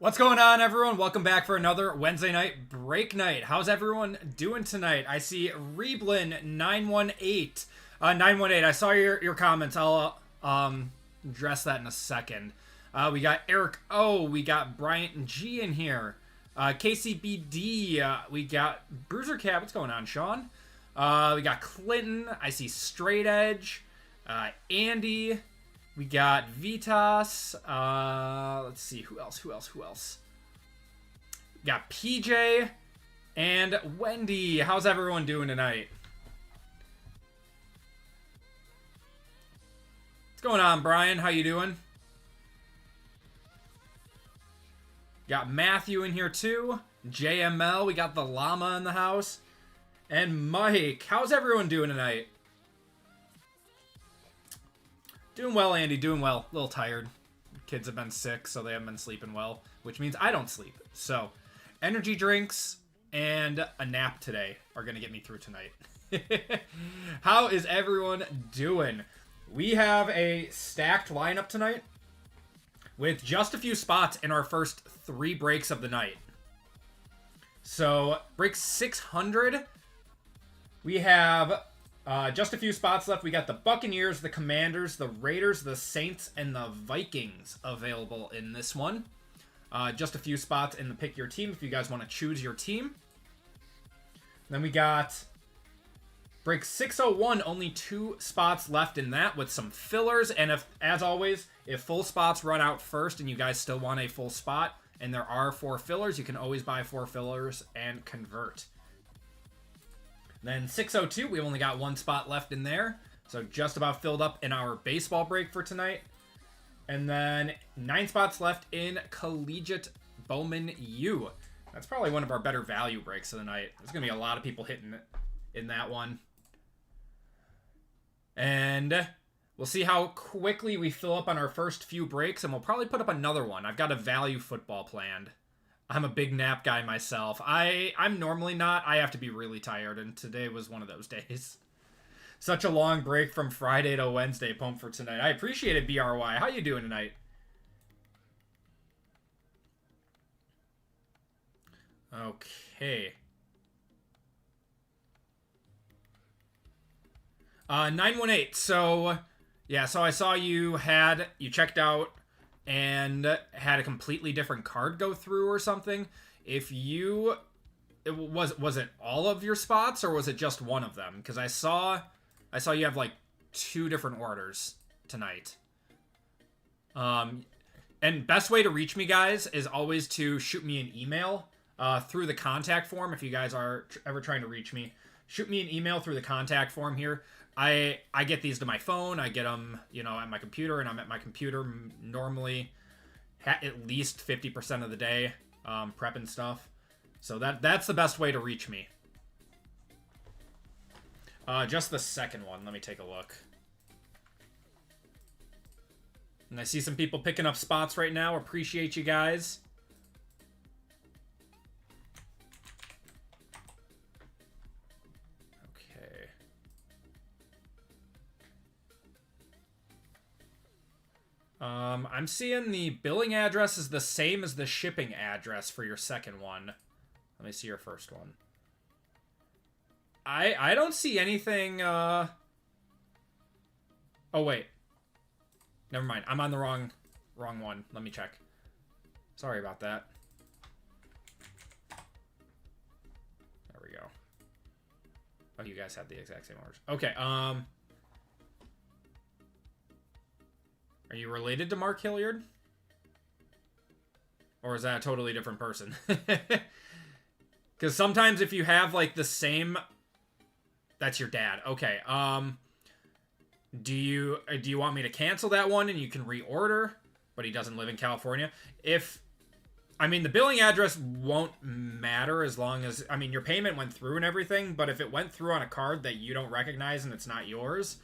What's going on, everyone? Welcome back for another Wednesday night break night. How's everyone doing tonight? I see Reblin 918. 918. I saw your comments. I'll address that in a second. We got Eric O. We got Bryant G in here. KCBD. We got Bruiser Cat. What's going on, Sean? We got Clinton. I see Straight Edge. Andy. We got Vitas. Let's see. Who else? We got PJ and Wendy. How's everyone doing tonight? What's going on, Brian? How you doing? Got Matthew in here too. JML. We got the llama in the house. And Mike. How's everyone doing tonight? Doing well, Andy. Doing well. A little tired. Kids have been sick, so they haven't been sleeping well, which means I don't sleep. So, energy drinks and a nap today are going to get me through tonight. How is everyone doing? We have a stacked lineup tonight with just a few spots in our first 3 breaks of the night. So, break 600, we have just a few spots left. We got the Buccaneers, the Commanders, the Raiders, the Saints, and the Vikings available in this one. Just a few spots in the Pick Your Team if you guys want to choose your team. Then we got break 601, only 2 spots left in that with some fillers. And if, as always, if full spots run out first and you guys still want a full spot and there are 4 fillers, you can always buy 4 fillers and convert. Then 602, we only got 1 spot left in there. So just about filled up in our baseball break for tonight. And then 9 spots left in Collegiate Bowman U. That's probably one of our better value breaks of the night. There's going to be a lot of people hitting it in that one. And we'll see how quickly we fill up on our first few breaks. And we'll probably put up another one. I've got a value football planned. I'm a big nap guy myself. I'm normally not. I have to be really tired, and today was one of those days. Such a long break from Friday to Wednesday. Pumped for tonight. I appreciate it, BRY. How you doing tonight? Okay. 918. So, yeah, so I saw you checked out and had a completely different card go through or something. If you... Was it all of your spots, or was it just one of them? Because I saw you have, like, 2 different orders tonight. And best way to reach me, guys, is always to shoot me an email through the contact form. If you guys are ever trying to reach me, shoot me an email through the contact form here. I get these to my phone. I get them, at my computer, and I'm at my computer normally at least 50% of the day, prepping stuff. So that's the best way to reach me. Just the second one. Let me take a look. And I see some people picking up spots right now. Appreciate you guys. I'm seeing the billing address is the same as the shipping address for your second one. Let me see your first one. I don't see anything, Oh, wait. Never mind. I'm on the wrong one. Let me check. Sorry about that. There we go. Oh, you guys have the exact same orders. Okay, Are you related to Mark Hilliard? Or is that a totally different person? Because sometimes if you have, like, the same... That's your dad. Okay, Do you want me to cancel that one and you can reorder? But he doesn't live in California? I mean, the billing address won't matter as long as... I mean, your payment went through and everything, but if it went through on a card that you don't recognize and it's not yours...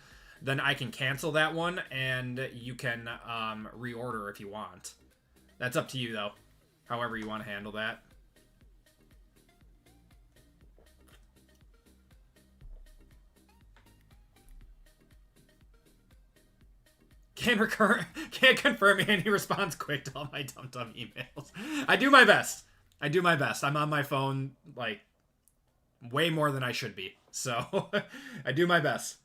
then I can cancel that one, and you can reorder if you want. That's up to you, though. However you want to handle that. Can't confirm any response quick to all my dumb emails. I do my best. I do my best. I'm on my phone, like, way more than I should be. So, I do my best.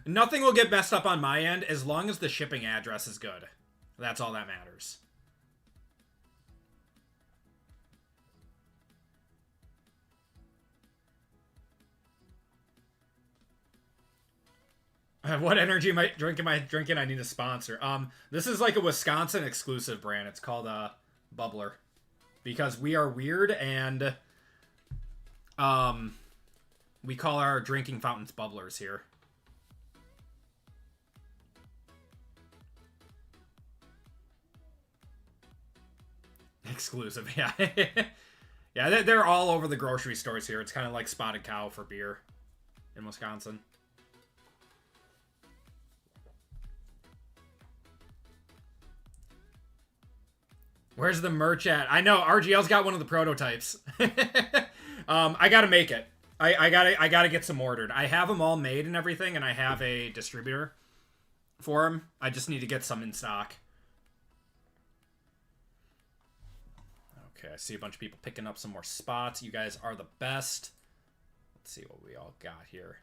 Nothing will get messed up on my end as long as the shipping address is good. That's all that matters. What energy drink am I drinking? I need a sponsor. This is like a Wisconsin exclusive brand. It's called Bubbler. Because we are weird and we call our drinking fountains bubblers here. Exclusive, yeah. Yeah, they're all over the grocery stores here. It's kind of like Spotted Cow for beer in Wisconsin. Where's the merch at? I know RGL's got one of the prototypes. I gotta make it. I gotta get some ordered. I have them all made and everything, and I have a distributor for them. I just need to get some in stock. Okay, I see a bunch of people picking up some more spots. You guys are the best. Let's see what we all got here.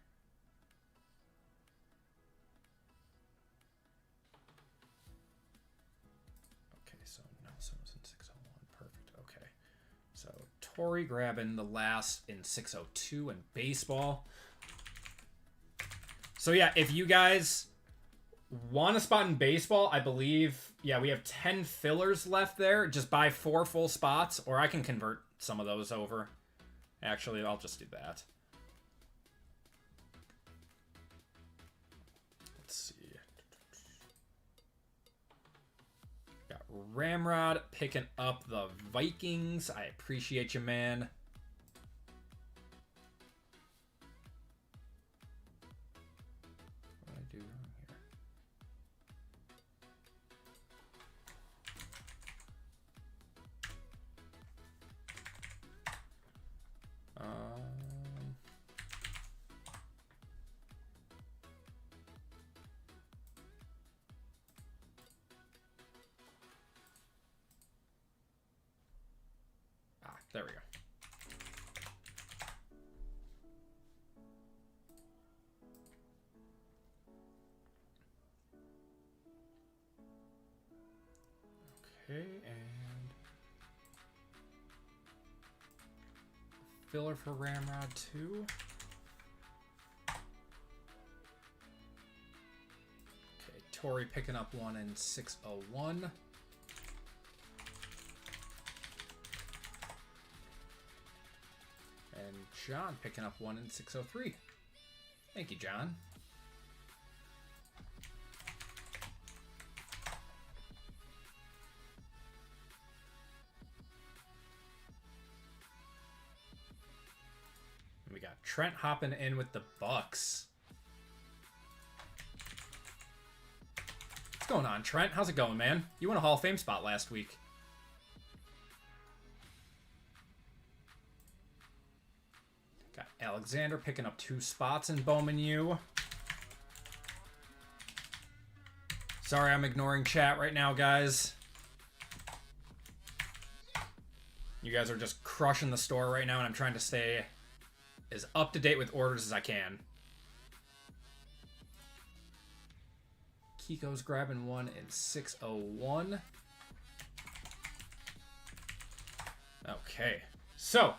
Okay, so Nelson was in 601. Perfect. Okay. So Tori grabbing the last in 602 in baseball. So yeah, if you guys want a spot in baseball, I believe, yeah, we have 10 fillers left there. Just buy 4 full spots, or I can convert some of those over. Actually, I'll just do that. Let's see. Got Ramrod picking up the Vikings. I appreciate you, man. There we go. Okay, and filler for Ramrod 2. Okay, Tori picking up one in 601. And John picking up one in 603. Thank you, John. And we got Trent hopping in with the Bucks. What's going on, Trent? How's it going, man? You won a Hall of Fame spot last week. Alexander picking up 2 spots in Bowman U. Sorry, I'm ignoring chat right now, guys. You guys are just crushing the store right now, and I'm trying to stay as up-to-date with orders as I can. Kiko's grabbing one in 601. Okay, so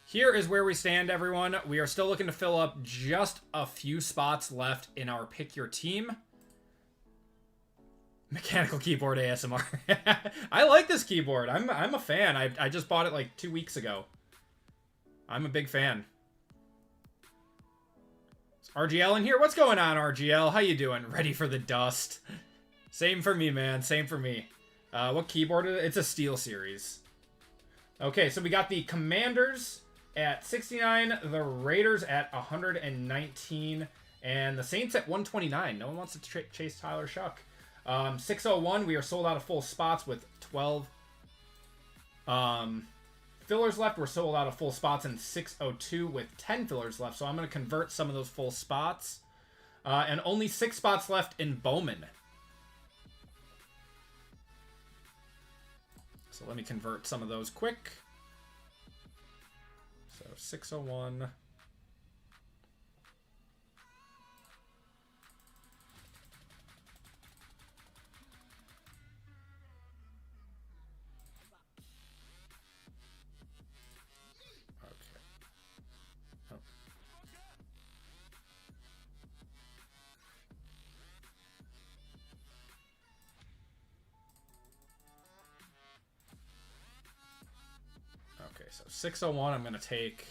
here is where we stand, everyone. We are still looking to fill up just a few spots left in our Pick Your Team. Mechanical keyboard ASMR. I like this keyboard. I'm a fan. I just bought it like 2 weeks ago. I'm a big fan. Is RGL in here? What's going on, RGL? How you doing? Ready for the dust. Same for me, man. Same for me. What keyboard is it? It's a Steel Series. Okay, so we got the Commanders at 69, the Raiders at 119, and the Saints at 129. No one wants to chase Tyler Shuck. 601, we are sold out of full spots with 12 fillers left. We're sold out of full spots in 602 with 10 fillers left. So I'm going to convert some of those full spots. And only 6 spots left in Bowman. So let me convert some of those quick. So 601. So 601, I'm going to take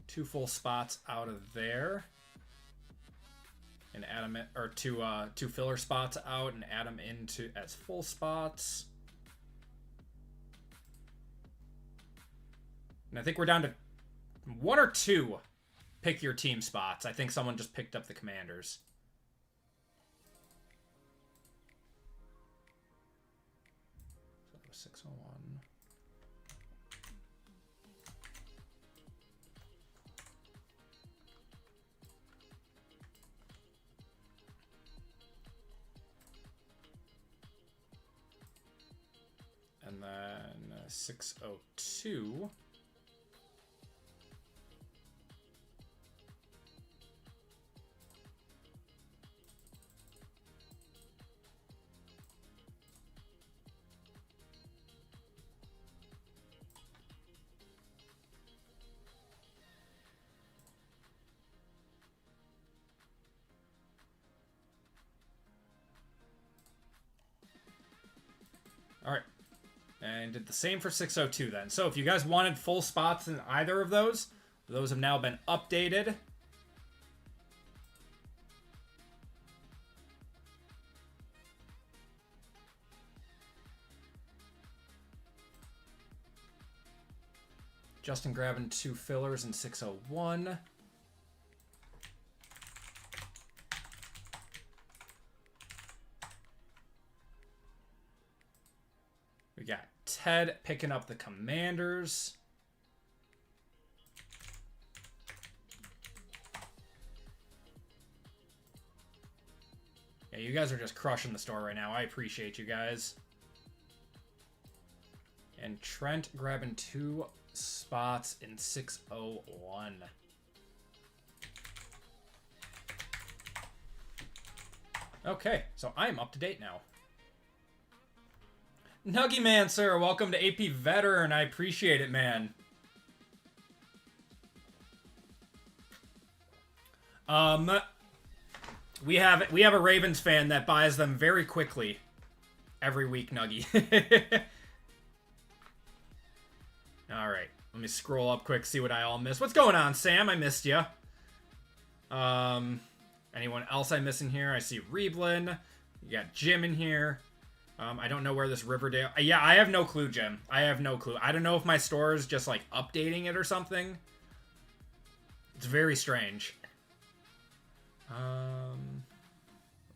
2 full spots out of there and add them, or 2 filler spots out and add them into as full spots. And I think we're down to 1 or 2 pick your team spots. I think someone just picked up the Commanders. So 601. And then 602. All right. And did the same for 602 then. So if you guys wanted full spots in either of those have now been updated. Justin grabbing 2 fillers in 601. We got Ted picking up the Commanders. Yeah, you guys are just crushing the store right now. I appreciate you guys. And Trent grabbing 2 spots in 601. Okay, so I'm up to date now. Nuggy Man, sir, welcome to AP Veteran. I appreciate it, man. We have a Ravens fan that buys them very quickly every week, Nuggy. All right, let me scroll up quick, see what I all missed. What's going on, Sam? I missed you. Anyone else I'm missing here? I see Reeblin. You got Jim in here. I don't know where this Riverdale... Yeah, I have no clue, Jim. I have no clue. I don't know if my store is just, like, updating it or something. It's very strange. Let's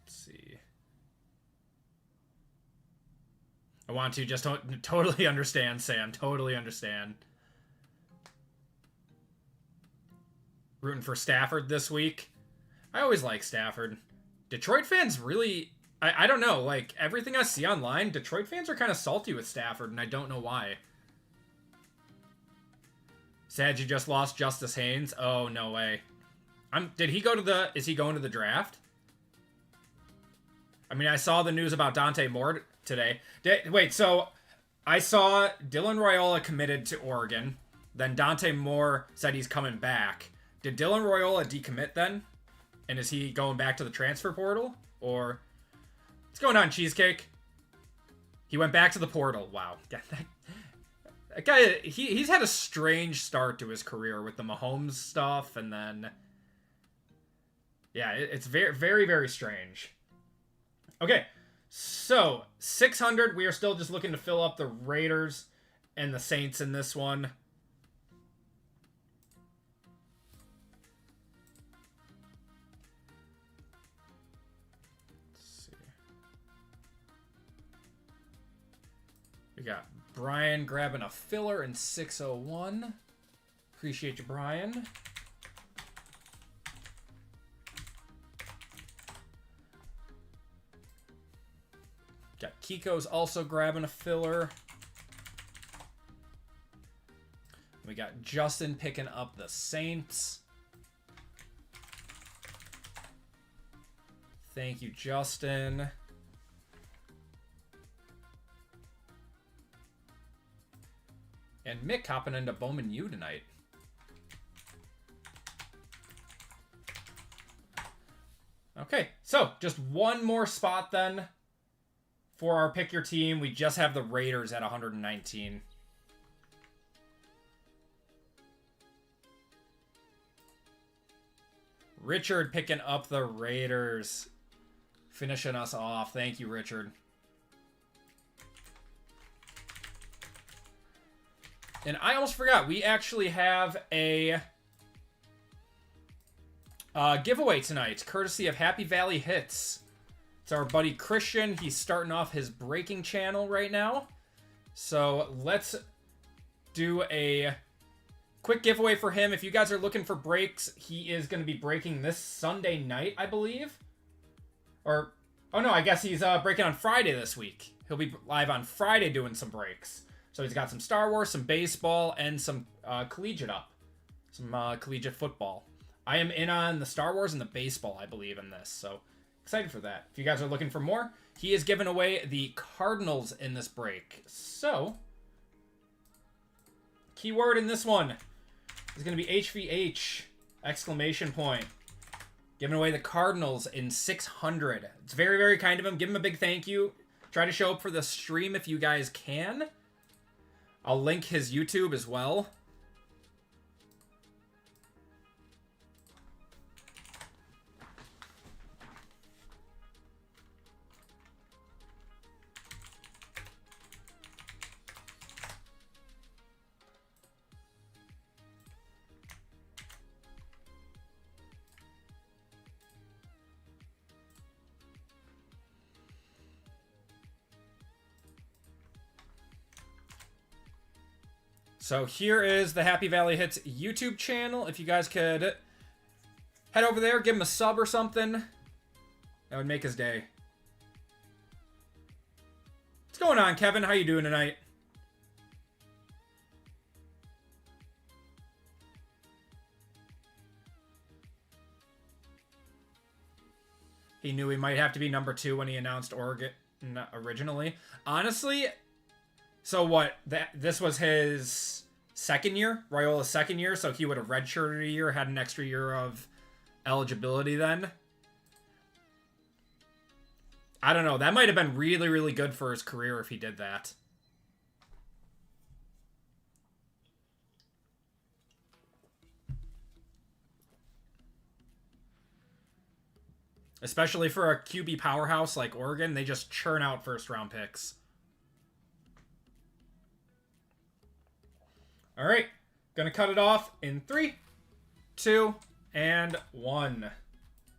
see. I want to just totally understand, Sam. Totally understand. Rooting for Stafford this week. I always like Stafford. Detroit fans really... I don't know, like, everything I see online, Detroit fans are kind of salty with Stafford, and I don't know why. Sad you just lost Justice Haynes. Oh, no way. Did he go to the... Is he going to the draft? I mean, I saw the news about Dante Moore today. Wait, so I saw Dylan Raiola committed to Oregon. Then Dante Moore said he's coming back. Did Dylan Raiola decommit then? And is he going back to the transfer portal? Or... What's going on, Cheesecake? He went back to the portal. Wow. That guy, he's had a strange start to his career with the Mahomes stuff, and then... Yeah, it's very, very, very strange. Okay, so 600, we are still just looking to fill up the Raiders and the Saints in this one. We got Brian grabbing a filler in 601. Appreciate you, Brian. Got Kiko's also grabbing a filler. We got Justin picking up the Saints. Thank you, Justin. And Mick hopping into Bowman U tonight. Okay, so just one more spot then for our pick your team. We just have the Raiders at 119. Richard picking up the Raiders. Finishing us off. Thank you, Richard. And I almost forgot, we actually have a giveaway tonight, courtesy of Happy Valley Hits. It's our buddy Christian. He's starting off his breaking channel right now. So let's do a quick giveaway for him. If you guys are looking for breaks, he is going to be breaking this Sunday night, I believe. Or, oh no, I guess he's breaking on Friday this week. He'll be live on Friday doing some breaks. So he's got some Star Wars, some baseball, and some collegiate up. Some collegiate football. I am in on the Star Wars and the baseball, I believe, in this. So excited for that. If you guys are looking for more, he is giving away the Cardinals in this break. So, keyword in this one is going to be HVH! Exclamation point. Giving away the Cardinals in 600. It's very, very kind of him. Give him a big thank you. Try to show up for the stream if you guys can. I'll link his YouTube as well. So here is the Happy Valley Hits YouTube channel. If you guys could head over there, give him a sub or something, that would make his day. What's going on, Kevin? How you doing tonight? He knew he might have to be number 2 when he announced Oregon originally. Honestly, so what? This was his second year, Raiola's second year, so he would have redshirted a year, had an extra year of eligibility then. I don't know. That might have been really, really good for his career if he did that. Especially for a QB powerhouse like Oregon, they just churn out first-round picks. All right, gonna cut it off in 3, 2, and 1.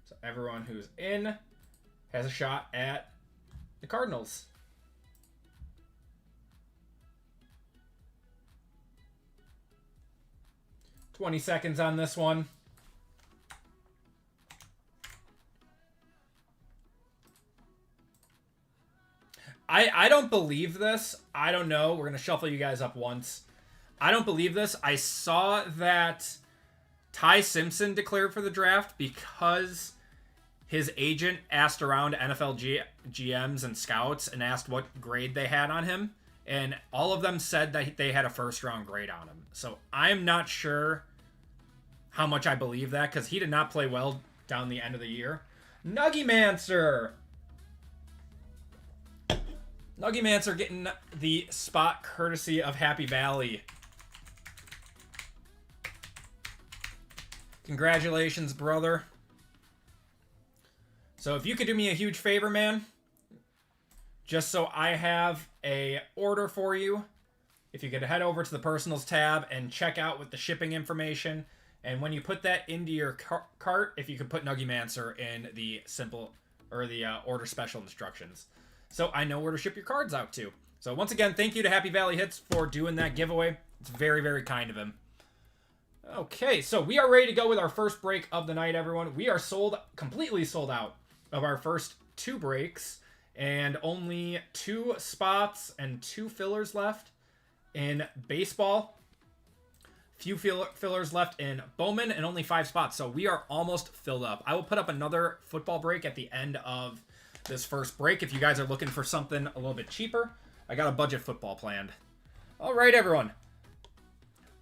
So everyone who's in has a shot at the Cardinals. $20 seconds on this one. I don't believe this. I don't know. We're gonna shuffle you guys up once. I don't believe this. I saw that Ty Simpson declared for the draft because his agent asked around NFL GMs and scouts and asked what grade they had on him. And all of them said that they had a first-round grade on him. So I'm not sure how much I believe that because he did not play well down the end of the year. Nuggymancer! Nuggymancer getting the spot courtesy of Happy Valley. Congratulations, brother. So if you could do me a huge favor, man, just so I have a order for you, if you could head over to the personals tab and check out with the shipping information, and when you put that into your cart, if you could put Nuggymancer in the simple or the order special instructions, so I know where to ship your cards out to. So once again, thank you to Happy Valley Hits for doing that giveaway. It's very, very kind of him. Okay, so we are ready to go with our first break of the night, everyone. We are completely sold out of our first 2 breaks, and only 2 spots and 2 fillers left in baseball. Few fillers left in Bowman, and only 5 spots, so we are almost filled up. I will put up another football break at the end of this first break if you guys are looking for something a little bit cheaper. I got a budget football planned. All right, everyone.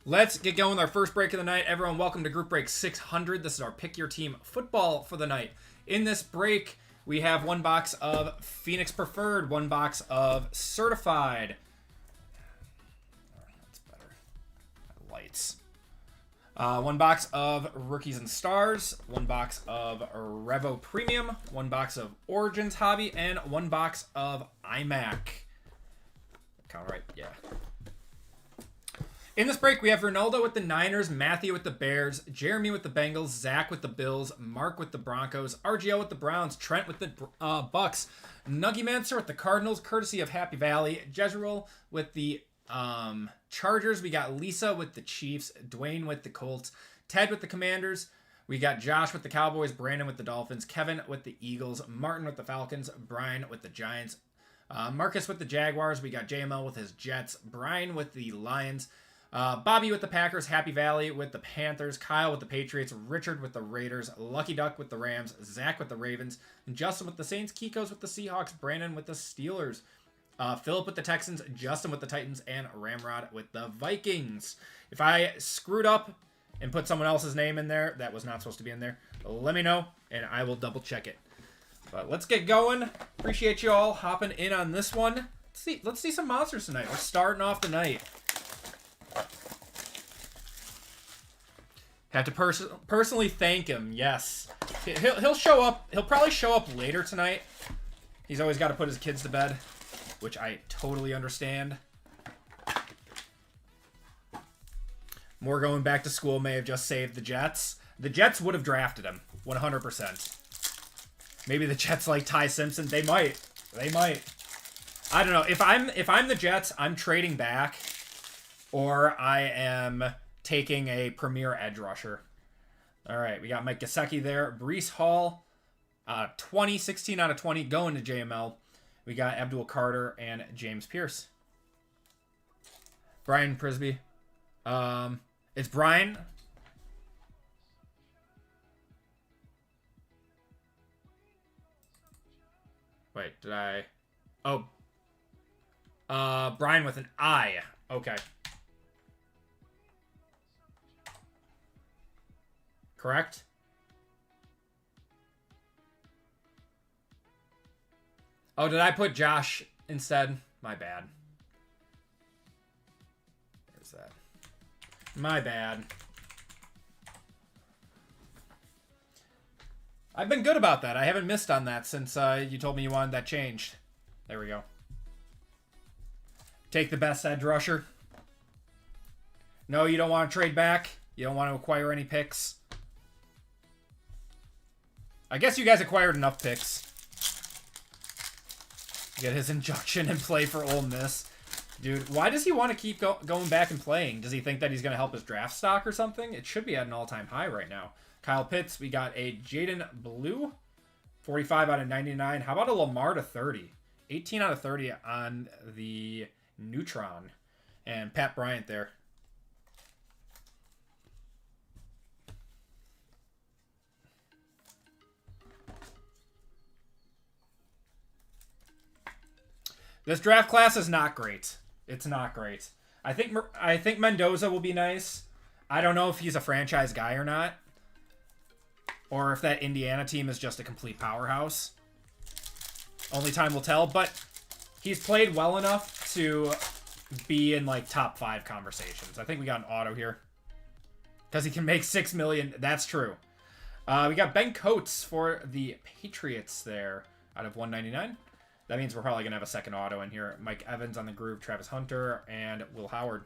Let's get going with our first break of the night. Everyone, welcome to Group Break 600. This is our Pick Your Team football for the night. In this break, we have 1 box of Phoenix Preferred, 1 box of Certified. That's better. Lights. 1 box of Rookies and Stars, 1 box of Revo Premium, 1 box of Origins Hobby, and 1 box of iMac. Count right? Yeah. In this break, we have Ronaldo with the Niners, Matthew with the Bears, Jeremy with the Bengals, Zach with the Bills, Mark with the Broncos, RGL with the Browns, Trent with the Bucks, Nuggy Mancer with the Cardinals, courtesy of Happy Valley, Jezreel with the Chargers. We got Lisa with the Chiefs, Dwayne with the Colts, Ted with the Commanders. We got Josh with the Cowboys, Brandon with the Dolphins, Kevin with the Eagles, Martin with the Falcons, Brian with the Giants, Marcus with the Jaguars. We got JML with his Jets, Brian with the Lions, Bobby with the Packers, Happy Valley with the Panthers, Kyle with the Patriots, Richard with the Raiders, Lucky Duck with the Rams, Zach with the Ravens, Justin with the Saints, Kiko's with the Seahawks, Brandon with the Steelers, Philip with the Texans, Justin with the Titans, and Ramrod with the Vikings. If I screwed up and put someone else's name in there that was not supposed to be in there, let me know, and I will double check it. But let's get going. Appreciate you all hopping in on this one. Let's see some monsters tonight. We're starting off the night. Have to personally thank him. Yes, he'll show up. He'll probably show up later tonight. He's always got to put his kids to bed, which I totally understand. More going back to school may have just saved the Jets. The Jets would have drafted him 100%. Maybe the Jets like Ty Simpson. They might. They might. I don't know. If I'm the Jets, I'm trading back, or I am taking a premier edge rusher. All right, we got Mike Gesicki there. Breece Hall, 16 out of 20, going to JML. We got Abdul Carter and James Pierce. Brian Prisby. It's Brian. Wait, did I? Oh. Brian with an I. Okay. Correct? Oh, did I put Josh instead? My bad. There's that. My bad. I've been good about that. I haven't missed on that since you told me you wanted that changed. There we go. Take the best edge rusher. No, you don't want to trade back. You don't want to acquire any picks. I guess you guys acquired enough picks. Get his injunction and play for Ole Miss. Dude, why does he want to keep going back and playing? Does he think that he's going to help his draft stock or something? It should be at an all-time high right now. Kyle Pitts, we got a Jaden Blue, 45 out of 99. How about a Lamar to 30? 18 out of 30 on the Neutron. And Pat Bryant there. This draft class is not great. It's not great. I think Mendoza will be nice. I don't know if he's a franchise guy or not. Or if that Indiana team is just a complete powerhouse. Only time will tell. But he's played well enough to be in like top 5 conversations. I think we got an auto here. Because he can make $6 million. That's true. We got Ben Coates for the Patriots there out of 199. That means we're probably going to have a second auto in here. Mike Evans on the groove, Travis Hunter, and Will Howard.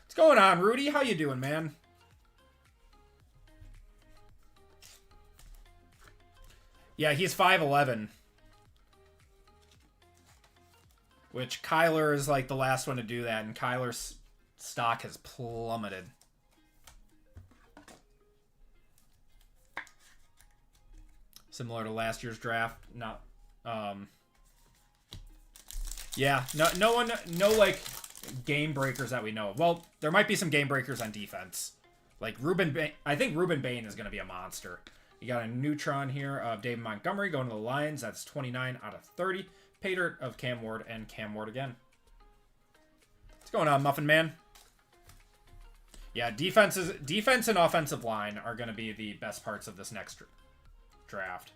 What's going on, Rudy? How you doing, man? Yeah, he's 5'11". Which Kyler is like the last one to do that, and Kyler's stock has plummeted. Similar to last year's draft. Not yeah, no like game breakers that we know of. Well, there might be some game breakers on defense. Like I think Ruben Bain is going to be a monster. You got a neutron here of David Montgomery going to the Lions. That's 29 out of 30. Pay dirt of Cam Ward and Cam Ward again. What's going on, Muffin Man? Yeah, defense and offensive line are going to be the best parts of this next draft.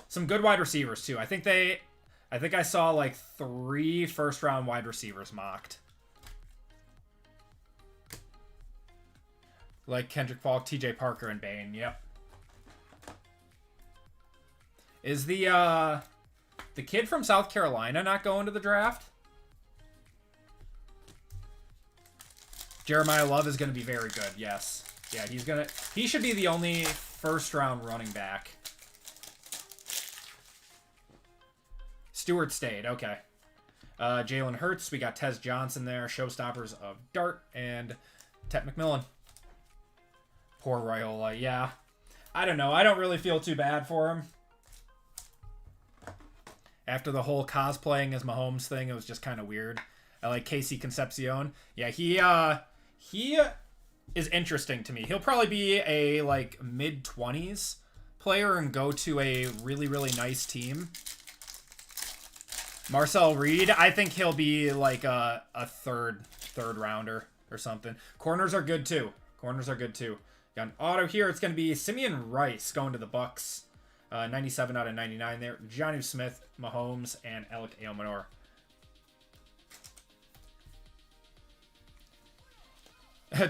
Some good wide receivers too. I think I saw like 3 first-round wide receivers mocked. Like Kendrick Falk, TJ Parker, and Bain. Yep. Is the kid from South Carolina not going to the draft? Jeremiah Love is going to be very good. Yes. Yeah, he should be the only first-round running back. Stewart stayed. Okay. Jalen Hurts. We got Tez Johnson there. Showstoppers of Dart and Tet McMillan. Poor Raiola. Yeah. I don't know. I don't really feel too bad for him. After the whole cosplaying as Mahomes thing, it was just kind of weird. I like Casey Concepcion. Yeah, he is interesting to me. He'll probably be a like mid-20s player and go to a really, really nice team. Marcel Reed, I think he'll be like a third rounder or something. Corners are good too. Got an auto here. It's going to be Simeon Rice going to the Bucks. 97 out of 99 there. Jonnu Smith, Mahomes, and Alec Eomanor.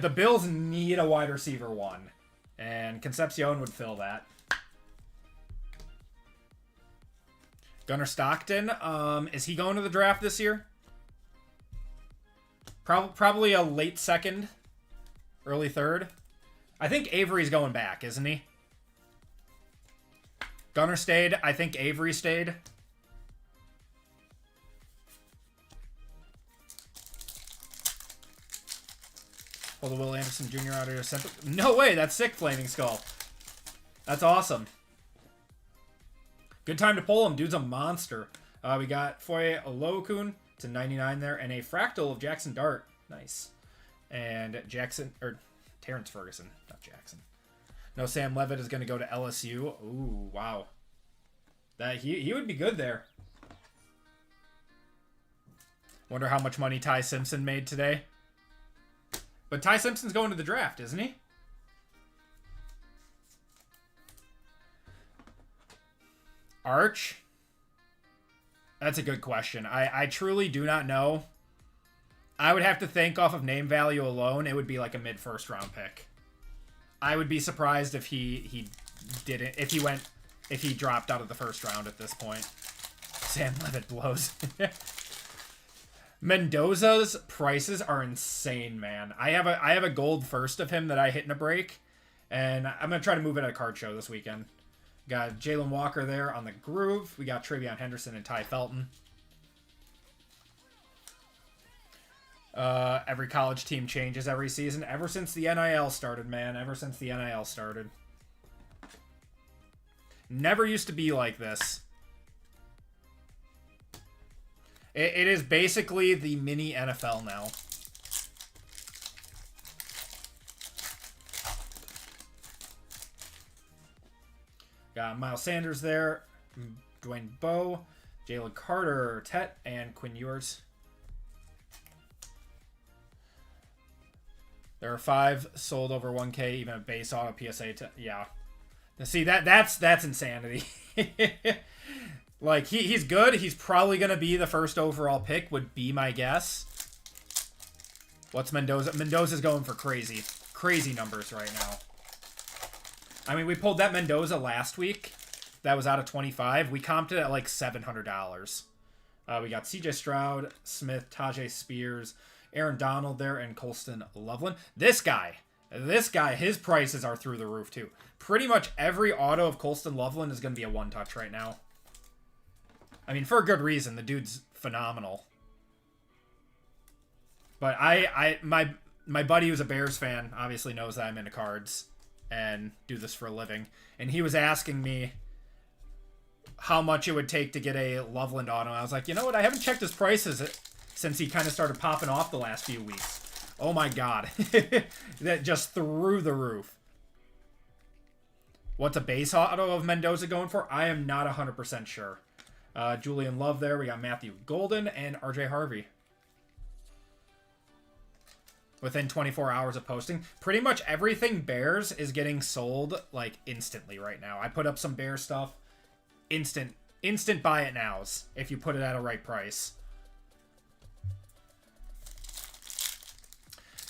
The Bills need a wide receiver 1. And Concepcion would fill that. Gunnar Stockton, is he going to the draft this year? Probably a late second, early third. I think Avery's going back, isn't he? Gunnar stayed. I think Avery stayed. Pull the Will Anderson Jr. out of here. Center. No way, that's sick, Flaming Skull. That's awesome. Good time to pull him. Dude's a monster. We got Foye Olokun to 99 there, and a fractal of Jackson Dart. Nice. And Terrence Ferguson, not Jackson. No, Sam Levitt is going to go to LSU. Ooh, wow. That he would be good there. Wonder how much money Ty Simpson made today. But Ty Simpson's going to the draft, isn't he? Arch? That's a good question. I truly do not know. I would have to think off of name value alone. It would be like a mid-first round pick. I would be surprised if he didn't. If he dropped out of the first round at this point. Sam Levitt blows. Mendoza's prices are insane, man. I have a gold first of him that I hit in a break, and I'm gonna try to move it at a card show this weekend. Got Jalen Walker there on the groove. We got Travion Henderson and Ty Felton. Every college team changes every season. Ever since the NIL started, man. Ever since the NIL started. Never used to be like this. It is basically the mini NFL now. Got Miles Sanders there. Dwayne Bowe. Jalen Carter, Tet, and Quinn Ewers. There are 5 sold over 1K, even a base auto PSA. Yeah. See, that's insanity. Like, he's good. He's probably going to be the first overall pick, would be my guess. What's Mendoza? Mendoza's going for crazy numbers right now. I mean, we pulled that Mendoza last week. That was out of 25. We comped it at like $700. We got CJ Stroud, Smith, Tajay Spears, Aaron Donald there, and Colston Loveland. This guy, his prices are through the roof too. Pretty much every auto of Colston Loveland is going to be a one-touch right now. I mean, for a good reason. The dude's phenomenal. But my buddy who's a Bears fan obviously knows that I'm into cards and do this for a living. And he was asking me how much it would take to get a Loveland auto. I was like, you know what? I haven't checked his prices since he kind of started popping off the last few weeks. Oh my god. That just through the roof. What's a base auto of Mendoza going for? I am not 100% sure. Julian Love there. We got Matthew Golden and RJ Harvey. Within 24 hours of posting. Pretty much everything Bears is getting sold like instantly right now. I put up some Bears stuff. Instant buy it nows if you put it at a right price.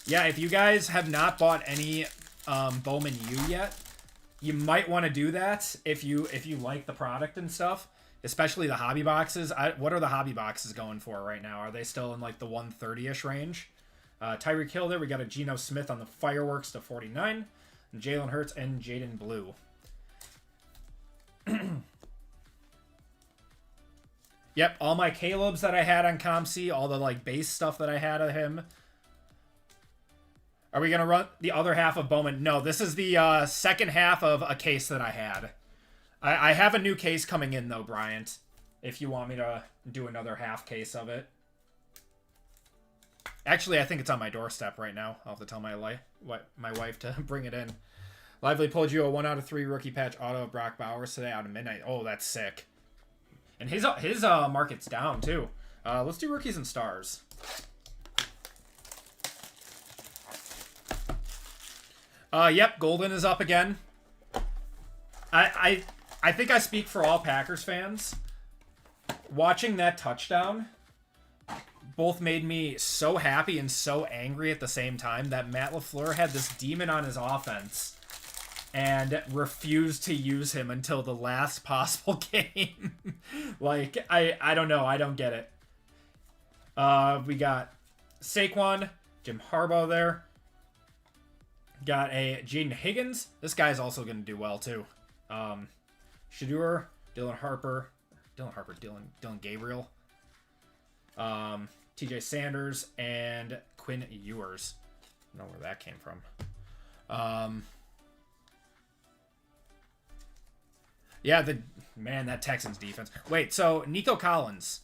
Yeah, if you guys have not bought any Bowman U yet, you might want to do that if you like the product and stuff, especially the hobby boxes. What are the hobby boxes going for right now? Are they still in like the 130-ish range? Tyreek Hill there. We got a Geno Smith on the fireworks to 49. And Jalen Hurts and Jaden Blue. Yep, all my Caleb's that I had on ComC, all the like base stuff that I had of him. Are we going to run the other half of Bowman? No, this is the second half of a case that I had. I have a new case coming in, though, Bryant, if you want me to do another half case of it. Actually, I think it's on my doorstep right now. I'll have to tell my wife to bring it in. Lively pulled you a 1 out of 3 rookie patch auto of Brock Bowers today out of midnight. Oh, that's sick. And his market's down, too. Let's do rookies and stars. Yep, Golden is up again. I think I speak for all Packers fans. Watching that touchdown both made me so happy and so angry at the same time that Matt LaFleur had this demon on his offense and refused to use him until the last possible game. Like, I don't know. I don't get it. We got Saquon, Jim Harbaugh there. Got a Jaden Higgins. This guy's also going to do well, too. Shadur, Dylan Gabriel. TJ Sanders and Quinn Ewers. I don't know where that came from. Yeah, that Texans defense. Wait, so Nico Collins.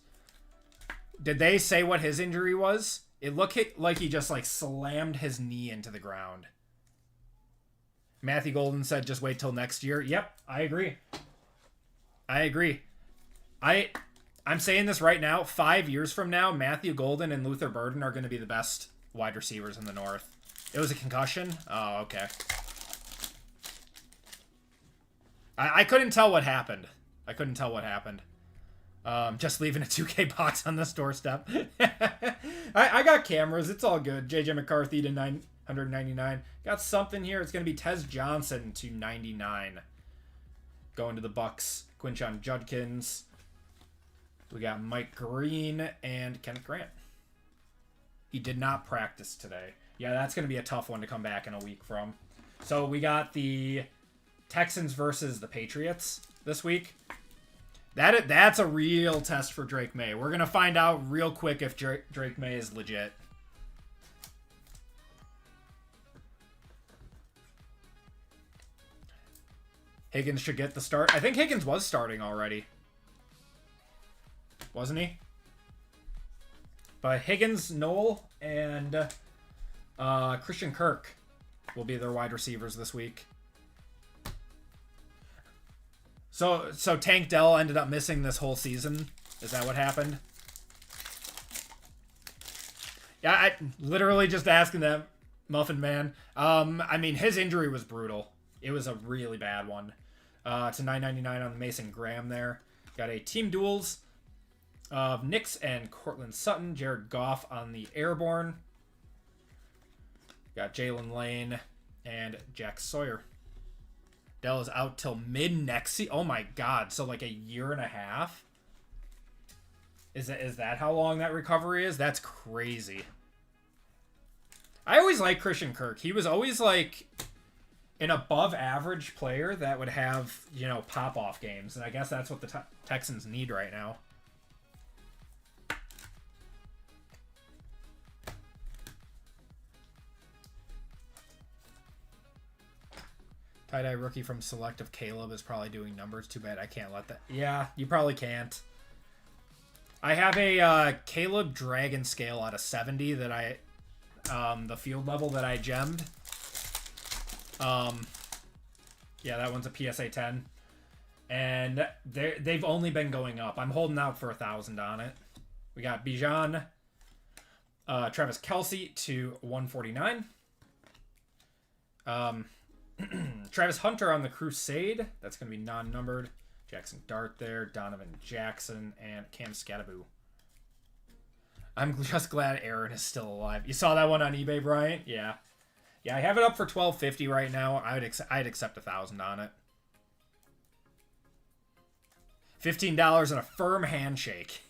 Did they say what his injury was? It looked like he just like slammed his knee into the ground. Matthew Golden said just wait till next year. Yep, I agree. I'm saying this right now. 5 years from now, Matthew Golden and Luther Burden are going to be the best wide receivers in the North. It was a concussion? Oh, okay. I couldn't tell what happened. Just leaving a 2K box on this doorstep. I got cameras. It's all good. JJ McCarthy to 999. Got something here. It's going to be Tez Johnson to 99. Going to the Bucks. Quinshon Judkins. We got Mike Green and Kenneth Grant. He did not practice today. Yeah, that's going to be a tough one to come back in a week from. So we got the Texans versus the Patriots this week. That's a real test for Drake May. We're going to find out real quick if Drake May is legit. Higgins should get the start. I think Higgins was starting already. Wasn't he? But Higgins, Noel, and Christian Kirk will be their wide receivers this week. So Tank Dell ended up missing this whole season. Is that what happened? Yeah, I literally just asking that, Muffin Man. I mean, his injury was brutal. It was a really bad one. To 999 on the Mason Graham there. Got a team duels of Knicks and Cortland Sutton. Jared Goff on the Airborne. Got Jalen Lane and Jack Sawyer. Dell is out till mid-next season. Oh my god, so like a year and a half? Is that how long that recovery is? That's crazy. I always liked Christian Kirk. He was always like an above-average player that would have, pop-off games. And I guess that's what the Texans need right now. Tie-dye rookie from Selective Caleb is probably doing numbers. Too bad I can't let that. Yeah, you probably can't. I have a Caleb Dragon Scale out of 70 that I... the field level that I gemmed. Yeah, that one's a PSA 10. And they've only been going up. I'm holding out for 1,000 on it. We got Bijan, Travis Kelce to 149. Travis Hunter on the Crusade. That's going to be non-numbered. Jackson Dart there. Donovan Jackson and Cam Scattaboo. I'm just glad Aaron is still alive. You saw that one on eBay, Bryant? Yeah. Yeah, I have it up for $1,250 right now. I'd accept 1,000 on it. $15 and a firm handshake.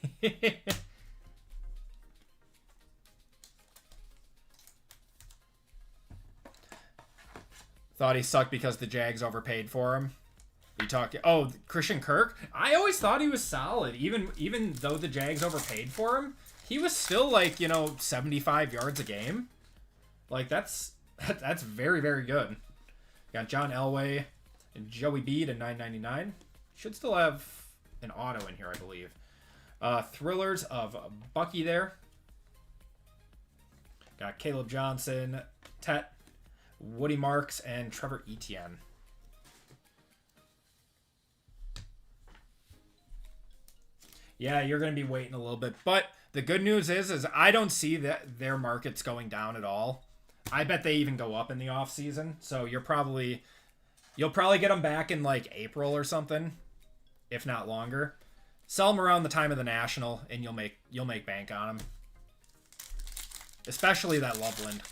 Thought he sucked because the Jags overpaid for him. You talk. Oh, Christian Kirk. I always thought he was solid, even though the Jags overpaid for him. He was still like 75 yards a game. Like that's very, very good. Got John Elway and Joey B to $9.99. Should still have an auto in here, I believe. Thrillers of Bucky there. Got Caleb Johnson, Tet, Woody Marks, and Trevor Etienne. Yeah, you're going to be waiting a little bit. But the good news is I don't see that their market's going down at all. I bet they even go up in the offseason. So you'll probably get them back in like April or something, if not longer. Sell them around the time of the National, and you'll make bank on them. Especially that Loveland.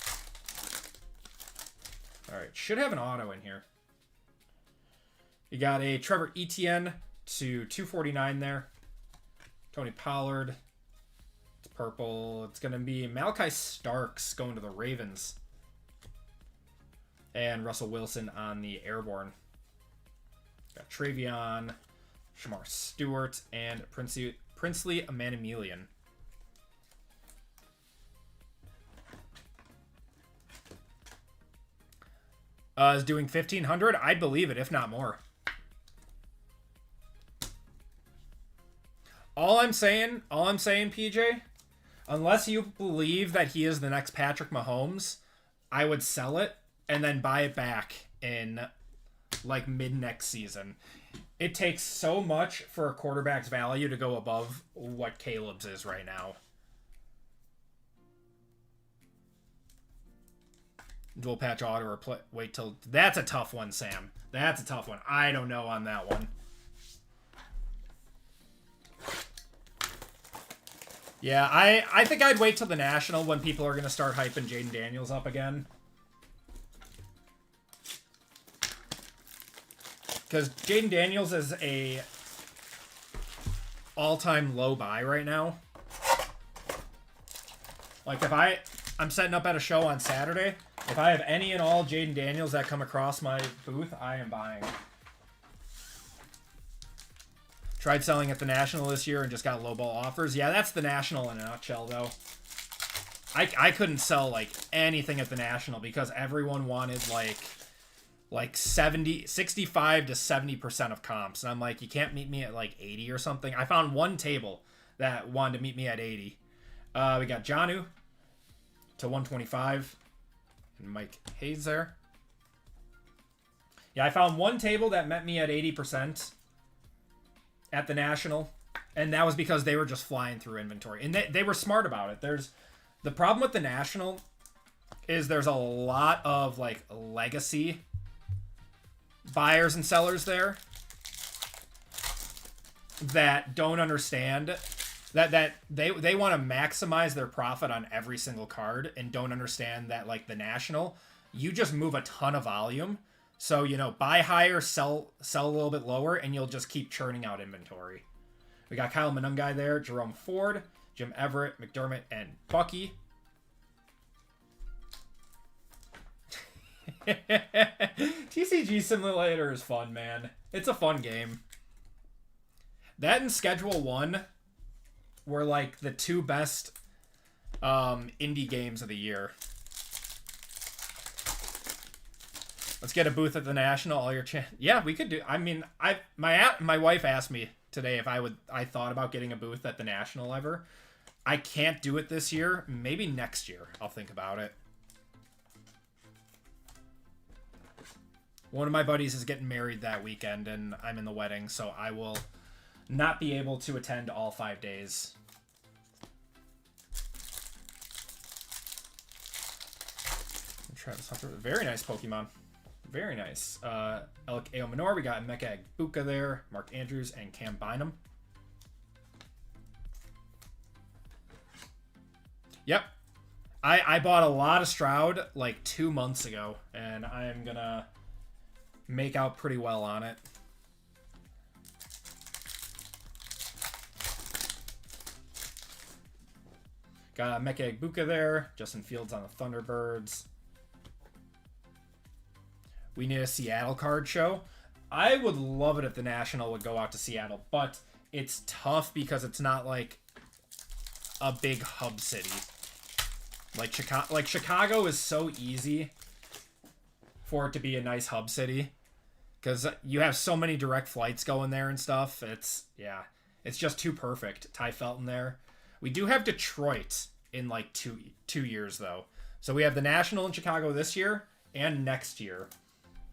All right, should have an auto in here. You got a Trevor Etienne to 249 there. Tony Pollard. It's purple. It's going to be Malachi Starks going to the Ravens. And Russell Wilson on the Airborne. Got Travion, Shamar Stewart, and Princely Emanimilian. Is doing 1,500? I'd believe it, if not more. All I'm saying, PJ, unless you believe that he is the next Patrick Mahomes, I would sell it and then buy it back in like mid next season. It takes so much for a quarterback's value to go above what Caleb's is right now. Dual patch auto or wait till... That's a tough one, Sam. That's a tough one. I don't know on that one. Yeah, I think I'd wait till the National when people are going to start hyping Jaden Daniels up again. Because Jaden Daniels is a all-time low buy right now. Like, if I'm setting up at a show on Saturday. If I have any and all Jaden Daniels that come across my booth, I am buying. Tried selling at the National this year and just got lowball offers. Yeah, that's the National in a nutshell, though. I couldn't sell, like, anything at the National because everyone wanted, like 65 to 70% of comps. And I'm like, you can't meet me at, like, 80 or something. I found one table that wanted to meet me at 80. We got Jonnu to 125. And Mike Hayes there. Yeah, I found one table that met me at 80% at the National, and that was because they were just flying through inventory. And they were smart about it. The problem with the National is there's a lot of like legacy buyers and sellers there that don't understand that they want to maximize their profit on every single card and don't understand that like the National, you just move a ton of volume. So, buy higher, sell a little bit lower, and you'll just keep churning out inventory. We got Kyle Monungai there, Jerome Ford, Jim Everett, McDermott, and Bucky. TCG Simulator is fun, man. It's a fun game. That and Schedule 1 were like the two best indie games of the year. Let's get a booth at the National. All your yeah, we could do. I mean, my wife asked me today if I thought about getting a booth at the National ever. I can't do it this year. Maybe next year I'll think about it. One of my buddies is getting married that weekend, and I'm in the wedding, so I will not be able to attend all 5 days. Travis Hunter, very nice Pokemon. Very nice. Elk Aomanor, we got Mecha Buka there, Mark Andrews, and Cam Bynum. Yep. I bought a lot of Stroud like 2 months ago, and I am gonna make out pretty well on it. Got Mecha Buka there, Justin Fields on the Thunderbirds. We need a Seattle card show. I would love it if the National would go out to Seattle, but it's tough because it's not like a big hub city. Like Chicago is so easy for it to be a nice hub city because you have so many direct flights going there and stuff. It's just too perfect. Ty Felton there. We do have Detroit in like two years though. So we have the National in Chicago this year and next year.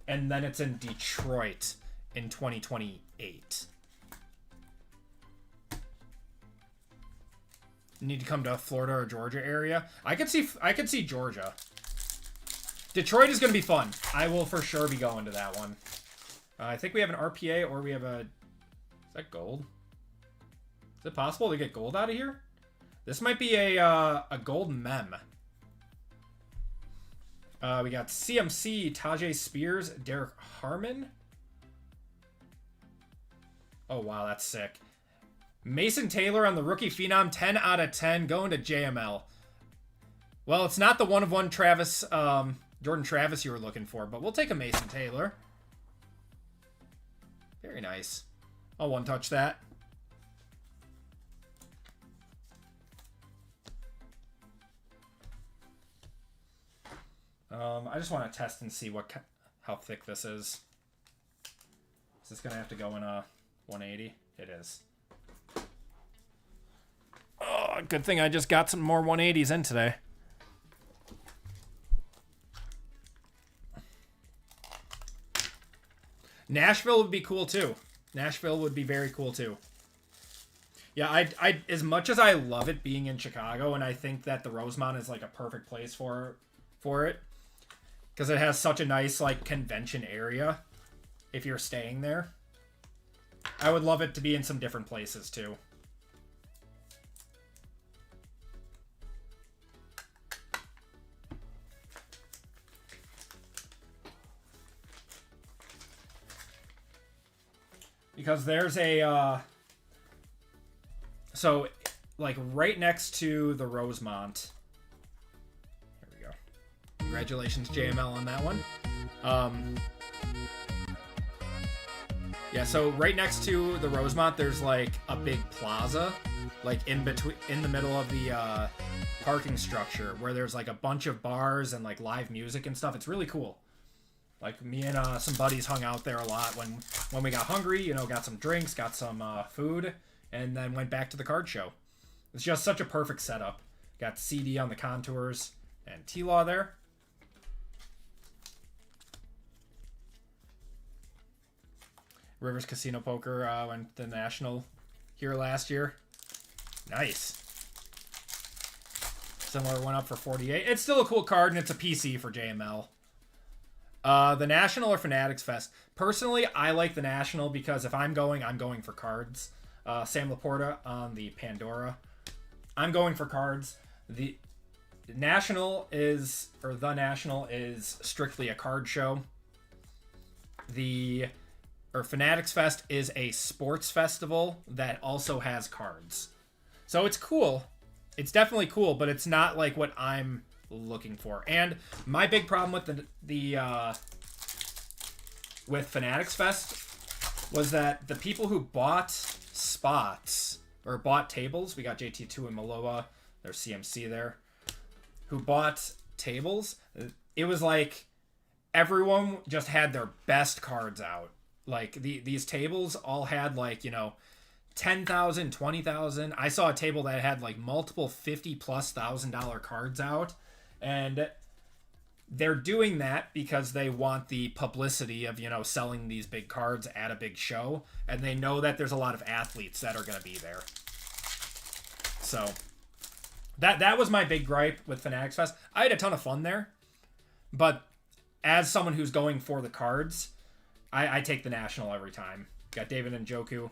And then it's in Detroit in 2028. Need to come to Florida or Georgia area. I could see Georgia. Detroit is going to be fun. I will for sure be going to that one. I think we have an RPA or we have a... Is that gold? Is it possible to get gold out of here? This might be a gold mem. We got CMC, Tajay Spears, Derek Harmon. Oh, wow, that's sick. Mason Taylor on the rookie phenom, 10 out of 10, going to JML. Well, it's not the one-of-one Travis, Jordan Travis you were looking for, but we'll take a Mason Taylor. Very nice. I'll one-touch that. I just want to test and see how thick this is. Is this going to have to go in a 180? It is. Oh, good thing I just got some more 180s in today. Nashville would be cool too. Nashville would be very cool too. Yeah, I as much as I love it being in Chicago, and I think that the Rosemont is like a perfect place for it, because it has such a nice like convention area. If you're staying there, I would love it to be in some different places too. Because there's a, so, like, right next to the Rosemont. Here we go. Congratulations, JML, on that one. Yeah, so right next to the Rosemont, there's, like, a big plaza, like, in the middle of the, parking structure, where there's, like, a bunch of bars and, like, live music and stuff. It's really cool. Like, me and some buddies hung out there a lot when we got hungry, you know, got some drinks, got some food, and then went back to the card show. It's just such a perfect setup. Got CD on the contours and T-Law there. Rivers Casino Poker went to the National here last year. Nice. Similar went up for 48. It's still a cool card, and it's a PC for JML. The National or Fanatics Fest. Personally, I like the National because if I'm going for cards. Sam Laporta on the Pandora. I'm going for cards. The National is strictly a card show. Fanatics Fest is a sports festival that also has cards. So it's cool. It's definitely cool, but it's not like what I'm looking for. And my big problem with with Fanatics Fest was that the people who bought spots or bought tables, we got JT2 and Maloa, there's CMC there, who bought tables, it was like everyone just had their best cards out. Like, these tables all had, like, 10,000, 20,000. I saw a table that had, like, multiple $50,000+ cards out. And they're doing that because they want the publicity of, selling these big cards at a big show. And they know that there's a lot of athletes that are going to be there. So, that was my big gripe with Fanatics Fest. I had a ton of fun there. But as someone who's going for the cards, I take the National every time. Got David Njoku.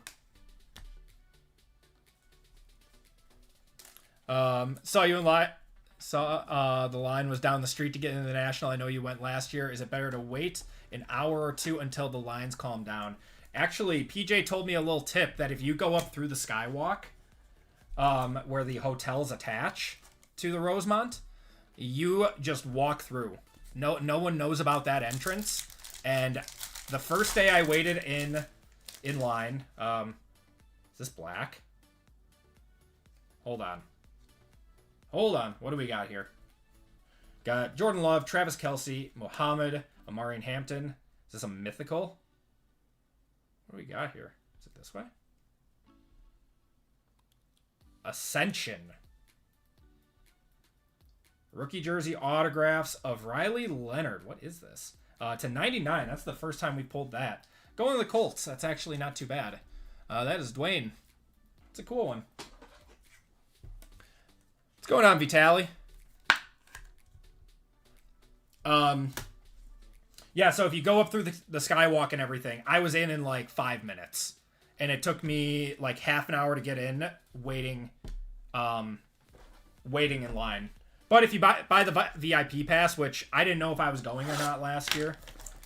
Saw you in line. Saw the line was down the street to get into the National. I know you went last year. Is it better to wait an hour or two until the lines calm down? Actually, PJ told me a little tip that if you go up through the Skywalk, where the hotels attach to the Rosemont, you just walk through. No one knows about that entrance. And the first day I waited in line, is this black? Hold on. What do we got here? Got Jordan Love, Travis Kelce, Muhammad, Amari Hampton. Is this a mythical? What do we got here? Is it this way? Ascension. Rookie jersey autographs of Riley Leonard. What is this? To 99. That's the first time we pulled that. Going to the Colts. That's actually not too bad. That is Dwayne. It's a cool one. What's going on, Vitaly? Yeah, so if you go up through the Skywalk and everything, I was in like 5 minutes. And it took me like half an hour to get in, waiting in line. But if you buy the VIP pass, which I didn't know if I was going or not last year,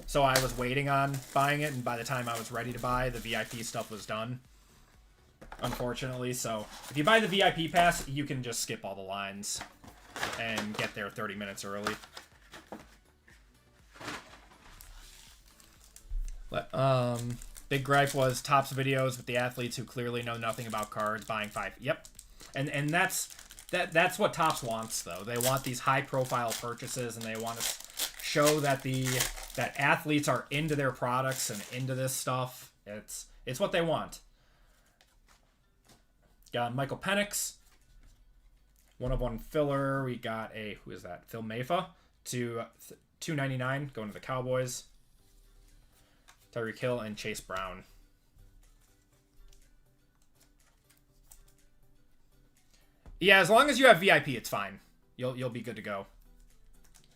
so I was waiting on buying it, and by the time I was ready to buy, the VIP stuff was done, unfortunately. So if you buy the VIP pass, you can just skip all the lines and get there 30 minutes early. Big gripe was Topps videos with the athletes who clearly know nothing about cards buying 5. Yep, and that's what Topps wants, though. They want these high-profile purchases, and they want to show that that athletes are into their products and into this stuff. It's what they want. Got Michael Penix, 1/1 filler. We got who is that? Phil Maffa to 299 going to the Cowboys. Tyreek Hill and Chase Brown. Yeah, as long as you have VIP, it's fine. You'll be good to go.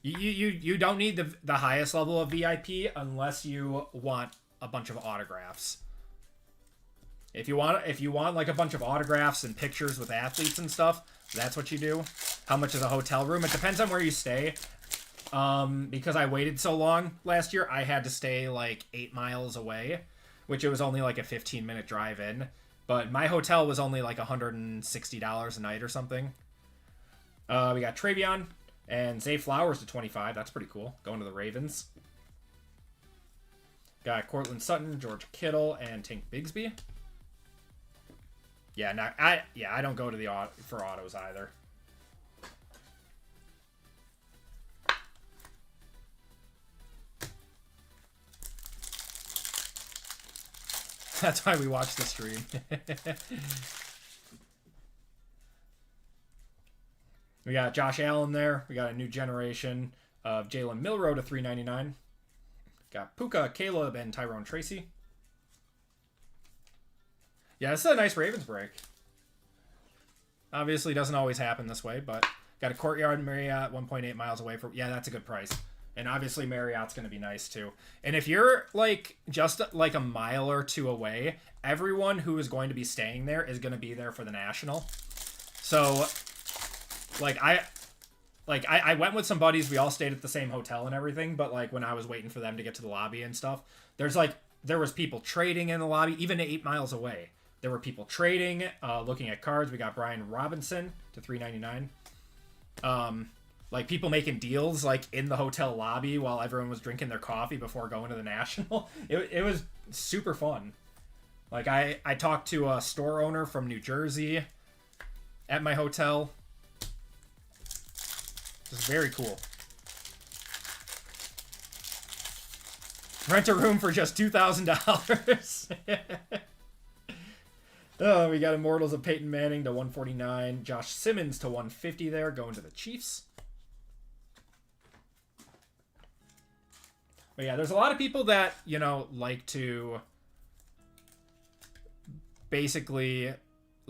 You don't need the highest level of VIP unless you want a bunch of autographs. If you want like a bunch of autographs and pictures with athletes and stuff, that's what you do. How much is a hotel room? It depends on where you stay. Because I waited so long last year, I had to stay like 8 miles away, which it was only like a 15-minute drive in. But my hotel was only like $160 a night or something. We got Travion and Zay Flowers to 25. That's pretty cool. Going to the Ravens. Got Cortland Sutton, George Kittle, and Tank Bigsby. Yeah, I don't go to for autos either. That's why we watch the stream. We got Josh Allen there. We got a new generation of Jalen Milroe to 399. Got Puka, Caleb, and Tyrone Tracy. Yeah, this is a nice Ravens break. Obviously doesn't always happen this way, but got a Courtyard Marriott 1.8 miles away from. Yeah, that's a good price. And obviously Marriott's going to be nice too. And if you're like just like a mile or two away, everyone who is going to be staying there is going to be there for the National. So I went with some buddies. We all stayed at the same hotel and everything. But like when I was waiting for them to get to the lobby and stuff, there was people trading in the lobby, even 8 miles away. There were people trading, looking at cards. We got Brian Robinson to 399. Like people making deals like in the hotel lobby while everyone was drinking their coffee before going to the National. It was super fun. Like I talked to a store owner from New Jersey at my hotel. Just very cool. Rent a room for just $2,000. Oh, we got Immortals of Peyton Manning to 149. Josh Simmons to 150 there, going to the Chiefs. But yeah, there's a lot of people that, you know, like to basically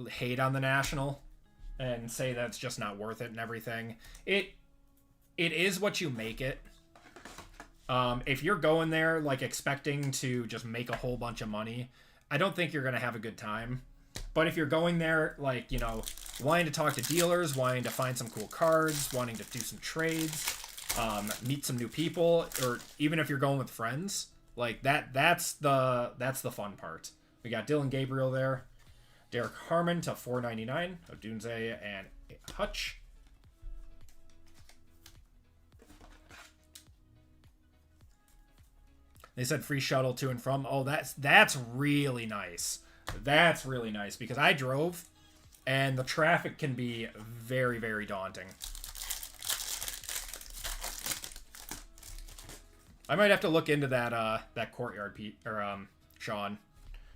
hate on the National and say that it's just not worth it and everything. It is what you make it. If you're going there, like, expecting to just make a whole bunch of money, I don't think you're going to have a good time. But if you're going there, like, you know, wanting to talk to dealers, wanting to find some cool cards, wanting to do some trades, meet some new people, or even if you're going with friends, like, that's the fun part. We got Dylan Gabriel there. Derek Harmon to 499. Odunze and Hutch. They said free shuttle to and from. Oh, that's really nice. That's really nice because I drove and the traffic can be very, very daunting. I might have to look into that courtyard, Pete, or Sean.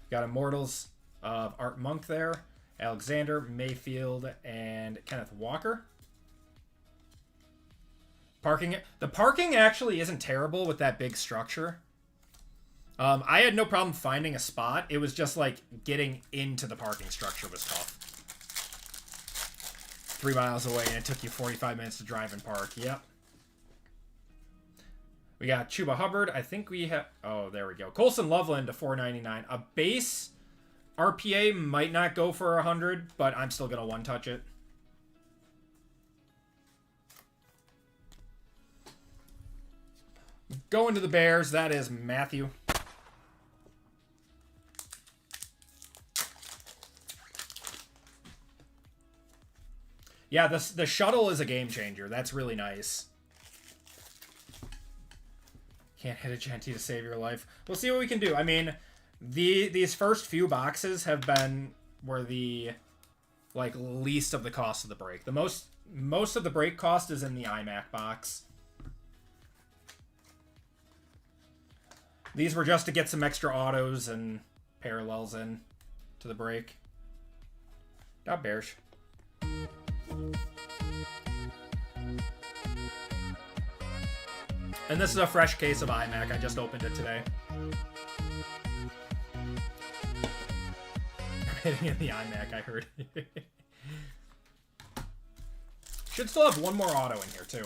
Got Immortals of Art Monk there. Alexander, Mayfield, and Kenneth Walker. The parking actually isn't terrible with that big structure. I had no problem finding a spot. It was just like getting into the parking structure was tough. 3 miles away and it took you 45 minutes to drive and park. Yep. We got Chuba Hubbard. I think we have... Oh, there we go. Colson Loveland to 499. A base RPA might not go for 100, but I'm still going to one-touch it. Going to the Bears. That is Matthew. Yeah, the shuttle is a game changer. That's really nice. Can't hit a Genty to save your life. We'll see what we can do. I mean, these first few boxes were the like least of the cost of the break. The most of the break cost is in the iMac box. These were just to get some extra autos and parallels in to the break. Not Bears. And this is a fresh case of iMac. I just opened it today. I'm hitting in the iMac, I heard. Should still have one more auto in here, too.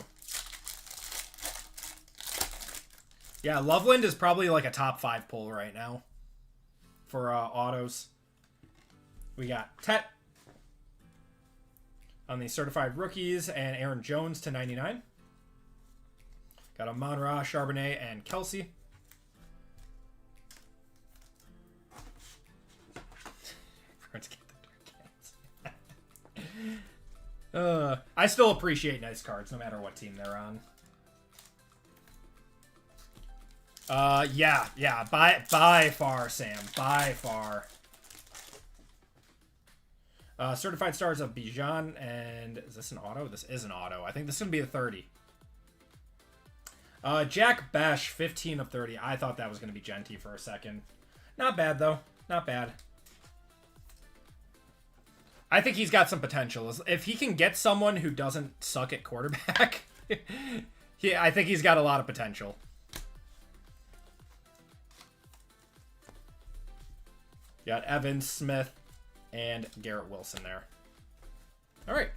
Yeah, Loveland is probably like a top 5 pull right now for autos. We got Tet on the certified rookies and Aaron Jones to 99. Got a Monra, Charbonnet, and Kelsey. I still appreciate nice cards no matter what team they're on. Yeah, by far, Sam. By far. Certified stars of Bijan, and is this an auto? This is an auto. I think this is going to be a 30. Jack Besh, 15 of 30. I thought that was going to be Genty for a second. Not bad, though. Not bad. I think he's got some potential. If he can get someone who doesn't suck at quarterback, yeah, I think he's got a lot of potential. Got Evans, Smith, and Garrett Wilson there. All right.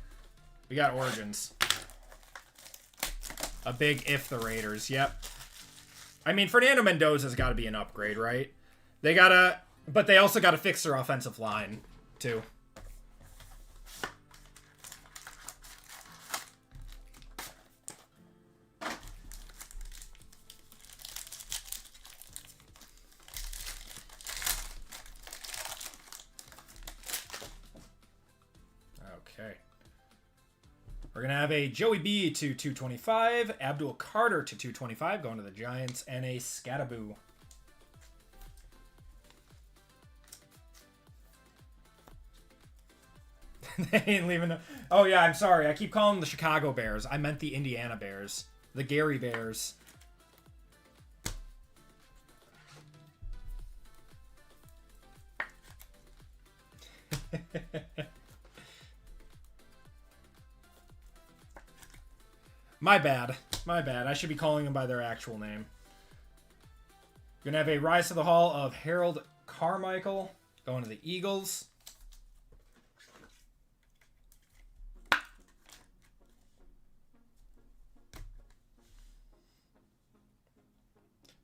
We got Origins. A big if the Raiders. Yep. I mean, Fernando Mendoza's got to be an upgrade, right? But they also got to fix their offensive line, too. Okay. We're going to have a Joey B to 225, Abdul Carter to 225 going to the Giants, and a Scattaboo. They ain't leaving. Oh, yeah, I'm sorry. I keep calling them the Chicago Bears. I meant the Indiana Bears. The Gary Bears. My bad. My bad. I should be calling them by their actual name. Gonna have a rise to the hall of Harold Carmichael going to the Eagles.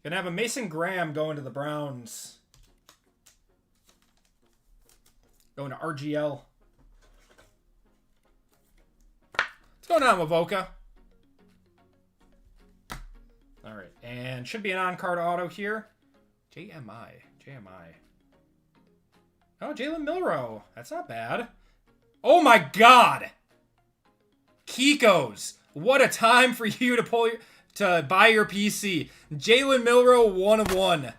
Gonna have a Mason Graham going to the Browns. Going to RGL. What's going on, Mavoka? Alright, and should be an on-card auto here. JMI. Oh, Jalen Milroe. That's not bad. Oh my god! Kiko's. What a time for you to buy your PC. Jalen Milroe, 1 of 1.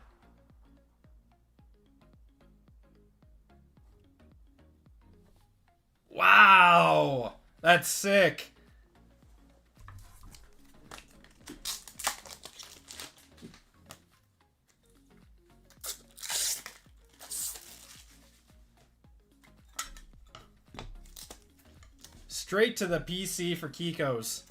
Wow! That's sick. Straight to the PC for Kiko's.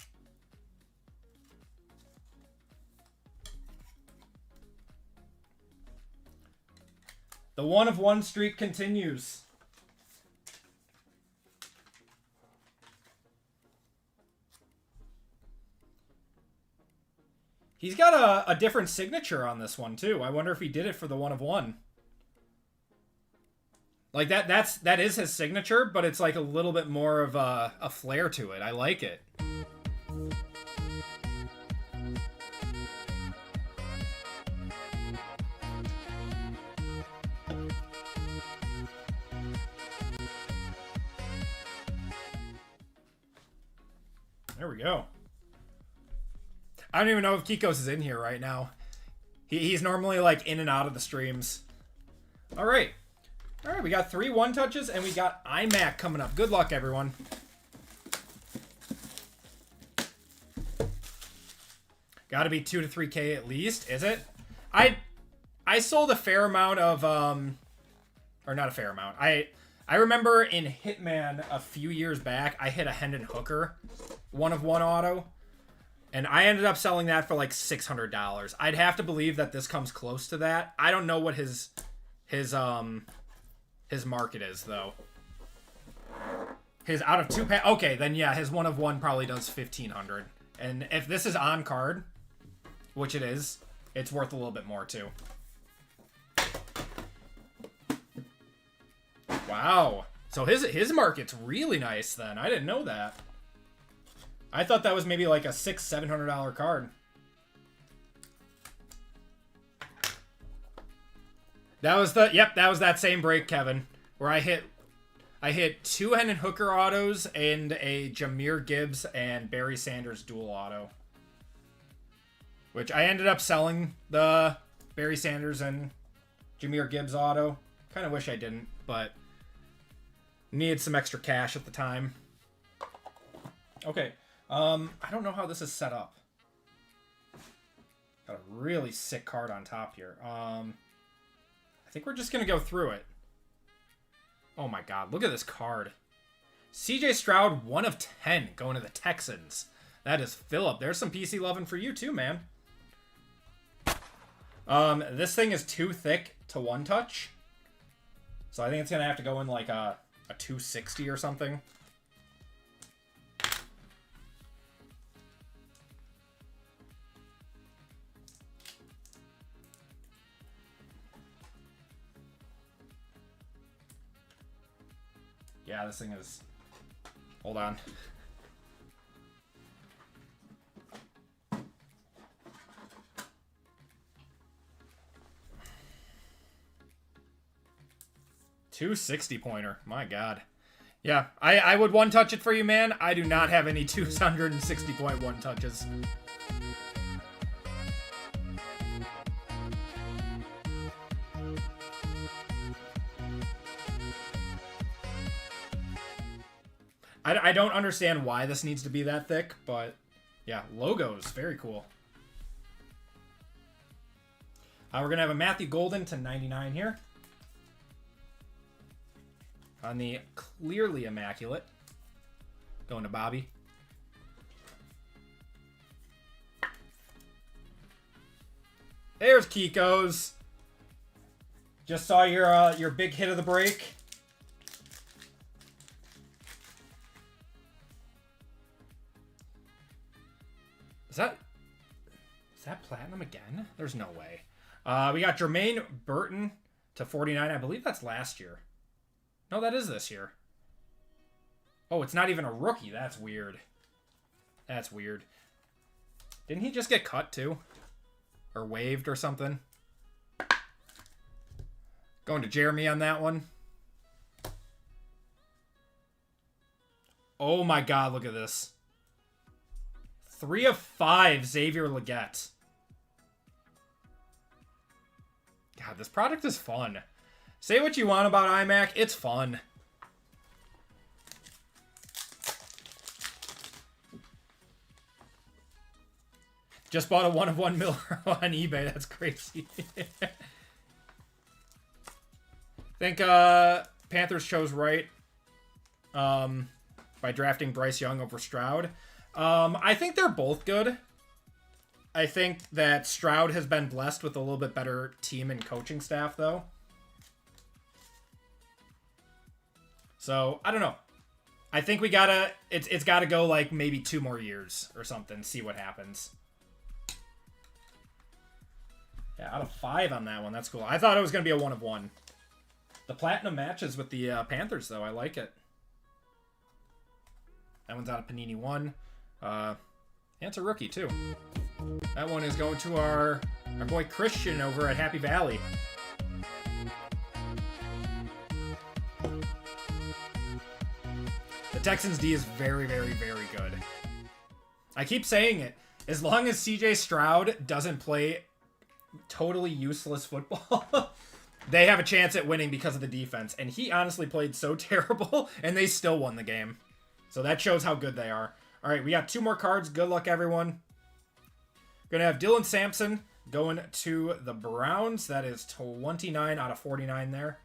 The 1 of 1 streak continues. He's got a different signature on this one too. I wonder if he did it for the 1 of 1. Like that is his signature, but it's like a little bit more of a flair to it. I like it. There we go. I don't even know if Kiko's is in here right now. He's normally like in and out of the streams. All right. All right, we got 3 1-touches, and we got iMac coming up. Good luck, everyone. Got to be 2 to 3K at least, is it? I sold a fair amount of or not a fair amount. I remember in Hitman a few years back, I hit a Hendon Hooker 1 of 1 auto, and I ended up selling that for like $600. I'd have to believe that this comes close to that. I don't know what his market is, though. His out of 2 pack. Okay, then yeah, his 1 of 1 probably does 1,500. And if this is on card, which it is, it's worth a little bit more too. Wow. So his market's really nice then. I didn't know that. I thought that was maybe like a $600-700 card. That was that same break, Kevin, where I hit 2 Hendon Hooker autos and a Jahmyr Gibbs and Barry Sanders dual auto. Which I ended up selling the Barry Sanders and Jahmyr Gibbs auto. Kind of wish I didn't, but needed some extra cash at the time. Okay. I don't know how this is set up. Got a really sick card on top here. I think we're just going to go through it. Oh my god, look at this card. CJ Stroud, 1 of 10, going to the Texans. That is Phillip. There's some PC loving for you too, man. This thing is too thick to 1-touch. So I think it's going to have to go in like a 260 or something. Yeah, this thing is... Hold on. $260 pointer. My god. Yeah, I would 1-touch it for you, man. I do not have any 260.1 touches. I don't understand why this needs to be that thick, but yeah, logos, very cool. We're going to have a Matthew Golden to 99 here. On the clearly Immaculate. Going to Bobby. There's Kiko's. Just saw your big hit of the break. Is that platinum again? There's no way. We got Jermaine Burton to 49. I believe that's last year. No, that is this year. Oh, it's not even a rookie. That's weird. That's weird. Didn't he just get cut too? Or waived or something? Going to Jeremy on that one. Oh my god, look at this. 3 of 5, Xavier Legette. God, this product is fun. Say what you want about iMac, it's fun. Just bought a 1 of 1 Miller on eBay. That's crazy. Think Panthers chose right by drafting Bryce Young over Stroud. I think they're both good. I think that Stroud has been blessed with a little bit better team and coaching staff, though. So, I don't know. I think we gotta... It's gotta go, like, maybe 2 more years or something. See what happens. Yeah, out of 5 on that one. That's cool. I thought it was going to be a 1 of 1. The platinum matches with the Panthers, though. I like it. That one's out of Panini 1. And it's a rookie, too. That one is going to our boy Christian over at Happy Valley. The Texans D is very, very, very good. I keep saying it. As long as CJ Stroud doesn't play totally useless football, they have a chance at winning because of the defense. And he honestly played so terrible, and they still won the game. So that shows how good they are. All right, we got 2 more cards. Good luck, everyone. Going to have Dylan Sampson going to the Browns. That is 29 out of 49 there.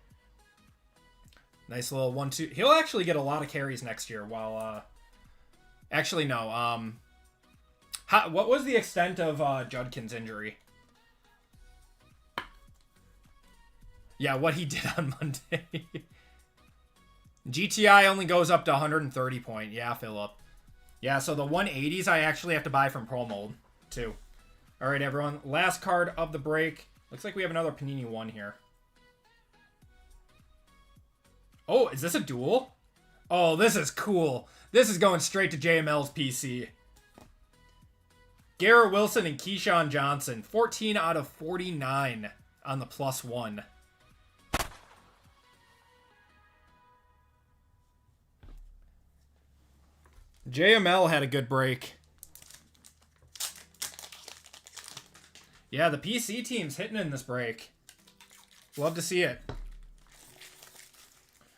Nice little 1-2. He'll actually get a lot of carries next year while... Actually, no. What was the extent of Judkin's injury? Yeah, what he did on Monday. GTI only goes up to 130 point. Yeah, Philip. Yeah, so the 180s I actually have to buy from Pro Mold, too. All right, everyone. Last card of the break. Looks like we have another Panini 1 here. Oh, is this a duel? Oh, this is cool. This is going straight to JML's PC. Garrett Wilson and Keyshawn Johnson. 14 out of 49 on the +1. JML had a good break. Yeah, the PC team's hitting in this break. Love to see it.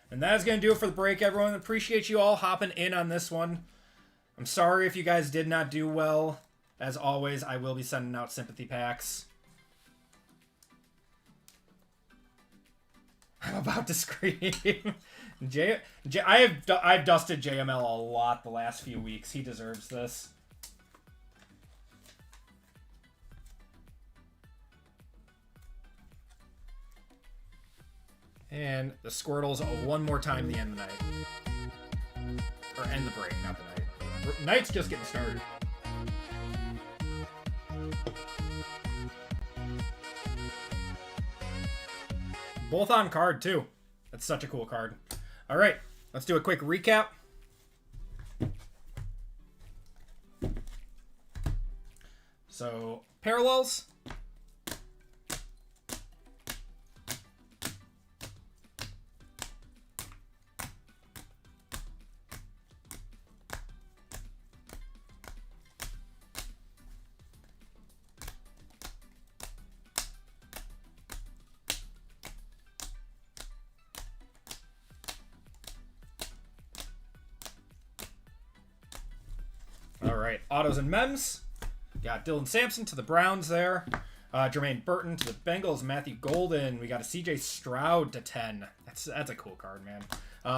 And that is going to do it for the break, everyone. Appreciate you all hopping in on this one. I'm sorry if you guys did not do well. As always, I will be sending out sympathy packs. I'm about to scream. I've dusted JML a lot the last few weeks. He deserves this. And the Squirtles one more time the end of the night. Or end the break, not the night. Night's just getting started. Both on card, too. That's such a cool card. All right, let's do a quick recap. So, parallels. Autos and Mems. Got Dylan Sampson to the Browns there. Jermaine Burton to the Bengals. Matthew Golden. We got a CJ Stroud to 10. That's a cool card, man.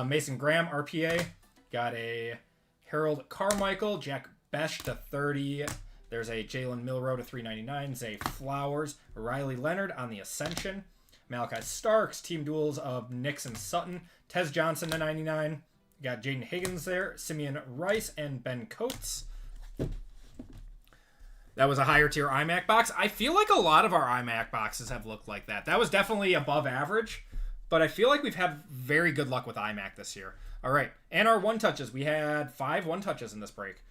Mason Graham, RPA. Got a Harold Carmichael, Jack Besh to 30. There's a Jalen Milroe to 399. Zay Flowers, Riley Leonard on the Ascension. Malachi Starks, team duels of Nix and Sutton. Tez Johnson to 99. Got Jaden Higgins there, Simeon Rice, and Ben Coates. That was a higher tier iMac box. I feel like a lot of our iMac boxes have looked like that. That was definitely above average, but I feel like we've had very good luck with iMac this year. All right, and our one-touches. We had 5 one-touches in this break.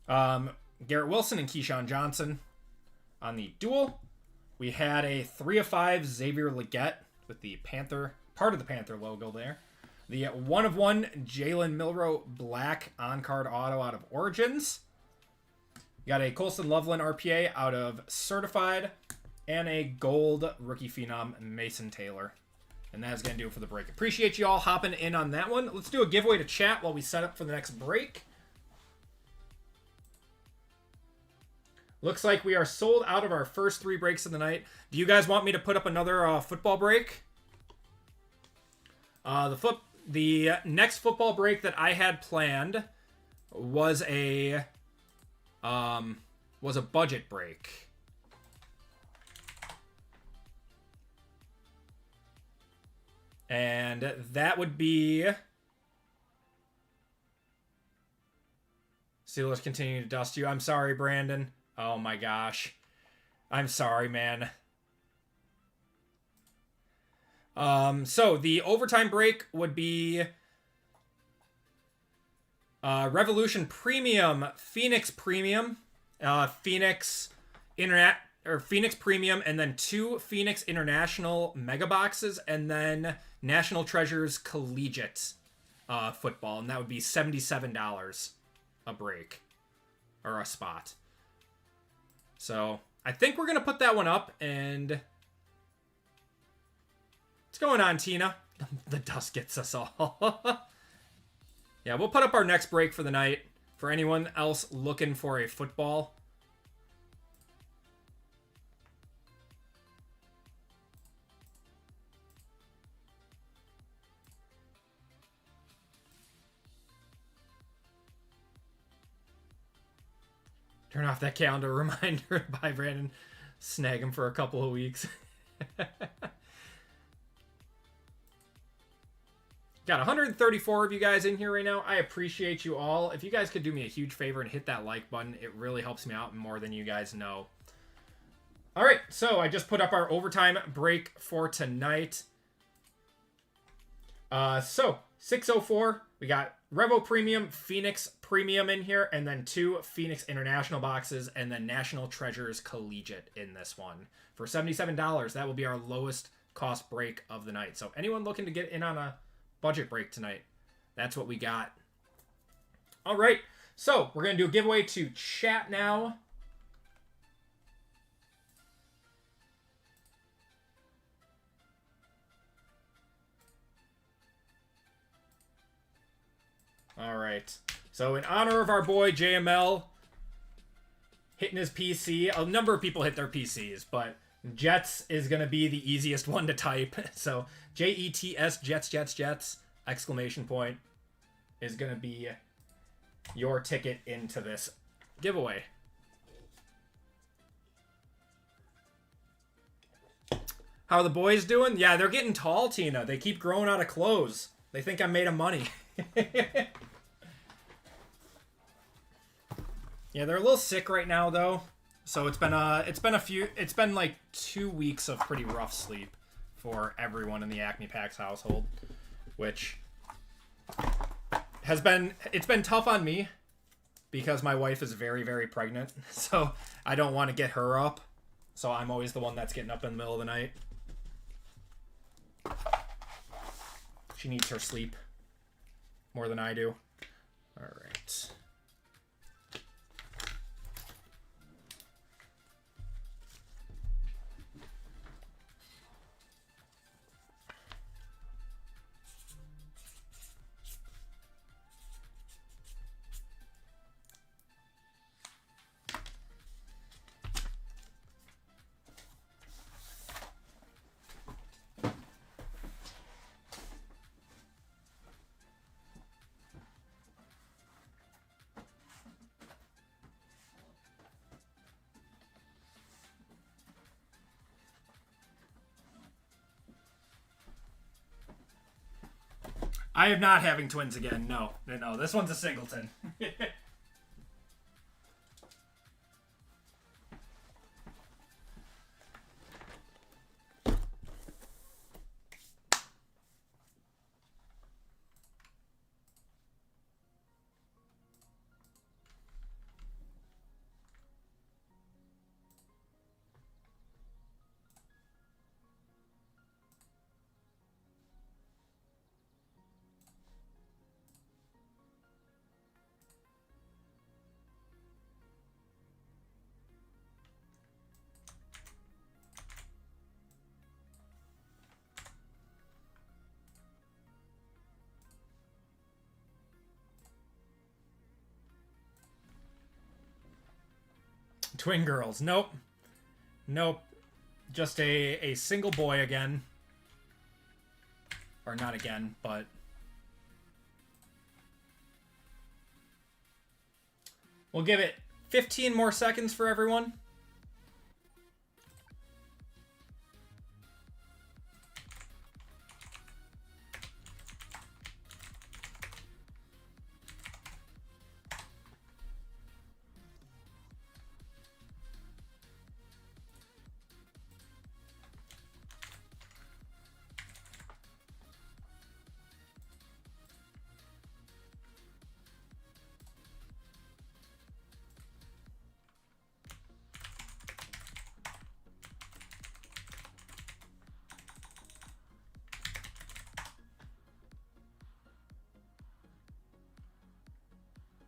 Garrett Wilson and Keyshawn Johnson on the duel. We had a 3 of 5 Xavier Legette with the Panther, part of the Panther logo there. The 1 of 1 Jalen Milroe Black on-card auto out of Origins. Got a Colston Loveland RPA out of Certified. And a gold rookie phenom Mason Taylor. And that's going to do it for the break. Appreciate you all hopping in on that one. Let's do a giveaway to chat while we set up for the next break. Looks like we are sold out of our first 3 breaks of the night. Do you guys want me to put up another football break? The next football break that I had planned was a budget break. And that would be Steelers continue to dust you. I'm sorry, Brandon. Oh my gosh. I'm sorry, man. So the overtime break would be Revolution Premium, Phoenix Premium, Phoenix Premium, and then 2 Phoenix International Mega Boxes, and then National Treasures Collegiate football, and that would be $77 a break or a spot. So I think we're gonna put that one up. And what's going on, Tina? The dust gets us all. Yeah, we'll put up our next break for the night for anyone else looking for a football. Turn off that calendar reminder. Bye, Brandon. Snag him for a couple of weeks. Got 134 of you guys in here right now. I appreciate you all. If you guys could do me a huge favor and hit that like button, it really helps me out more than you guys know. All right, so I just put up our overtime break for tonight. So 604, we got Revo Premium, Phoenix Premium in here, and then 2 Phoenix International boxes, and then National Treasures Collegiate in this one. For $77, that will be our lowest cost break of the night. So anyone looking to get in on a budget break tonight, that's what we got. All right, so we're going to do a giveaway to chat now. All right. So in honor of our boy JML hitting his PC, a number of people hit their PCs, but Jets is going to be the easiest one to type. So Jets, Jets, exclamation point is going to be your ticket into this giveaway. How are the boys doing? Yeah, they're getting tall, Tina. They keep growing out of clothes. They think I'm made of money. Yeah, they're a little sick right now though. So it's been like 2 weeks of pretty rough sleep for everyone in the Acme Packs household, which it's been tough on me because my wife is very, very pregnant. So I don't want to get her up. So I'm always the one that's getting up in the middle of the night. She needs her sleep more than I do. All right. I am not having twins again. No. No, this one's a singleton. Twin girls. Nope. Nope. Just a single boy again. Or not again, but... We'll give it 15 more seconds for everyone.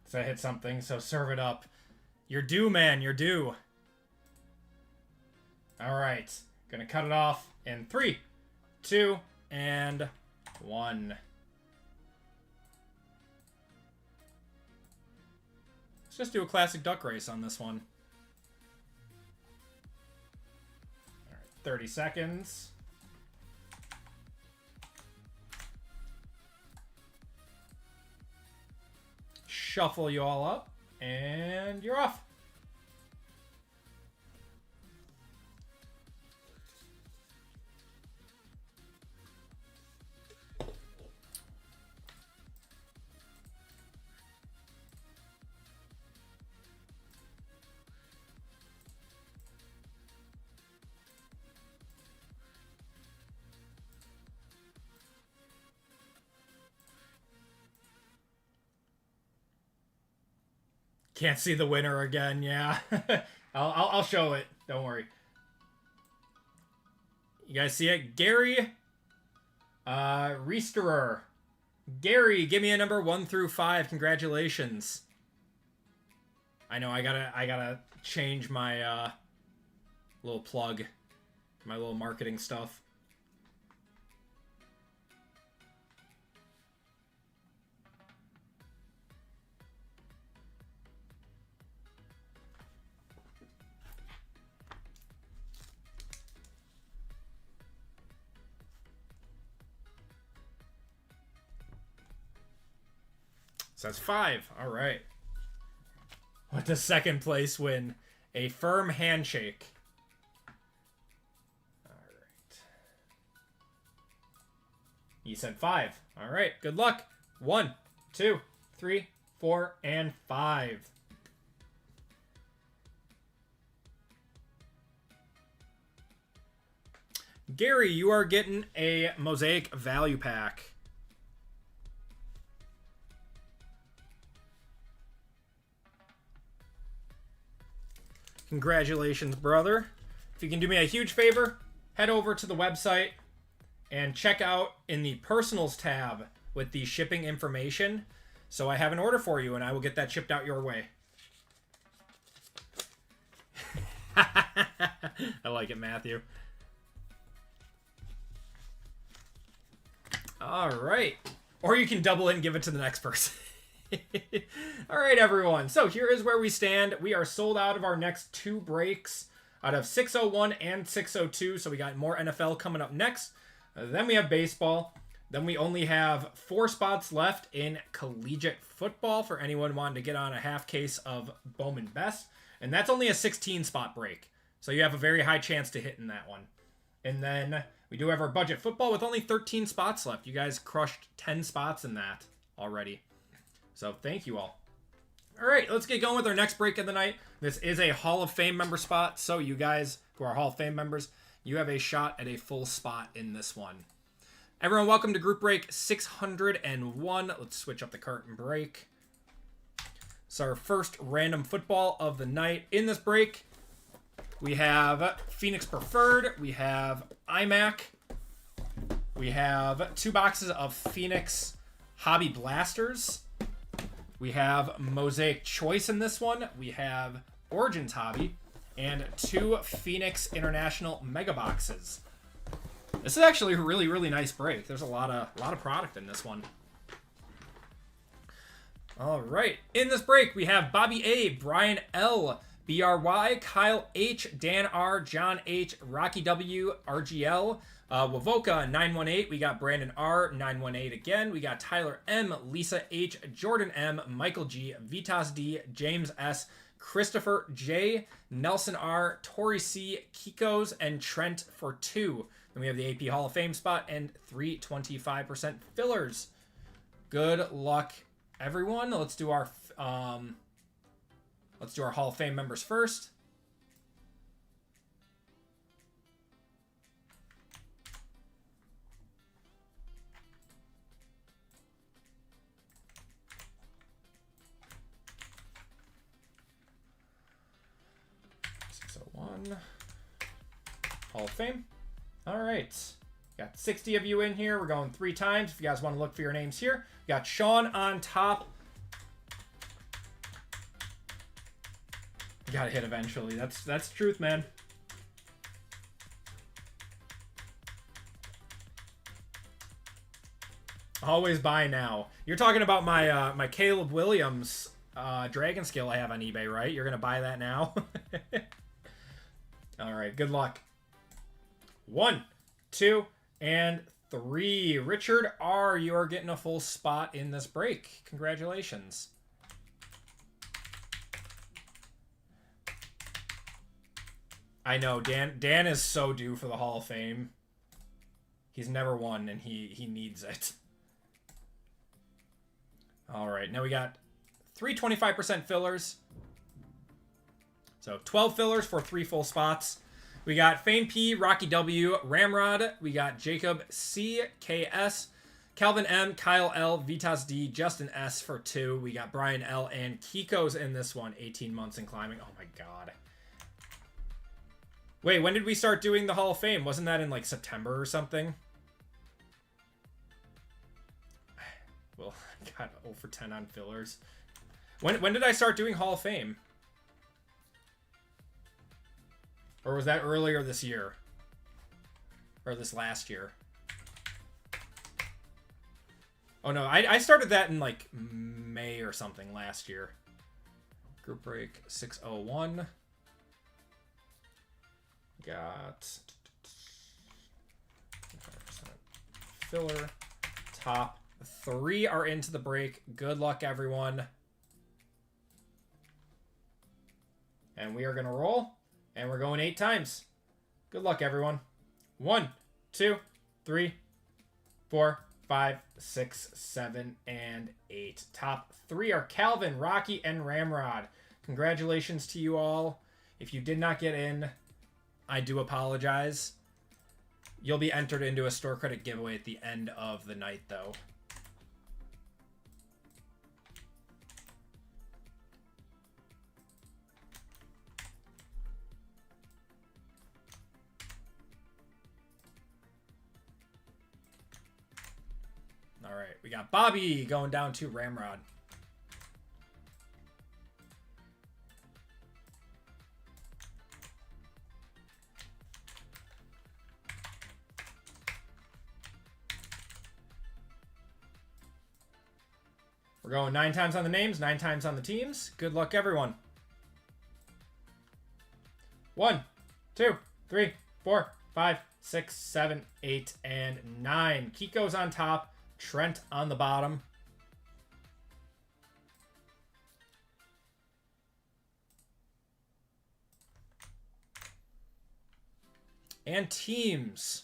So I hit something, so serve it up. You're due, man. You're due. All right. Gonna cut it off in 3, 2, and 1. Let's just do a classic duck race on this one. All right, 30 seconds. Shuffle you all up, and you're off. Can't see the winner again, yeah. I'll show it. Don't worry. You guys see it? Gary Reesterer. Gary, give me a number 1 through 5. Congratulations. I know I gotta change my little plug. My little marketing stuff. So that's 5. All right. What does second place win? A firm handshake. All right. You said 5. All right. Good luck. 1, 2, 3, 4, and 5. Gary, you are getting a Mosaic value pack. Congratulations, brother. If you can do me a huge favor, head over to the website and check out in the personals tab with the shipping information. So I have an order for you and I will get that shipped out your way. I like it, Matthew. All right. Or you can double it and give it to the next person. All right, everyone. So here is where we stand. We are sold out of our next 2 breaks out of 601 and 602. So we got more NFL coming up next. Then we have baseball. Then we only have 4 spots left in collegiate football for anyone wanting to get on a half case of Bowman Best. And that's only a 16 spot break. So you have a very high chance to hit in that one. And then We do have our budget football with only 13 spots left. You guys crushed 10 spots in that already. So thank you all. All right, let's get going with our next break of the night. This is a Hall of Fame member spot. So you guys who are Hall of Fame members, you have a shot at a full spot in this one. Everyone, welcome to group break 601. Let's switch up the cart and break. So our first random football of the night. In this break, we have Phoenix Preferred. We have iMac. We have 2 boxes of Phoenix Hobby Blasters. We have Mosaic Choice in this one. We have Origins Hobby. And 2 Phoenix International Mega Boxes. This is actually a really, really nice break. There's a lot of product in this one. All right. In this break, we have Bobby A, Brian L, BRY, Kyle H, Dan R, John H, Rocky W, RGL, Wavoka 918. We got Brandon R 918 again. We got Tyler M, Lisa H, Jordan M, Michael G, Vitas D, James S, Christopher J, Nelson R, Tori C, Kikos, and Trent for 2. Then we have the AP Hall of Fame spot and 3 25% fillers. Good luck, everyone. Let's do our Hall of Fame members first. Hall of Fame. All right. Got 60 of you in here. We're going 3 times. If you guys want to look for your names here. We got Sean on top. You gotta hit eventually. That's the truth, man. Always buy now. You're talking about my my Caleb Williams Dragon Skill I have on eBay, right? You're gonna buy that now? All right, good luck. 1, 2, and 3. Richard R, you are getting a full spot in this break. Congratulations. I know, Dan is so due for the Hall of Fame. He's never won, and he needs it. All right, now we got 3 25% fillers. So 12 fillers for 3 full spots. We got Fane P, Rocky W, Ramrod. We got Jacob C, KS, Calvin M, Kyle L, Vitas D, Justin S for 2. We got Brian L and Kiko's in this one. 18 months in climbing. Oh my god. Wait, when did we start doing the Hall of Fame? Wasn't that in like September or something? Well, I got 0 for 10 on fillers. When did I start doing Hall of Fame? Or was that earlier this year? Or this last year? Oh no, I started that in like May or something last year. Group break 601. Got 5% filler. Top 3 are into the break. Good luck, everyone. And we are going to roll. And we're going 8 times. Good luck, everyone. 1, 2, 3, 4, 5, 6, 7, and 8. Top 3 are Calvin, Rocky, and Ramrod. Congratulations to you all. If you did not get in, I do apologize. You'll be entered into a store credit giveaway at the end of the night, though. All right, we got Bobby going down to Ramrod. We're going 9 times on the names, 9 times on the teams. Good luck, everyone. 1, 2, 3, 4, 5, 6, 7, 8, and 9. Kiko's on top. Trent on the bottom. And teams.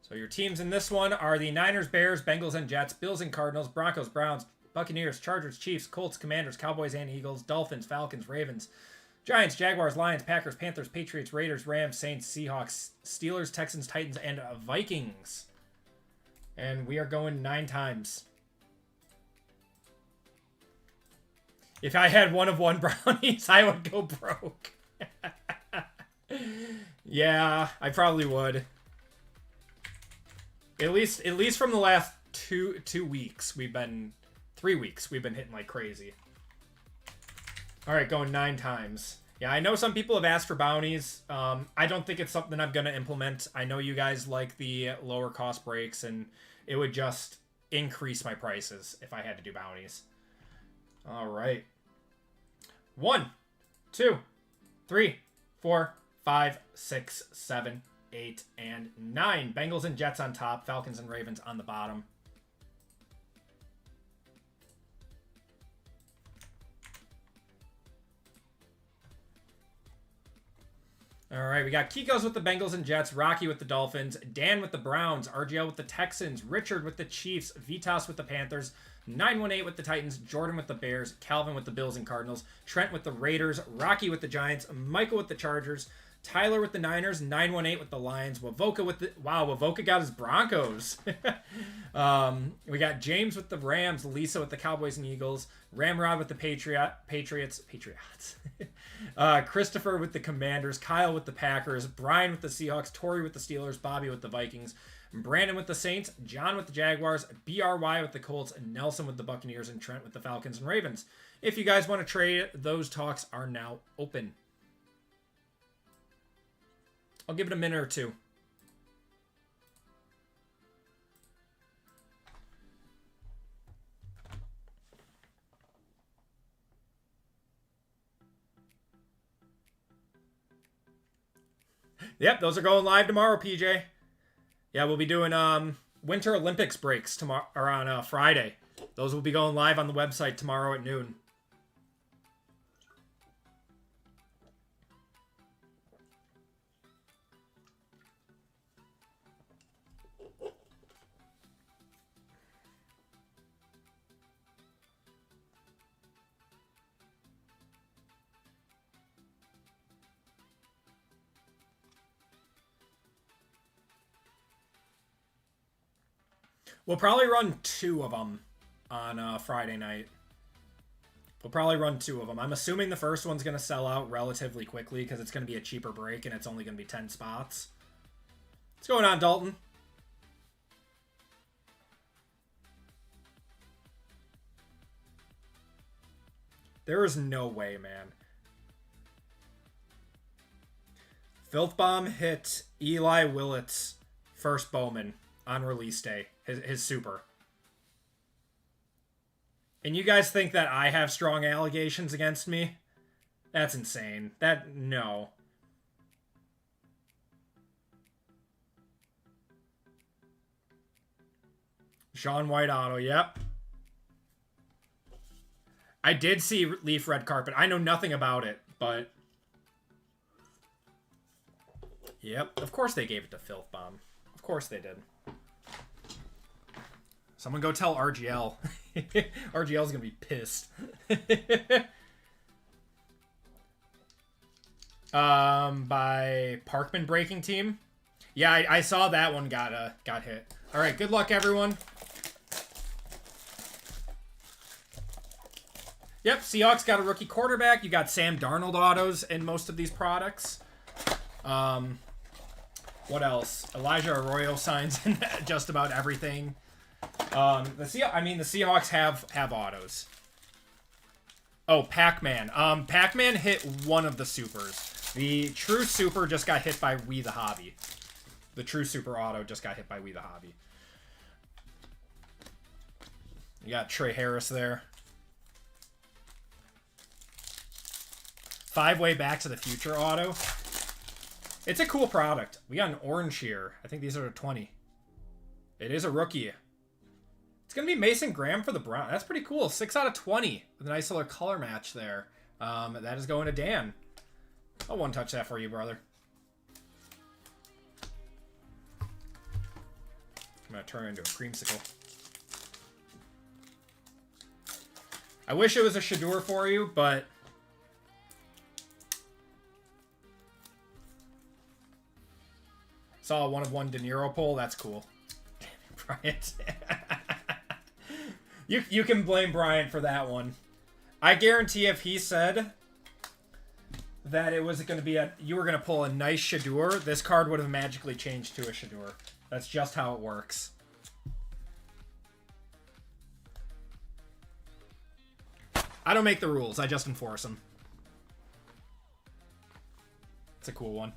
So your teams in this one are the Niners, Bears, Bengals, and Jets, Bills and Cardinals, Broncos, Browns, Buccaneers, Chargers, Chiefs, Colts, Commanders, Cowboys and Eagles, Dolphins, Falcons, Ravens, Giants, Jaguars, Lions, Packers, Panthers, Patriots, Raiders, Rams, Saints, Seahawks, Steelers, Texans, Titans, and Vikings. And we are going 9 times. If I had 1 of 1 brownies, I would go broke. Yeah, I probably would. At least from the last two weeks, we've been 3 weeks, we've been hitting like crazy. All right, going 9 times. Yeah, I know some people have asked for bounties. I don't think it's something I'm going to implement. I know you guys like the lower cost breaks, and it would just increase my prices if I had to do bounties. All right. 1, 2, 3, 4, 5, 6, 7, 8, and 9. Bengals and Jets on top. Falcons and Ravens on the bottom. All right, we got Kiko's with the Bengals and Jets, Rocky with the Dolphins, Dan with the Browns, RGL with the Texans, Richard with the Chiefs, Vitas with the Panthers, 918 with the Titans, Jordan with the Bears, Calvin with the Bills and Cardinals, Trent with the Raiders, Rocky with the Giants, Michael with the Chargers, Tyler with the Niners, 918 with the Lions, Wavoka with the... Wow, Wavoka got his Broncos. We got James with the Rams, Lisa with the Cowboys and Eagles, Ramrod with the Patriots. Christopher with the Commanders, Kyle with the Packers, Brian with the Seahawks, Tori with the Steelers, Bobby with the Vikings, Brandon with the Saints, John with the Jaguars, BRY with the Colts, Nelson with the Buccaneers, and Trent with the Falcons and Ravens. If you guys want to trade, those talks are now open. I'll give it a minute or two. Yep, those are going live tomorrow, PJ. Yeah, we'll be doing Winter Olympics breaks tomorrow or on Friday. Those will be going live on the website tomorrow at noon. We'll probably run 2 of them on Friday night. We'll probably run 2 of them. I'm assuming the first one's going to sell out relatively quickly because it's going to be a cheaper break and it's only going to be 10 spots. What's going on, Dalton? There is no way, man. Filth Bomb hit Eli Willett's first Bowman on release day. His super. And you guys think that I have strong allegations against me? That's insane. No. Sean White auto, yep. I did see Leaf Red Carpet. I know nothing about it, but... Yep, of course they gave it to Filth Bomb. Of course they did. Someone go tell RGL. RGL's gonna be pissed. By Parkman Breaking Team. Yeah, I saw that one got hit. All right, good luck, everyone. Yep, Seahawks got a rookie quarterback. You got Sam Darnold autos in most of these products. What else? Elijah Arroyo signs in just about everything. The Seahawks have autos. Oh, Pac-Man. Pac-Man hit one of the supers. The True Super just got hit by We the Hobby. The True Super auto just got hit by We the Hobby. You got Trey Harris there. 5-way Back to the Future auto. It's a cool product. We got an orange here. I think these are a 20. It is a rookie. It's going to be Mason Graham for the Browns. That's pretty cool. 6 out of 20 with a nice little color match there. That is going to Dan. I'll one-touch that for you, brother. I'm going to turn it into a creamsicle. I wish it was a Shador for you, but... Saw a 1-of-1 De Niro pull. That's cool. Bryant. You can blame Bryant for that one. I guarantee if he said that it was going to be you were going to pull a nice Shador, this card would have magically changed to a Shador. That's just how it works. I don't make the rules. I just enforce them. It's a cool one.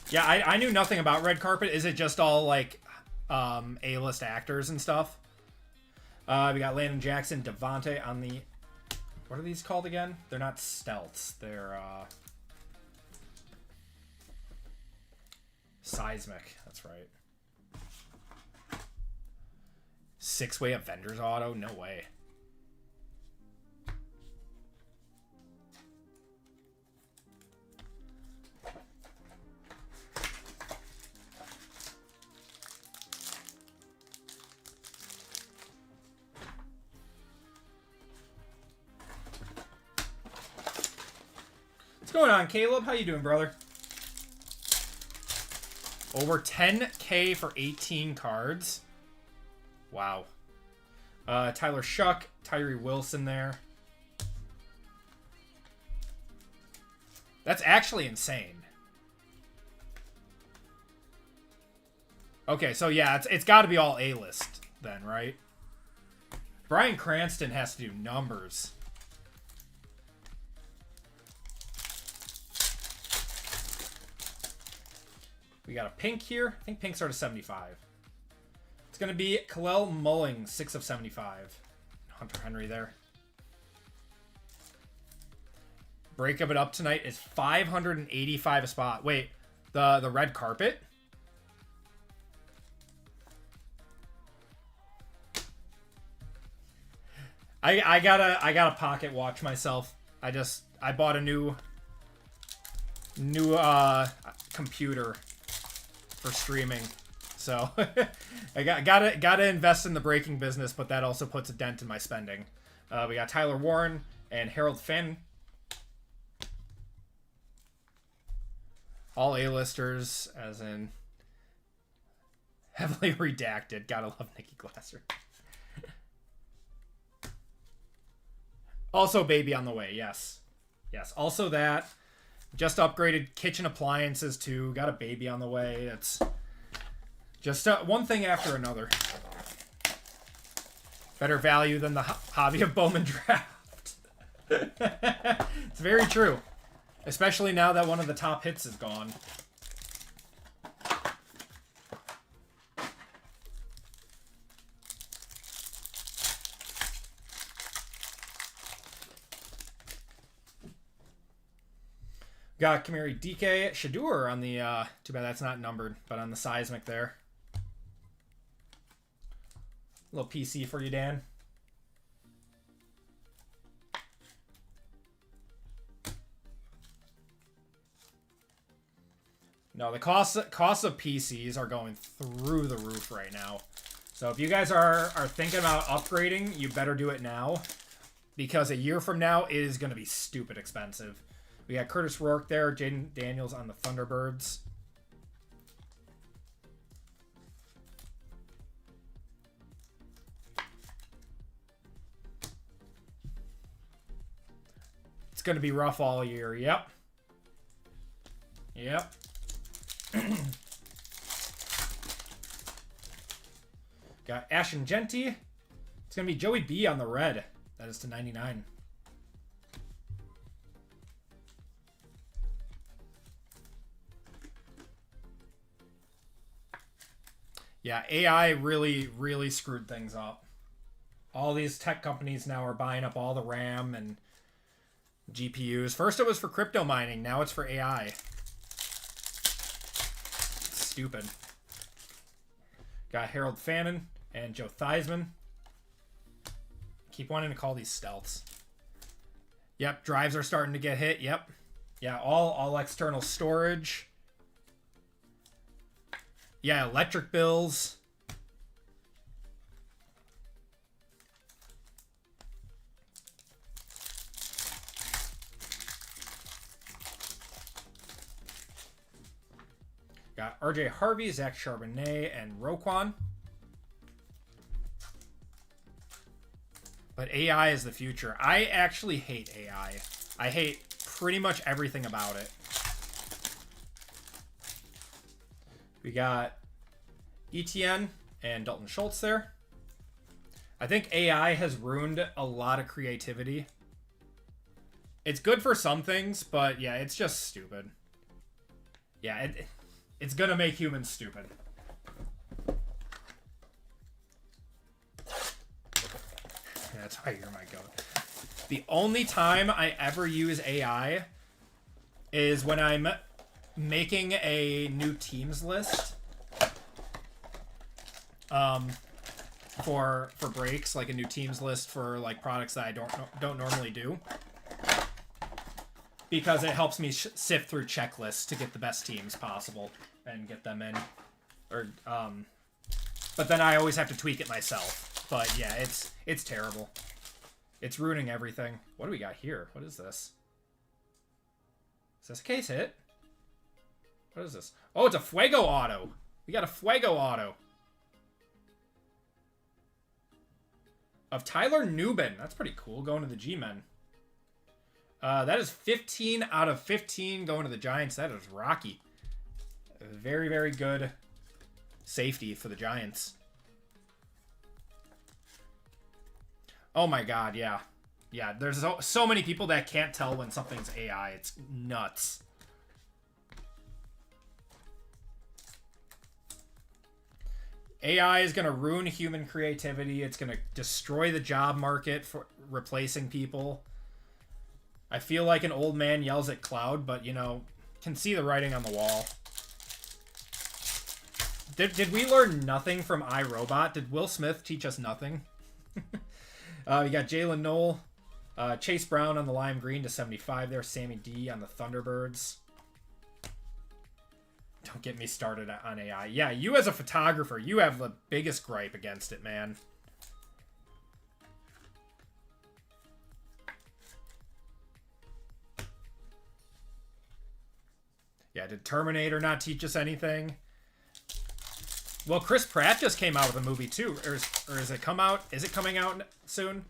Yeah, I knew nothing about Red Carpet. Is it just all, like, A-list actors and stuff? We got Landon Jackson, Devontae on the... What are these called again? They're not stealths. They're, Seismic. That's right. 6-way Avengers auto? No way. What's going on, Caleb? How you doing, brother? Over 10K for 18 cards. Wow. Tyler Shuck, Tyree Wilson there. That's actually insane. Okay, so yeah, it's got to be all A-list then, right? Bryan Cranston has to do numbers. We got a pink here. I think pinks are to 75. It's going to be Kalel Mulling, 6 of 75. Hunter Henry there. Break of it up tonight is 585 a spot. Wait, the red carpet? I gotta pocket watch myself. I bought a new computer for streaming. So I gotta invest in the breaking business, but that also puts a dent in my spending. We got Tyler Warren and Harold Finn. All A-listers, as in heavily redacted. Gotta love Nikki Glasser. Also Baby on the way, yes. Yes, also that. Just upgraded kitchen appliances too. Got a Baby on the way. It's just one thing after another. Better value than the hobby of Bowman draft. It's very true. Especially now that one of the top hits is gone. Got Kamari DK Shador on the, too bad that's not numbered, but on the Seismic there. Little PC for you, Dan. No, the costs of PCs are going through the roof right now. So if you guys are thinking about upgrading, you better do it now. Because a year from now, it is going to be stupid expensive. We got Curtis Rourke there, Jaden Daniels on the Thunderbirds. It's going to be rough all year. Yep. Yep. Got Ashton Genty. It's going to be Joey B on the red. That is to 99. Yeah, AI really, really screwed things up. All these tech companies now are buying up all the RAM and GPUs. First it was for crypto mining. Now it's for AI. Stupid. Got Harold Fannin and Joe Theismann. Keep wanting to call these stealths. Yep, drives are starting to get hit. Yep. Yeah, all external storage. Yeah, electric bills. Got RJ Harvey, Zach Charbonnet, and Roquan. But AI is the future. I actually hate AI. I hate pretty much everything about it. We got ETN and Dalton Schultz there. I think AI has ruined a lot of creativity. It's good for some things, but yeah, it's just stupid. Yeah, it's gonna make humans stupid. That's why you're my goat. The only time I ever use AI is when I'm making a new teams list for breaks, like a new teams list for like products that I don't normally do, because it helps me sift through checklists to get the best teams possible and get them in. Or but then I always have to tweak it myself. But yeah, it's terrible. It's ruining everything. What do we got here? What is this? Is this a case hit? What is this? Oh, it's a Fuego auto. We got a Fuego auto. Of Tyler Newbin. That's pretty cool, going to the G-Men. That is 15 out of 15 going to the Giants. That is rocky. Very, very good safety for the Giants. Oh my god, yeah. Yeah, there's so many people that can't tell when something's AI. It's nuts. AI is going to ruin human creativity. It's going to destroy the job market for replacing people. I feel like an old man yells at cloud, but, you know, can see the writing on the wall. Did we learn nothing from iRobot? Did Will Smith teach us nothing? We got Jalen Knoll, Chase Brown on the lime green to 75 there. Sammy D on the Thunderbirds. Don't get me started on AI. Yeah, you as a photographer, you have the biggest gripe against it, man. Yeah, did Terminator not teach us anything? Well, Chris Pratt just came out with a movie too, or is it come out? Is it coming out soon?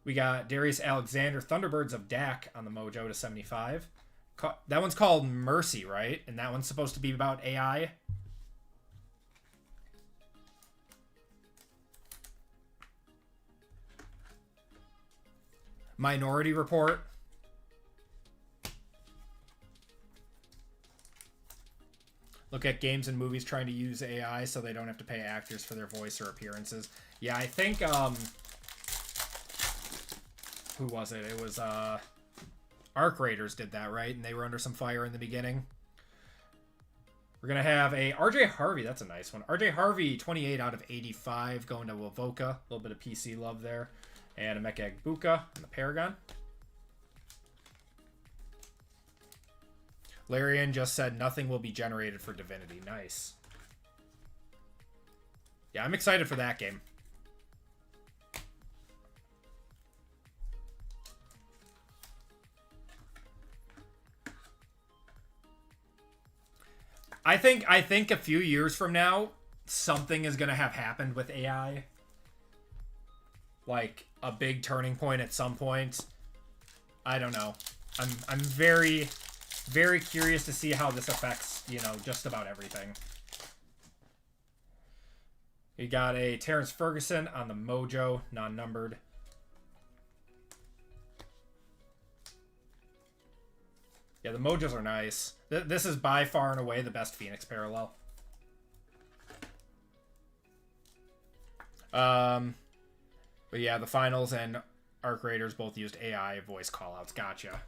We got Darius Alexander, Thunderbirds of Dak on the Mojo to 75. That one's called Mercy, right? And that one's supposed to be about AI. Minority Report. Look at games and movies trying to use AI so they don't have to pay actors for their voice or appearances. Yeah, I think, who was it? It was, Arc Raiders did that, right? And they were under some fire in the beginning. We're going to have a RJ Harvey. That's a nice one. RJ Harvey, 28 out of 85, going to Wavoka. A little bit of PC love there. And a Emeka Egbuka and the Paragon. Larian just said nothing will be generated for Divinity. Nice. Yeah, I'm excited for that game. I think a few years from now, something is going to have happened with AI. Like a big turning point at some point. I don't know. I'm very, very curious to see how this affects, you know, just about everything. You got a Terrence Ferguson on the Mojo, non-numbered. Yeah, the Mojos are nice. This is by far and away the best Phoenix parallel. But yeah, the Finals and Arc Raiders both used AI voice callouts. Gotcha.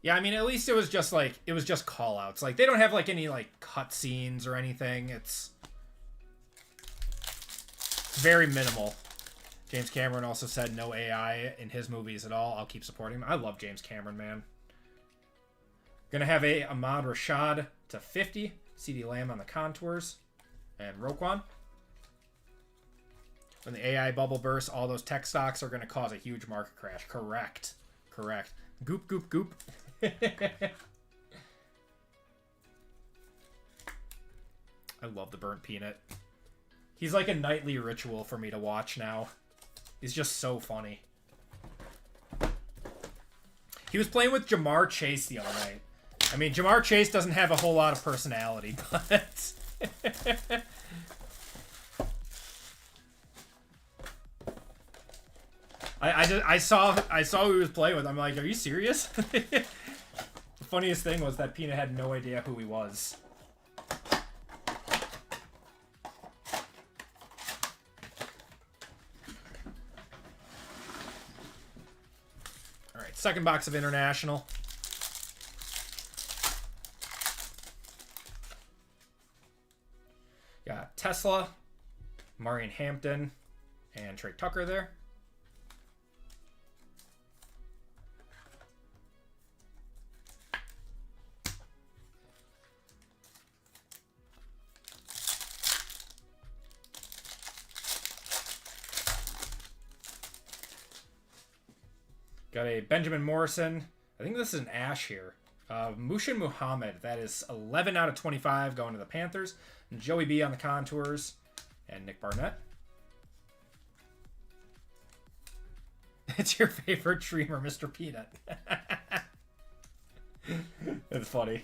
Yeah, I mean, at least it was just callouts. Like, they don't have like any like cutscenes or anything. It's very minimal. James Cameron also said no AI in his movies at all. I'll keep supporting him. I love James Cameron, man. Gonna have a Ahmad Rashad to 50. CeeDee Lamb on the contours. And Roquan. When the AI bubble bursts, all those tech stocks are going to cause a huge market crash. Correct. Correct. Goop, goop, goop. I love the burnt peanut. He's like a nightly ritual for me to watch now. He's just so funny. He was playing with Jamar Chase the other night. I mean, Jamar Chase doesn't have a whole lot of personality, but... I saw who he was playing with. I'm like, are you serious? The funniest thing was that Peanut had no idea who he was. All right, second box of International. Got Tesla, Marion Hampton, and Trey Tucker there. Got a Benjamin Morrison. I think this is an Ash here. Mushin Muhammad. That is 11 out of 25 going to the Panthers. And Joey B on the contours. And Nick Barnett. It's your favorite streamer, Mr. Peanut. That's funny.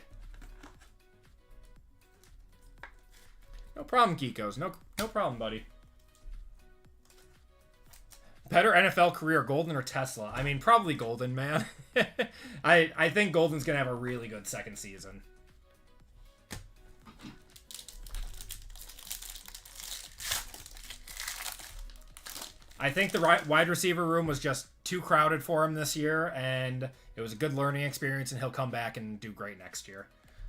No problem, Geekos. No problem, buddy. Better NFL career, Golden or Tesla? I mean, probably Golden, man. I think Golden's going to have a really good second season. I think the wide receiver room was just too crowded for him this year, and it was a good learning experience, and he'll come back and do great next year.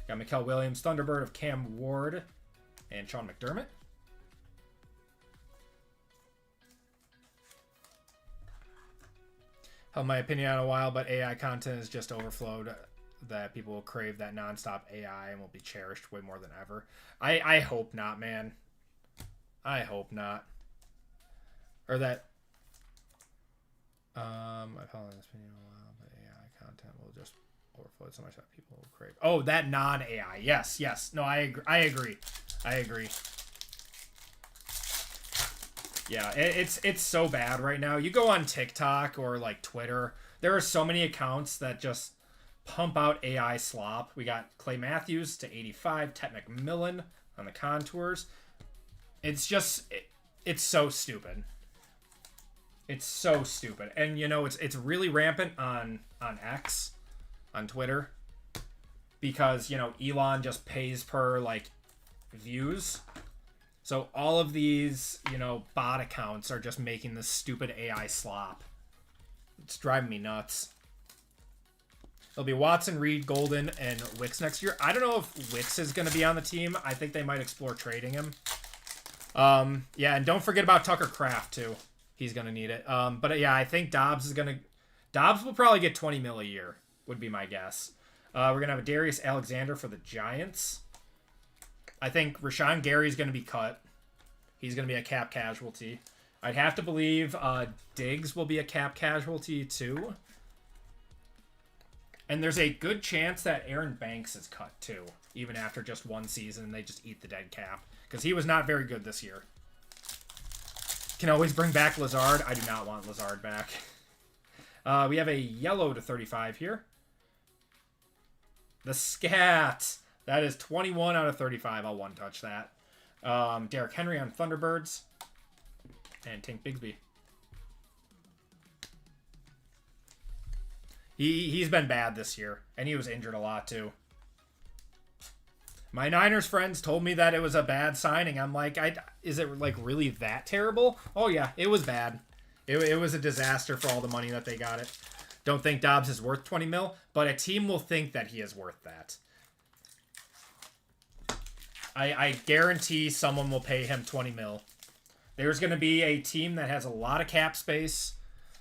Got Mikael Williams, Thunderbird of Cam Ward, and Sean McDermott. Held my opinion on a while, but AI content is just overflowed that people will crave that nonstop AI and will be cherished way more than ever. I hope not, man. I hope not. Or that... I've held this opinion on a while, but AI content will just overflow so much that people will crave. Oh, that non-AI. Yes, yes. No, I agree. I agree. Yeah, it's so bad right now. You go on TikTok or like Twitter, there are so many accounts that just pump out AI slop. We got Clay Matthews to 85, Ted McMillan on the contours. It's just, it's so stupid. It's so stupid. And you know, it's really rampant on X, on Twitter, because, you know, Elon just pays per like views. So all of these, you know, bot accounts are just making this stupid AI slop. It's driving me nuts. There'll be Watson, Reed, Golden, and Wicks next year. I don't know if Wicks is going to be on the team. I think they might explore trading him. Yeah, and don't forget about Tucker Kraft, too. He's going to need it. But yeah, I think Dobbs is going to... Dobbs will probably get 20 mil a year, would be my guess. We're going to have a Darius Alexander for the Giants. I think Rashawn Gary's going to be cut. He's going to be a cap casualty. I'd have to believe Diggs will be a cap casualty too. And there's a good chance that Aaron Banks is cut too, even after just one season. They just eat the dead cap because he was not very good this year. Can always bring back Lazard. I do not want Lazard back. We have a yellow to 35 here. The Scat. That is 21 out of 35. I'll one-touch that. Derrick Henry on Thunderbirds. And Tink Bigsby. He's been bad this year. And he was injured a lot, too. My Niners friends told me that it was a bad signing. I'm like, is it like really that terrible? Oh, yeah, it was bad. It was a disaster for all the money that they got it. Don't think Dobbs is worth 20 mil, but a team will think that he is worth that. I guarantee someone will pay him 20 mil. There's going to be a team that has a lot of cap space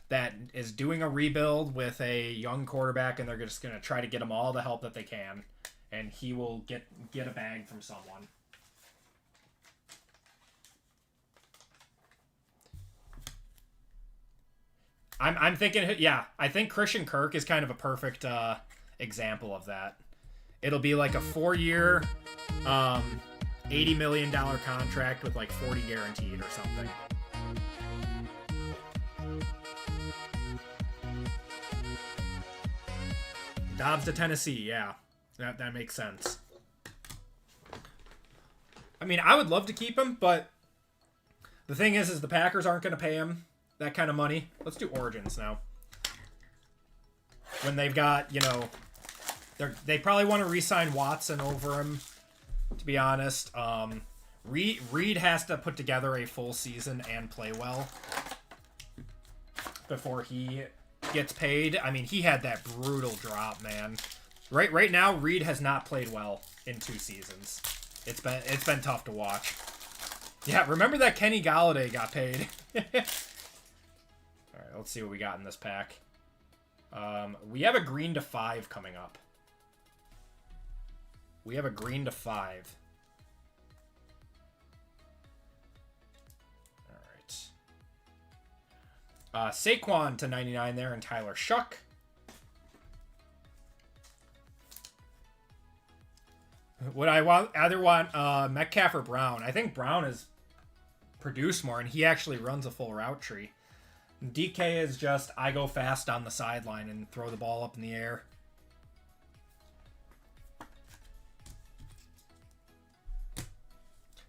that is doing a rebuild with a young quarterback, and they're just going to try to get him all the help that they can. and he will get a bag from someone. I'm thinking, yeah, I think Christian Kirk is kind of a perfect example of that. It'll be like a 4-year, $80 million contract with like 40 guaranteed or something. Dobbs to Tennessee, yeah. That makes sense. I mean, I would love to keep him, but the thing is the Packers aren't going to pay him that kind of money. Let's do Origins now. When they've got, you know, they probably want to re-sign Watson over him, to be honest. Reed has to put together a full season and play well before he gets paid. I mean, he had that brutal drop, man. Right now, Reed has not played well in 2 seasons. It's been tough to watch. Yeah, remember that Kenny Galladay got paid. All right, let's see what we got in this pack. We have a green to 5 coming up. We have a green to 5. All right. Saquon to 99 there, and Tyler Shuck. Would I either want Metcalf or Brown? I think Brown has produced more, and he actually runs a full route tree. DK is just, I go fast on the sideline and throw the ball up in the air.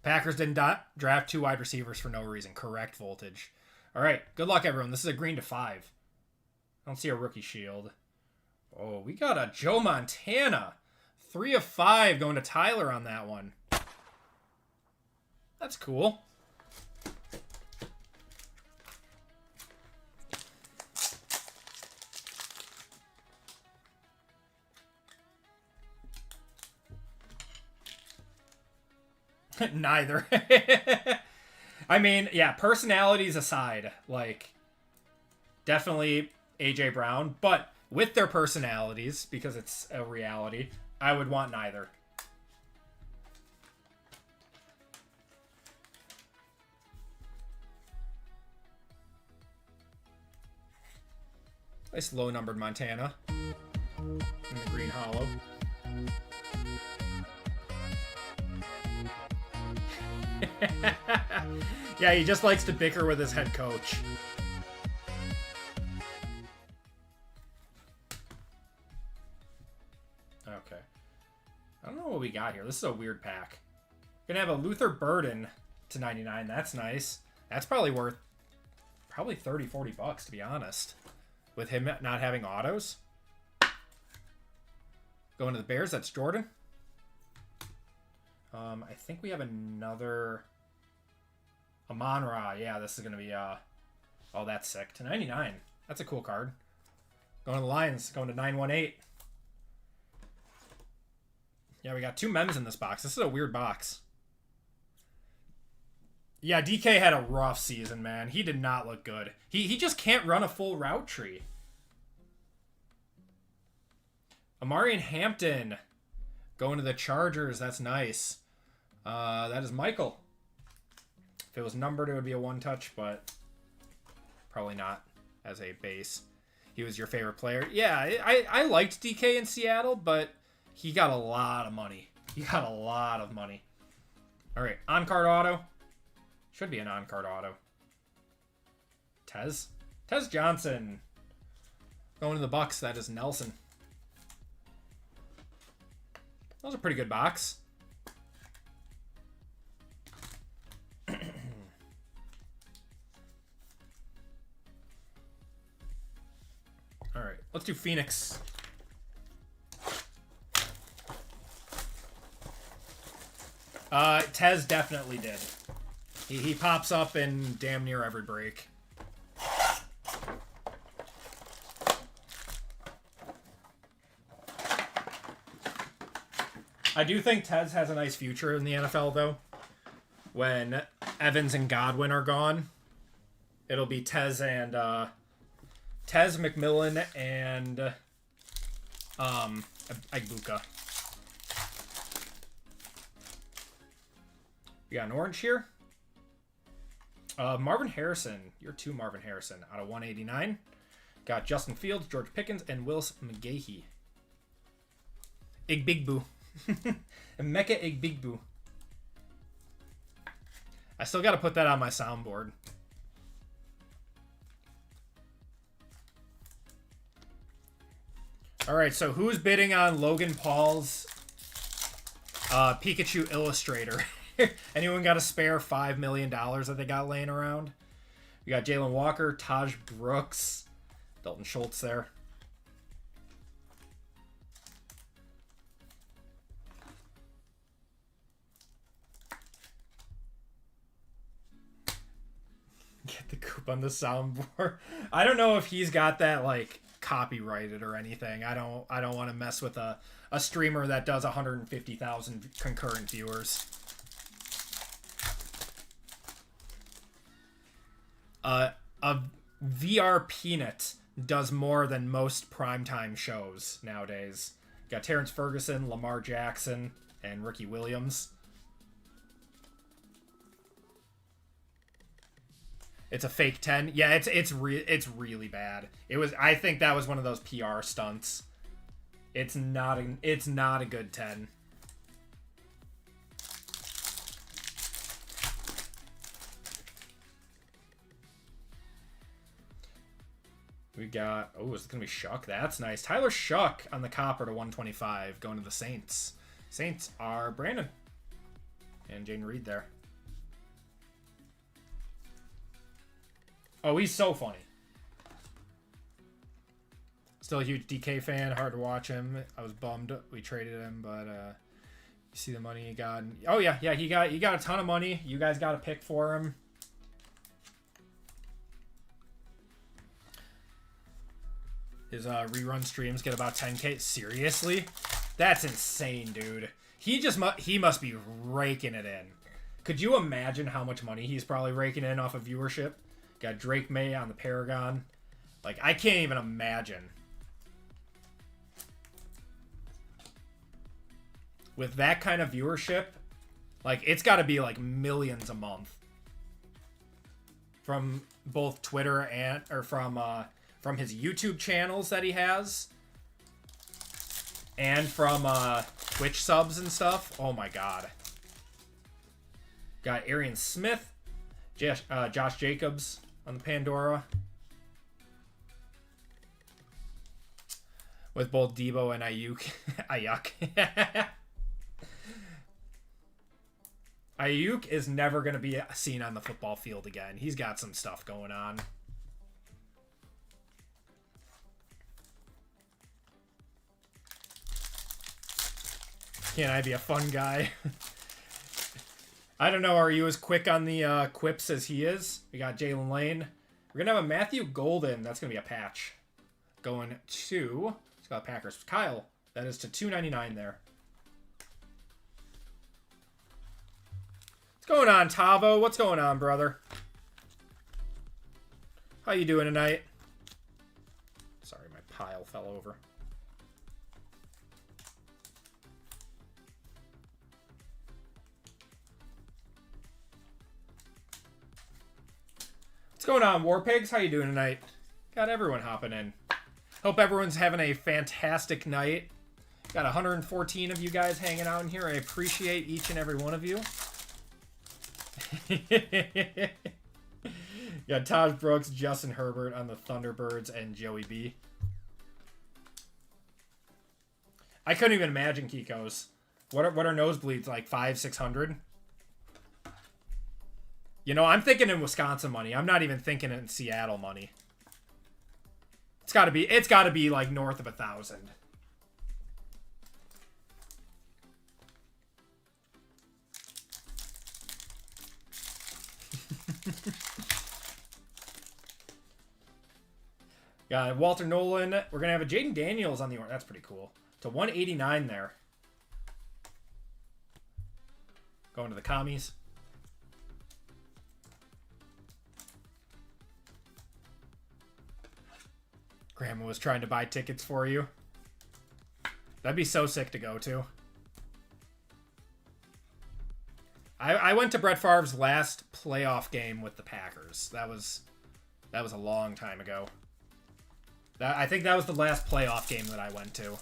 Packers didn't draft 2 wide receivers for no reason. Correct, Voltage. All right, good luck, everyone. This is a green to 5. I don't see a rookie shield. Oh, we got a Joe Montana. 3 of 5 going to Tyler on that one. That's cool. Neither. I mean, yeah, personalities aside, like, definitely AJ Brown, but with their personalities, because it's a reality, I would want neither. Nice low-numbered Montana in the green hollow. Yeah, he just likes to bicker with his head coach. Okay. I don't know what we got here. This is a weird pack. Gonna have a Luther Burden to 99. That's nice. That's probably worth 30, 40 bucks, to be honest. With him not having autos. Going to the Bears, that's Jordan. I think we have another Amon-Ra. Yeah, this is going to be, oh, that's sick. To 99. That's a cool card. Going to the Lions, going to 918. Yeah, we got 2 mems in this box. This is a weird box. Yeah, DK had a rough season, man. He did not look good. He just can't run a full route tree. Amarian Hampton going to the Chargers. That's nice. That is Michael. If it was numbered, it would be a 1-touch, but probably not as a base. He was your favorite player. Yeah, I liked DK in Seattle, but he got a lot of money. He got a lot of money. All right, on-card auto. Should be an on-card auto. Tez Johnson. Going to the Bucks, that is Nelson. That was a pretty good box. All right, let's do Phoenix. Tez definitely did. He pops up in damn near every break. I do think Tez has a nice future in the NFL, though. When Evans and Godwin are gone, it'll be Tez and McMillan and Agbuka. We got an orange here. Marvin Harrison. You're 2 Marvin Harrison out of 189. Got Justin Fields, George Pickens, and Willis McGahee. Igbigbu. Emeka Igbigbu. I still got to put that on my soundboard. All right, so who's bidding on Logan Paul's Pikachu Illustrator? Anyone got a spare $5 million that they got laying around? We got Jalen Walker, Taj Brooks, Dalton Schultz there. Get the coop on the soundboard. I don't know if he's got that like copyrighted or anything. I don't want to mess with a streamer that does 150,000 concurrent viewers. A VR Peanut does more than most primetime shows nowadays. Got Terrence Ferguson, Lamar Jackson, and Ricky Williams. It's a fake 10. Yeah, it's really bad. I think that was one of those PR stunts. It's not a good 10. We got, oh, is it going to be Shuck? That's nice. Tyler Shuck on the copper to 125, going to the Saints. Saints are Brandon and Jane Reed there. Oh, he's so funny. Still a huge DK fan. Hard to watch him. I was bummed we traded him, but you see the money he got. Oh yeah, he got a ton of money. You guys got a pick for him. His rerun streams get about 10K. Seriously? That's insane, dude. He must be raking it in. Could you imagine how much money he's probably raking in off of viewership? Got Drake May on the Paragon. Like, I can't even imagine. With that kind of viewership, like, it's got to be like millions a month. From both Twitter and from his YouTube channels that he has, and from Twitch subs and stuff. Oh my god. Got Arian Smith, Josh Jacobs on the Pandora, with both Debo and Ayuk. Ayuk is never going to be seen on the football field again. He's got some stuff going on. Can't I be a fun guy? I don't know. Are you as quick on the quips as he is? We got Jalen Lane. We're going to have a Matthew Golden. That's going to be a patch. Going to Scott Packers. Kyle. That is to 299 there. What's going on, Tavo? What's going on, brother? How you doing tonight? Sorry, my pile fell over. What's going on, War Pigs? How you doing tonight? Got everyone hopping in. Hope everyone's having a fantastic night. Got 114 of you guys hanging out in here. I appreciate each and every one of you. Got Taj Brooks, Justin Herbert on the Thunderbirds, and Joey B. I couldn't even imagine Kiko's. What are nosebleeds, like 500-600? You know, I'm thinking in Wisconsin money. I'm not even thinking in Seattle money. It's got to be like north of 1,000. Got Walter Nolan. We're gonna have a Jaden Daniels on the orange. That's pretty cool. To 189 there. Going to the commies. Grandma was trying to buy tickets for you. That'd be so sick to go to. I went to Brett Favre's last playoff game with the Packers. That was a long time ago. I think that was the last playoff game that I went to.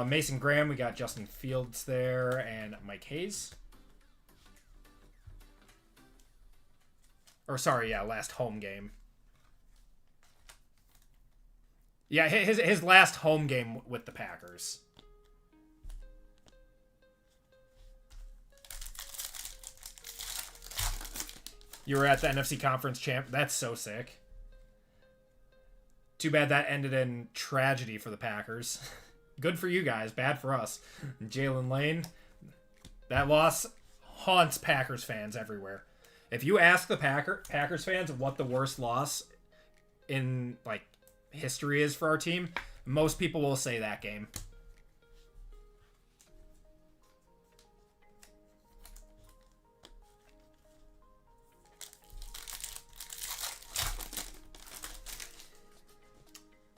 Mason Graham, we got Justin Fields there, and Mike Hayes. Or sorry, yeah, last home game. Yeah, his last home game with the Packers. You were at the NFC Conference champ. That's so sick. Too bad that ended in tragedy for the Packers. Good for you guys. Bad for us. Jalen Lane. That loss haunts Packers fans everywhere. If you ask the Packers fans what the worst loss in like history is for our team, most people will say that game.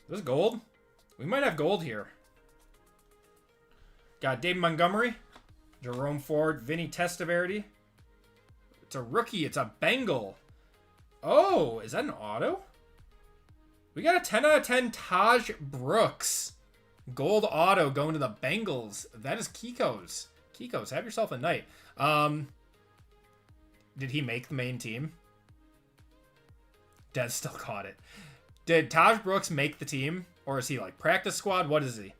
This is gold? We might have gold here. Got David Montgomery, Jerome Ford, Vinny Testaverde. It's a rookie. It's a Bengal. Oh, is that an auto? We got a 10 out of 10 Taj Brooks. Gold auto going to the Bengals. That is Kiko's. Kiko's, have yourself a night. Did he make the main team? Des still caught it. Did Taj Brooks make the team? Or is he like practice squad? What is he?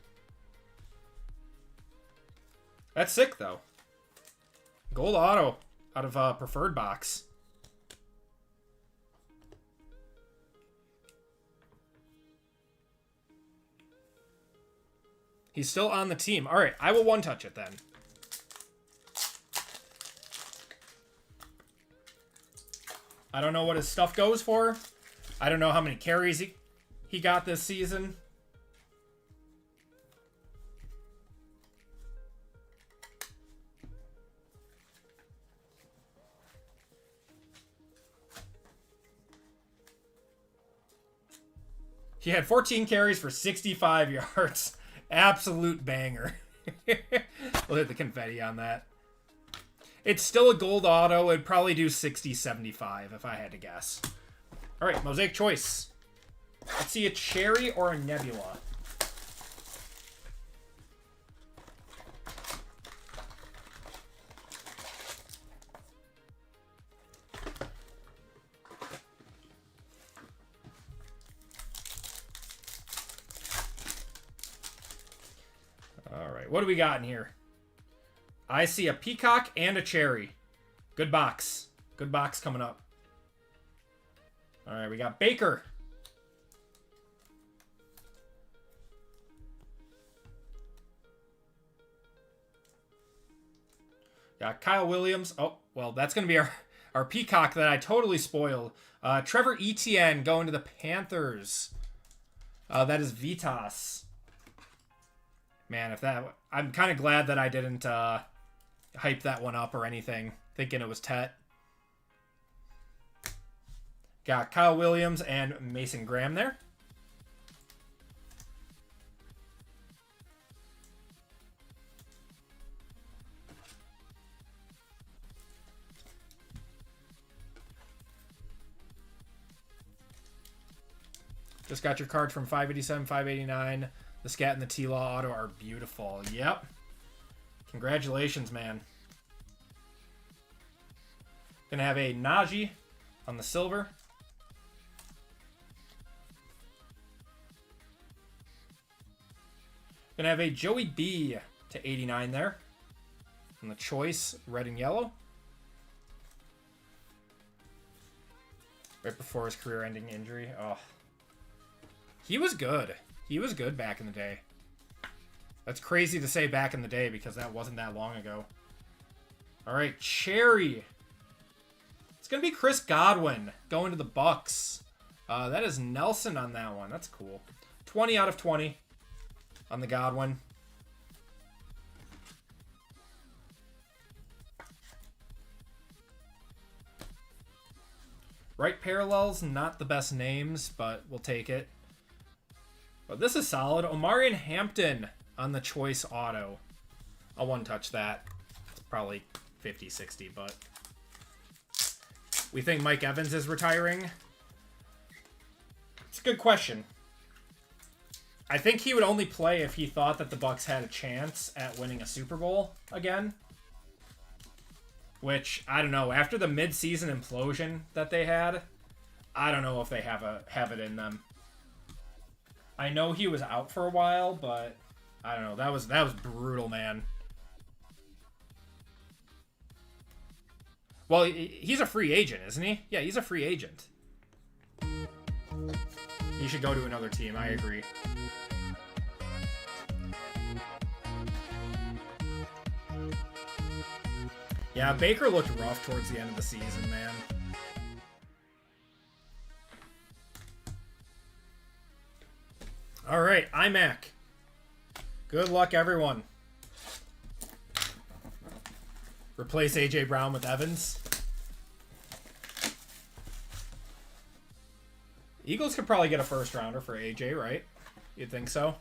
That's sick though. Gold auto out of preferred box. He's still on the team. All right, I will one touch it then. I don't know what his stuff goes for. I don't know how many carries he got this season. He had 14 carries for 65 yards. Absolute banger. We'll hit the confetti on that. It's still a gold auto. It'd probably do 60, 75 if I had to guess. All right, Mosaic Choice. Let's see a cherry or a nebula. All right, what do we got in here? I see a peacock and a cherry. Good box. Good box coming up. All right, we got Baker. Got Kyle Williams. Oh, well, that's going to be our peacock that I totally spoiled. Trevor Etienne going to the Panthers. That is Vitas. Man, I'm kind of glad that I didn't hype that one up or anything, thinking it was Tet. Got Kyle Williams and Mason Graham there. Just got your card from 587, 589. The Scat and the T-Law auto are beautiful. Yep. Congratulations, man. Gonna have a Najee on the silver. Gonna have a Joey B to 89 there. On the choice, red and yellow. Right before his career-ending injury. Oh. He was good. He was good back in the day. That's crazy to say back in the day because that wasn't that long ago. All right, cherry. It's going to be Chris Godwin going to the Bucks. That is Nelson on that one. That's cool. 20 out of 20 on the Godwin. Right parallels, not the best names, but we'll take it. But this is solid. Omarion Hampton on the choice auto. I'll one-touch that. It's probably 50, 60, but... We think Mike Evans is retiring? It's a good question. I think he would only play if he thought that the Bucks had a chance at winning a Super Bowl again. Which, I don't know. After the mid-season implosion that they had, I don't know if they have it in them. I know he was out for a while, but I don't know. That was brutal, man. Well, he's a free agent, isn't he? Yeah, he's a free agent. He should go to another team. I agree. Yeah, Baker looked rough towards the end of the season, man. All right, iMac. Good luck, everyone. Replace A.J. Brown with Evans. Eagles could probably get a first rounder for A.J., right? You'd think so?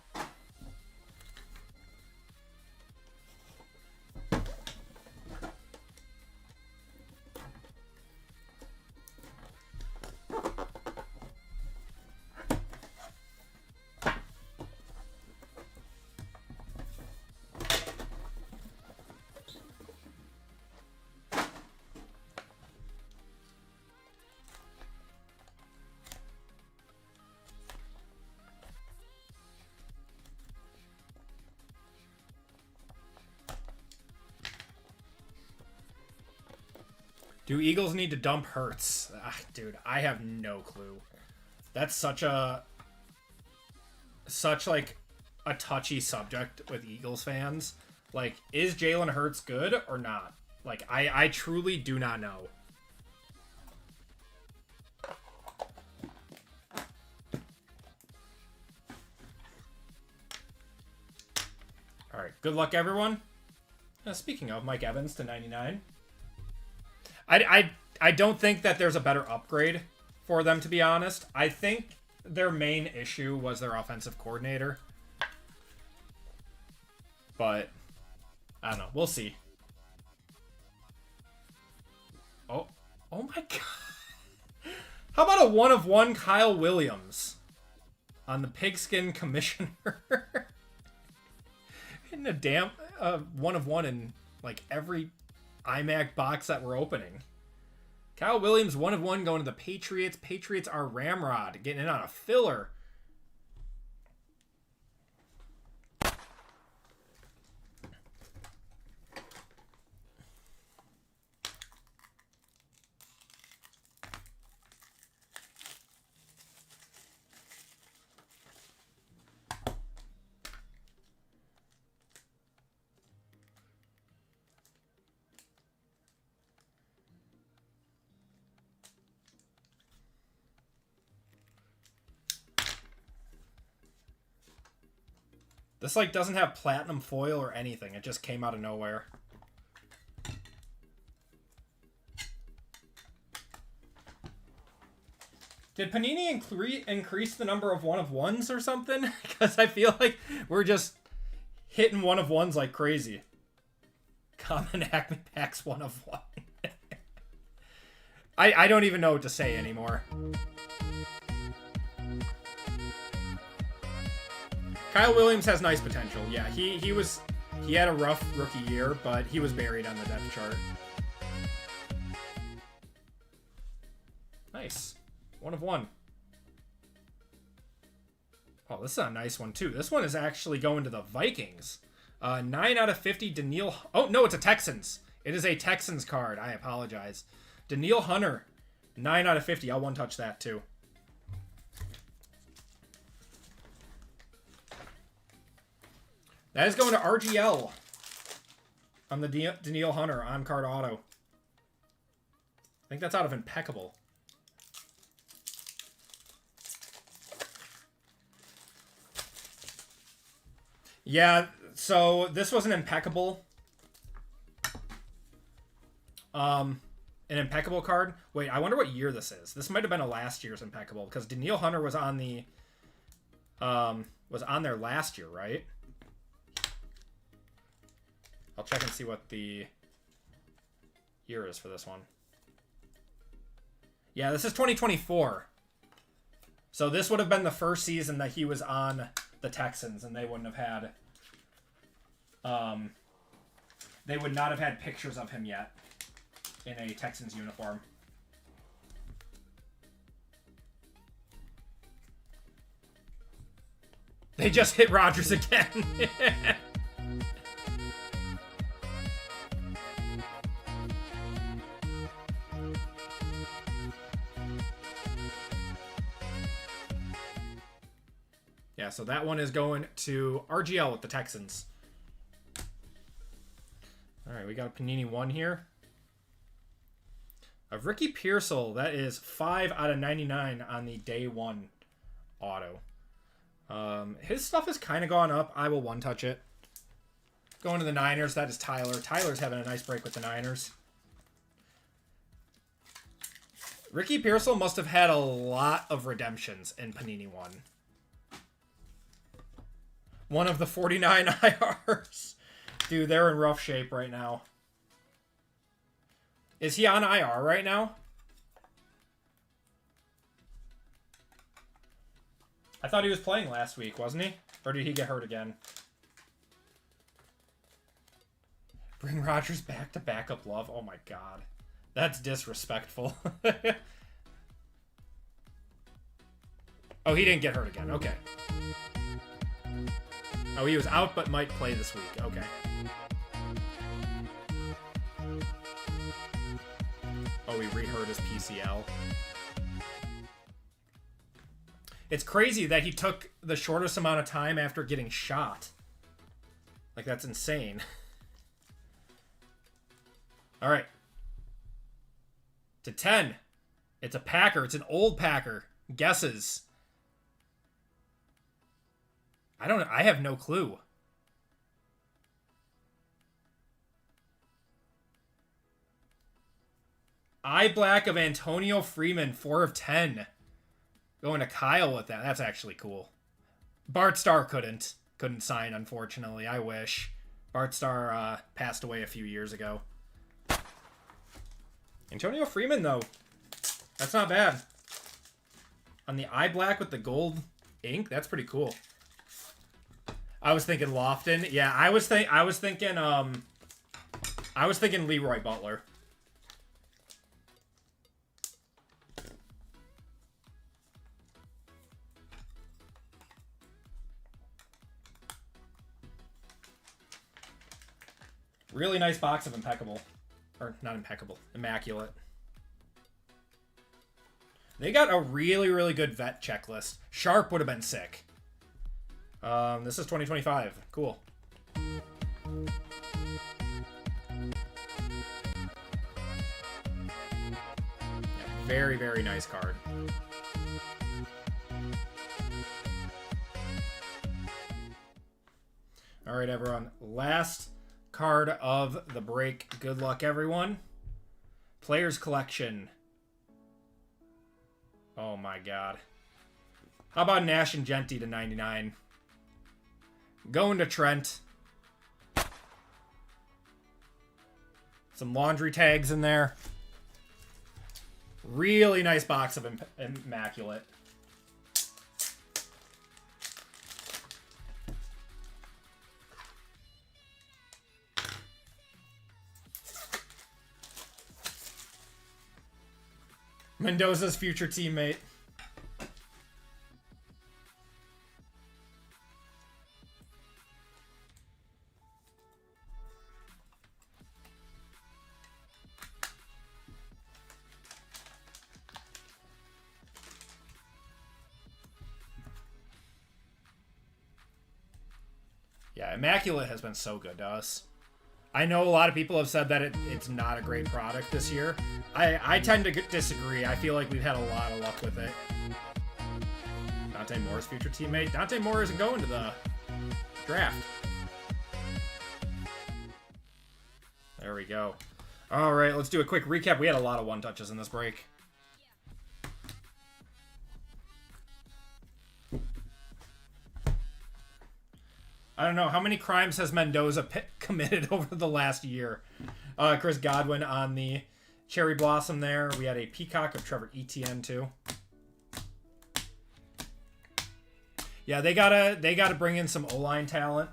Do Eagles need to dump Hurts? Dude, I have no clue. That's such like a touchy subject with Eagles fans. Like, is Jalen Hurts good or not? Like, I truly do not know. All right, good luck, everyone. Speaking of, Mike Evans to 99. I don't think that there's a better upgrade for them, to be honest. I think their main issue was their offensive coordinator. But, I don't know. We'll see. Oh my God. How about a 1-of-1 Kyle Williams on the Pigskin Commissioner? In a damn 1-of-1 in, like, every iMac box that we're opening. Kyle Williams, 1-of-1 going to the Patriots. Patriots are Ramrod getting in on a filler. This, like, doesn't have platinum foil or anything. It just came out of nowhere. Did Panini increase the number of 1-of-1s or something? Because I feel like we're just hitting 1-of-1s like crazy. Common Acme Packs 1-of-1. I don't even know what to say anymore. Kyle Williams has nice potential. Yeah, he had a rough rookie year, but he was buried on the depth chart. Nice. 1-of-1. Oh, this is a nice one, too. This one is actually going to the Vikings. 9/50, Danielle... Oh, no, it's a Texans. It is a Texans card. I apologize. Danielle Hunter. 9/50. I'll one-touch that, too. That is going to RGL on the Danielle Hunter on-card auto. I think that's out of Impeccable. Yeah, so this was an Impeccable. An Impeccable card. Wait, I wonder what year this is. This might have been a last year's Impeccable because Danielle Hunter was on the was on there last year, right? I'll check and see what the year is for this one. Yeah, this is 2024. So this would have been the first season that he was on the Texans, and they wouldn't have had... they would not have had pictures of him yet in a Texans uniform. They just hit Rodgers again. Yeah, so that one is going to RGL with the Texans. All right, we got a Panini 1 here. Of Ricky Pearsall, that is 5 out of 99 on the day 1 auto. His stuff has kind of gone up. I will one-touch it. Going to the Niners, that is Tyler. Tyler's having a nice break with the Niners. Ricky Pearsall must have had a lot of redemptions in Panini 1. One of the 49 IRs. Dude, they're in rough shape right now. Is he on IR right now? I thought he was playing last week, wasn't he? Or did he get hurt again? Bring Rodgers back to backup Love. Oh my god. That's disrespectful. Oh, he didn't get hurt again. Okay. Oh, he was out but might play this week. Okay. Oh, he re-hurt his PCL. It's crazy that he took the shortest amount of time after getting shot. Like, that's insane. All right. To 10. It's a Packer. It's an old Packer. Guesses. I have no clue. Eye black of Antonio Freeman, 4 of 10. Going to Kyle with that. That's actually cool. Bart Starr couldn't sign, unfortunately. I wish. Bart Starr passed away a few years ago. Antonio Freeman, though. That's not bad. On the eye black with the gold ink, that's pretty cool. I was thinking Lofton. Yeah, I was thinking Leroy Butler. Really nice box of Impeccable. Or, not Impeccable. Immaculate. They got a really, really good vet checklist. Sharp would have been sick. This is 2025. Cool. Yeah, very, very nice card. All right, everyone. Last card of the break. Good luck, everyone. Players Collection. Oh, my God. How about Nash and Genty to 99? Going to Trent. Some laundry tags in there. Really nice box of Immaculate. Mendoza's future teammate. Yeah, Immaculate has been so good to us. I know a lot of people have said that it's not a great product this year. I tend to disagree. I feel like we've had a lot of luck with it. Dante Moore's future teammate. Dante Moore isn't going to the draft. There we go. All right, let's do a quick recap. We had a lot of one-touches in this break. I don't know. How many crimes has Mendoza committed over the last year? Chris Godwin on the Cherry Blossom there. We had a Peacock of Trevor Etienne too. Yeah, they gotta bring in some O-line talent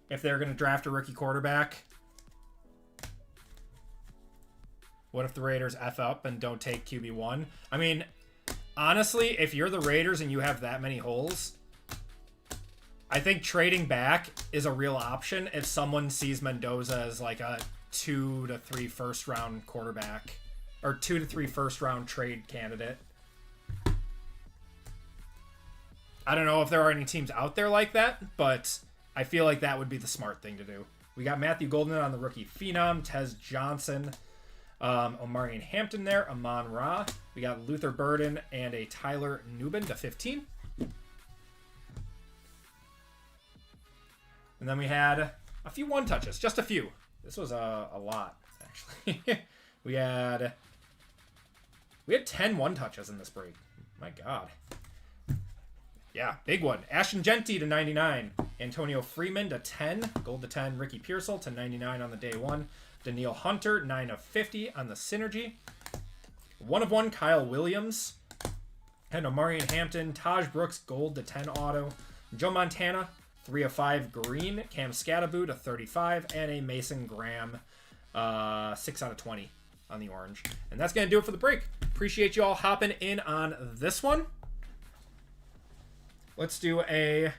if they're gonna draft a rookie quarterback. What if the Raiders F up and don't take QB1? I mean, honestly, if you're the Raiders and you have that many holes, I think trading back is a real option if someone sees Mendoza as like a 2 to 3 first round quarterback or 2 to 3 first round trade candidate. I don't know if there are any teams out there like that, but I feel like that would be the smart thing to do. We got Matthew Golden on the rookie phenom, Tez Johnson, Omarion Hampton there, Amon Ra. We got Luther Burden and a Tyler Nubin to 15. And then we had a few one touches, just a few. This was a lot, actually. we had 10 one touches in this break. My God. Yeah, big one. Ashton Genty to 99. Antonio Freeman to 10. Gold to 10. Ricky Pearsall to 99 on the day one. Daniil Hunter, 9 of 50 on the Synergy. 1 of 1, Kyle Williams. And Omarion Hampton. Taj Brooks, gold to 10 auto. Joe Montana, 3 of 5 green. Cam Scattaboo to 35. And a Mason Graham, 6 out of 20 on the orange. And that's going to do it for the break. Appreciate you all hopping in on this one. Let's do a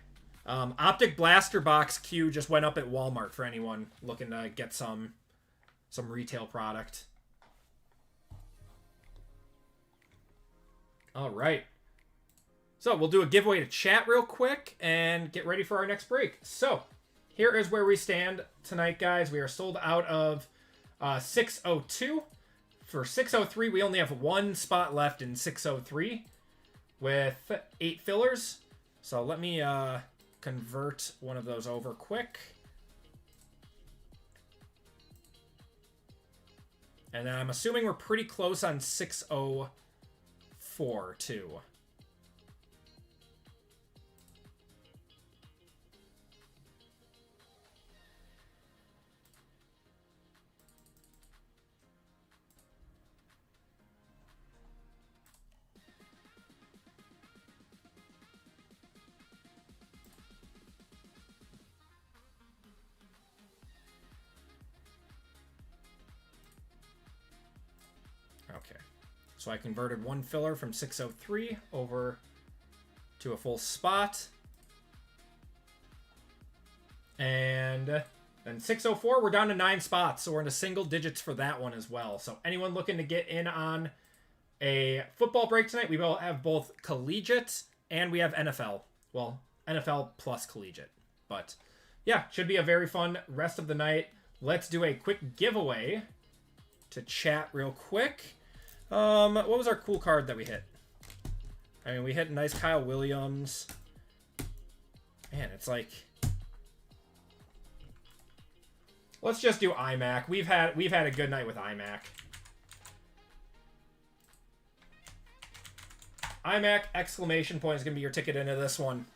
Optic Blaster Box Q. Just went up at Walmart for anyone looking to get some retail product. All right. So we'll do a giveaway to chat real quick and get ready for our next break. So here is where we stand tonight, guys. We are sold out of 602. For 603, we only have 1 spot left in 603 with 8 fillers. So let me convert one of those over quick. And then I'm assuming we're pretty close on 604 too. Okay, so I converted 1 filler from 603 over to a full spot. And then 604, we're down to 9 spots, so we're into single digits for that one as well. So anyone looking to get in on a football break tonight, we will have both collegiate and we have NFL. Well, NFL plus collegiate. But yeah, should be a very fun rest of the night. Let's do a quick giveaway to chat real quick. What was our cool card that we hit? I mean, we hit a nice Kyle Williams. Man, it's like... Let's just do iMac. We've had a good night with iMac. iMac, exclamation point, is going to be your ticket into this one.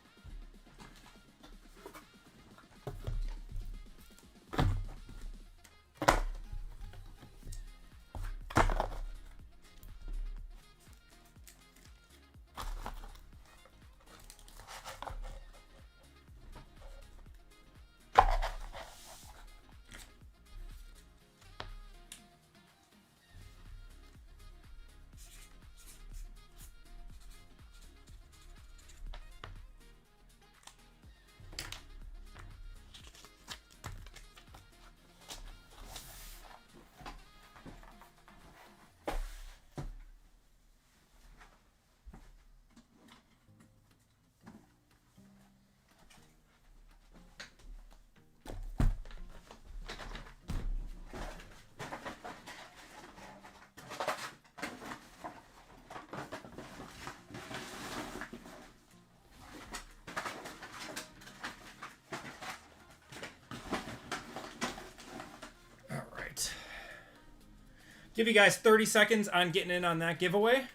Give you guys 30 seconds on getting in on that giveaway.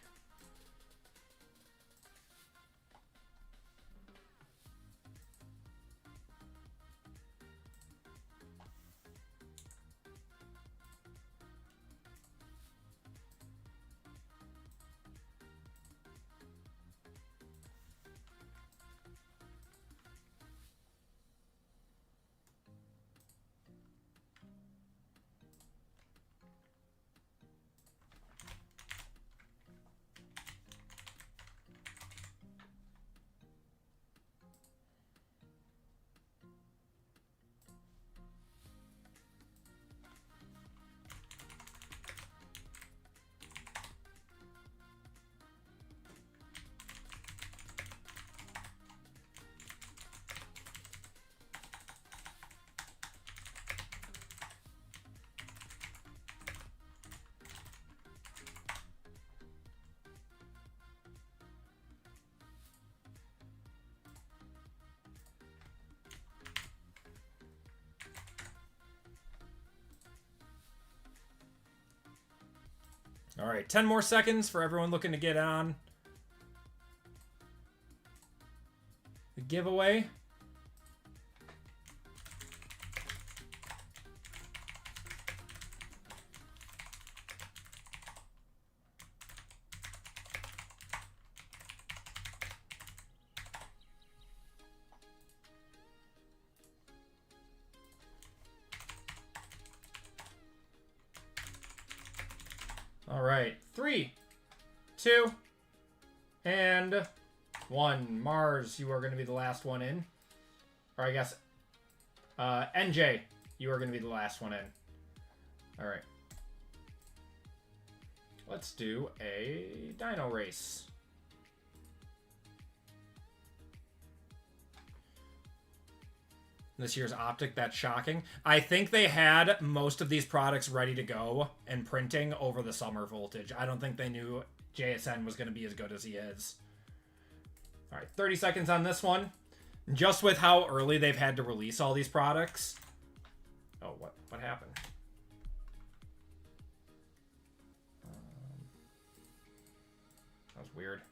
All right, 10 more seconds for everyone looking to get on the giveaway. All right, 3, 2, and 1. Mars, you are going to be the last one in. Or I guess, NJ, you are going to be the last one in. All right. Let's do a dino race. This year's Optic, that's shocking. I think they had most of these products ready to go and printing over the summer voltage. I don't think they knew JSN was going to be as good as he is. All right, 30 seconds on this one. Just with how early they've had to release all these products. Oh, what happened? That was weird.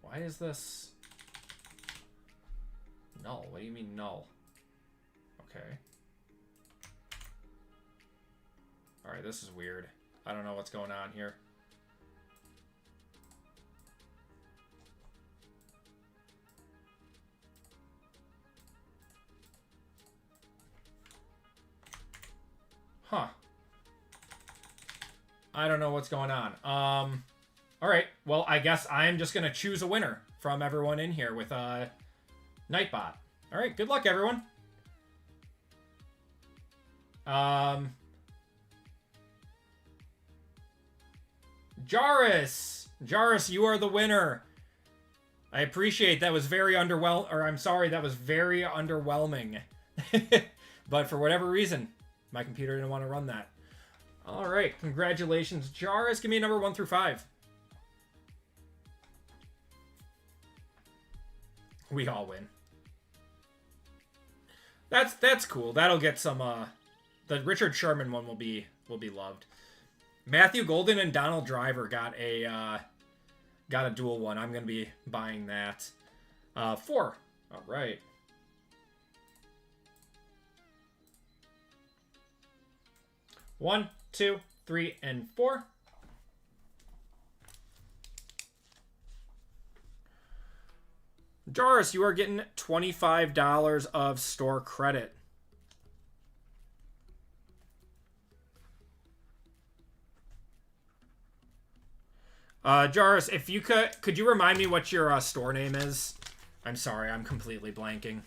Why is this null? What do you mean null? Okay. Alright, this is weird. I don't know what's going on here. Huh. I don't know what's going on. Alright, well, I guess I'm just going to choose a winner from everyone in here with Nightbot. Alright, good luck, everyone. Jairus! Jairus, you are the winner. I appreciate that was very underwhelming, or I'm sorry, that was very underwhelming. But for whatever reason, my computer didn't want to run that. Alright, congratulations, Jairus. Give me a number 1 through 5. We all win. That's cool. That'll get some the Richard Sherman one will be loved. Matthew Golden and Donald Driver got a dual one. I'm gonna be buying that. 4. All right. One, 2, 3, and 4. Jairus, you are getting $25 of store credit. Jairus, if you could you remind me what your store name is? I'm sorry, I'm completely blanking.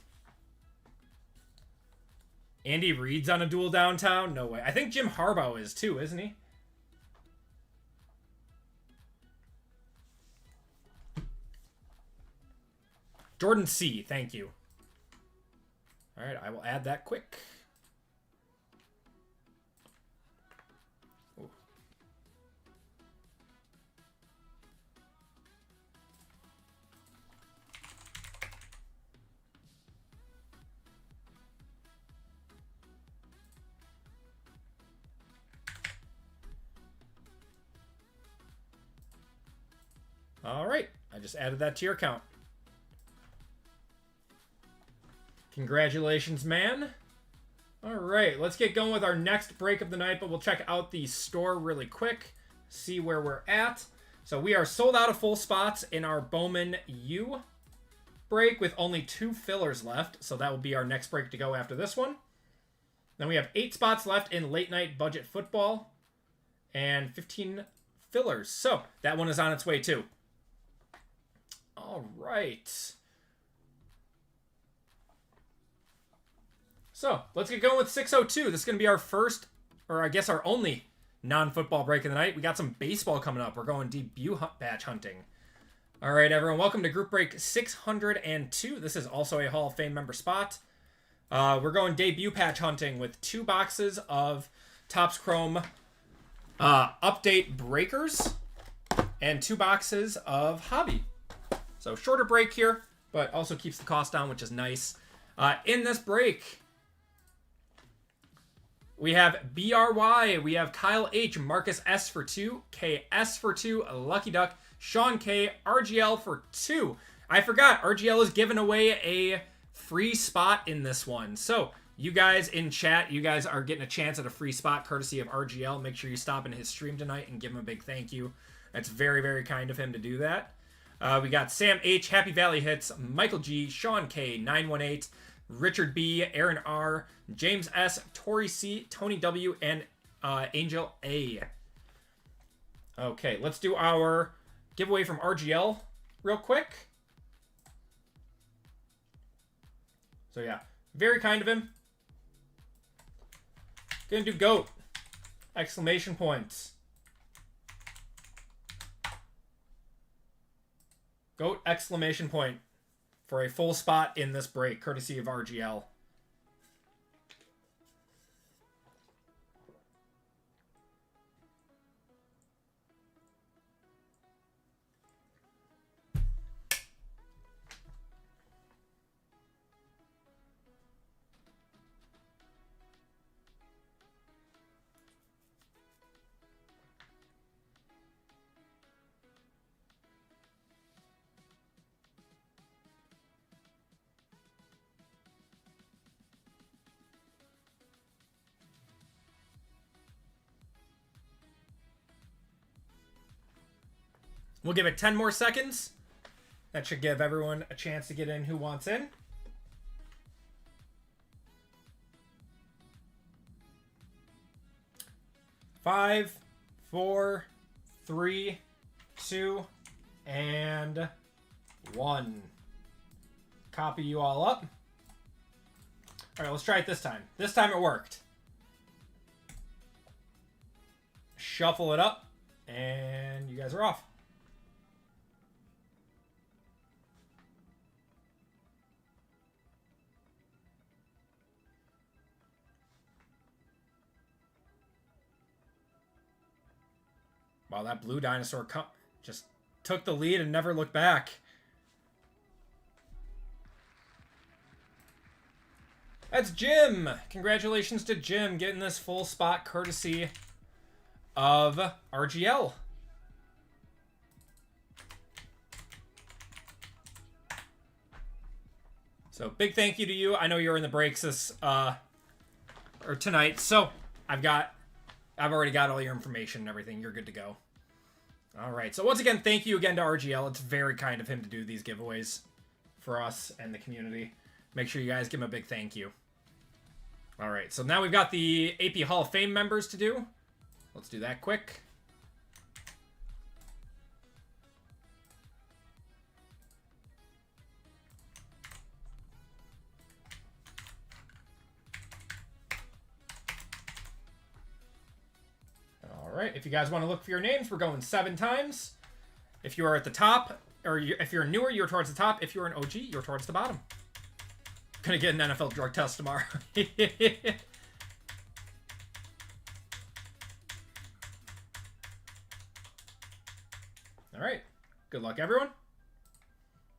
Andy Reid's on a duel downtown? No way. I think Jim Harbaugh is too, isn't he? Jordan C, thank you. All right, I will add that quick. Ooh. All right, I just added that to your account. Congratulations, man. All right, let's get going with our next break of the night, but we'll check out the store really quick, see where we're at. So we are sold out of full spots in our Bowman U break with only 2 fillers left. So that will be our next break to go after this one. Then we have 8 spots left in late night budget football and 15 fillers. So that one is on its way too. All right. So, let's get going with 602. This is going to be our first, or I guess our only non-football break of the night. We got some baseball coming up. We're going debut batch hunting. All right, everyone. Welcome to group break 602. This is also a Hall of Fame member spot. We're going debut patch hunting with 2 boxes of Topps Chrome update breakers and 2 boxes of hobby. So, shorter break here, but also keeps the cost down, which is nice. In this break, We have BRY. We have Kyle H. Marcus S for 2. KS for 2. Lucky Duck. Sean K. RGL for 2. I forgot. RGL is giving away a free spot in this one. So, you guys in chat, you guys are getting a chance at a free spot courtesy of RGL. Make sure you stop in his stream tonight and give him a big thank you. That's very, very kind of him to do that. We got Sam H. Happy Valley Hits. Michael G. Sean K. 918. Richard B. Aaron R. James S. Tori C. Tony W. And Angel A. Okay, let's do our giveaway from RGL real quick. So yeah, very kind of him. Gonna do GOAT! Exclamation points. GOAT! Exclamation point for a full spot in this break, courtesy of RGL. We'll give it 10 more seconds. That should give everyone a chance to get in who wants in. Five, 4, 3, 2, and 1. Copy you all up. All right, let's try it this time. This time it worked. Shuffle it up, and you guys are off. Wow, that blue dinosaur just took the lead and never looked back. That's Jim. Congratulations to Jim getting this full spot courtesy of RGL. So big thank you to you. I know you're in the breaks this or tonight, so I've already got all your information and everything. You're good to go. All right. So once again, thank you again to RGL. It's very kind of him to do these giveaways for us and the community. Make sure you guys give him a big thank you. All right. So now we've got the AP Hall of Fame members to do. Let's do that quick. Alright, if you guys want to look for your names, we're going 7 times. If you are at the top, or if you're newer, you're towards the top. If you're an OG, you're towards the bottom. Gonna get an NFL drug test tomorrow. Alright, good luck everyone.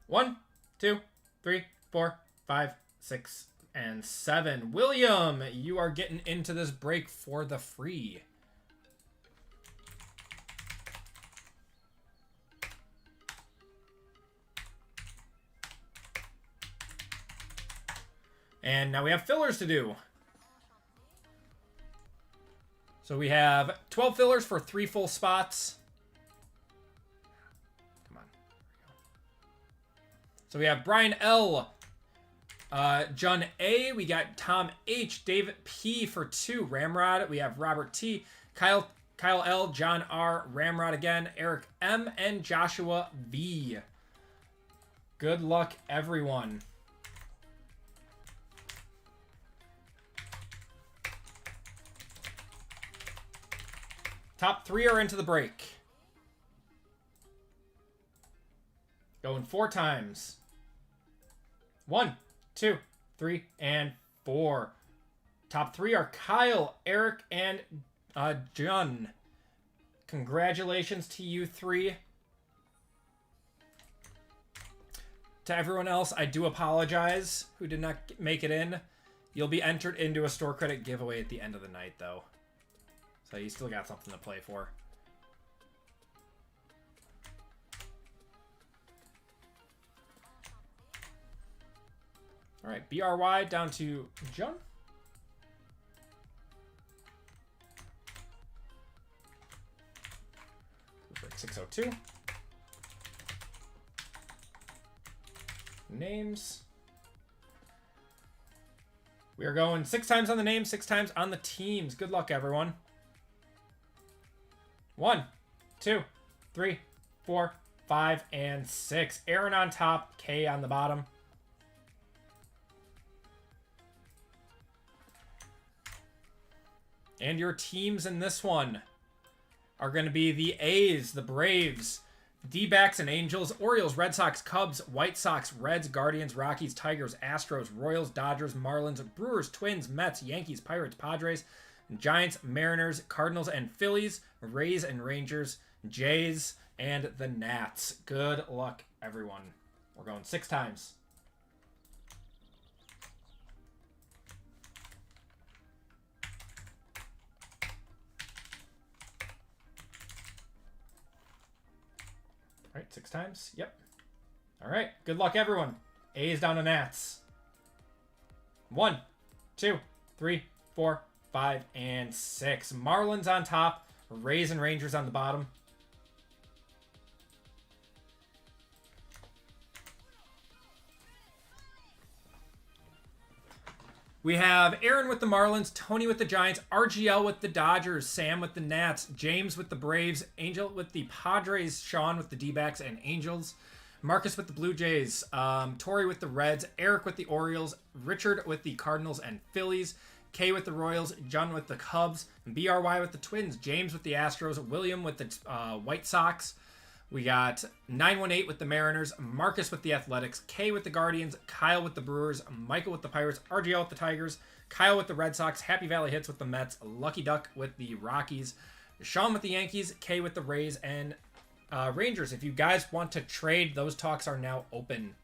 1, 2, 3, 4, 5, 6, and 7. William, you are getting into this break for the free. And now we have fillers to do. So we have 12 fillers for 3 full spots. Come on. So we have Brian L. John A. We got Tom H. David P. for 2. Ramrod. We have Robert T. Kyle L. John R. Ramrod again. Eric M. And Joshua V. Good luck, everyone. Top 3 are into the break. Going 4 times. 1, 2, 3, and 4. Top 3 are Kyle, Eric, and John. Congratulations to you 3. To everyone else, I do apologize who did not make it in. You'll be entered into a store credit giveaway at the end of the night, though. So you still got something to play for. All right, BRY down to Jun. 602. Names. We are going 6 times on the names, 6 times on the teams. Good luck, everyone. 1, 2, 3, 4, 5, and 6. Aaron on top, K on the bottom. And your teams in this one are going to be the A's, the Braves, D-backs and Angels, Orioles, Red Sox, Cubs, White Sox, Reds, Guardians, Rockies, Tigers, Astros, Royals, Dodgers, Marlins, Brewers, Twins, Mets, Yankees, Pirates, Padres, Giants, Mariners, Cardinals, and Phillies, Rays and Rangers, Jays, and the Nats. Good luck, everyone. We're going 6 times. All right, 6 times. Yep. All right. Good luck, everyone. A's down to Nats. 1, 2, 3, 4, 5, and 6. Marlins on top. Rays and Rangers on the bottom. We have Aaron with the Marlins, Tony with the Giants, RGL with the Dodgers, Sam with the Nats, James with the Braves, Angel with the Padres, Sean with the D-backs and Angels, Marcus with the Blue Jays, Tori with the Reds, Eric with the Orioles, Richard with the Cardinals and Phillies, Kay with the Royals, John with the Cubs, BRY with the Twins, James with the Astros, William with the White Sox. We got 918 with the Mariners, Marcus with the Athletics, Kay with the Guardians, Kyle with the Brewers, Michael with the Pirates, RGL with the Tigers, Kyle with the Red Sox, Happy Valley Hits with the Mets, Lucky Duck with the Rockies, Sean with the Yankees, Kay with the Rays, and Rangers. If you guys want to trade, those talks are now open.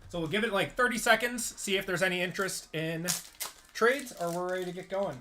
So we'll give it like 30 seconds, see if there's any interest in trades, or we're ready to get going.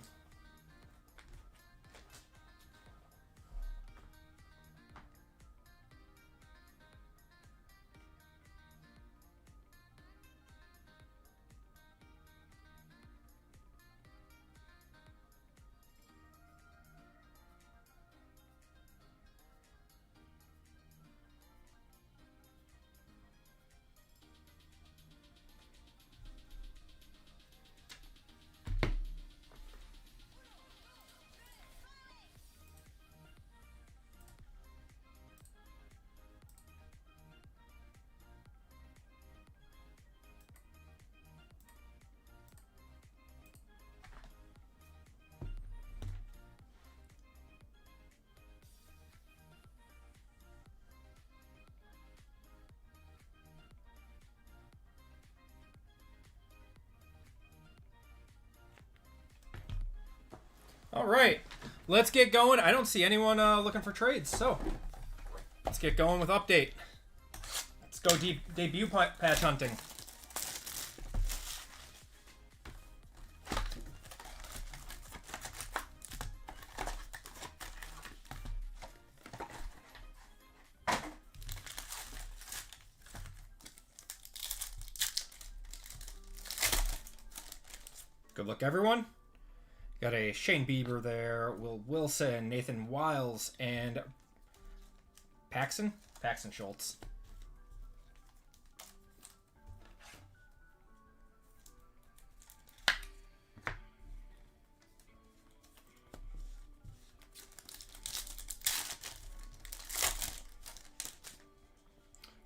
All right, let's get going. I don't see anyone looking for trades, so let's get going with update. Let's go debut patch hunting. Good luck, everyone. Got a Shane Bieber there, Will Wilson, Nathan Wiles, and Paxton Schultz.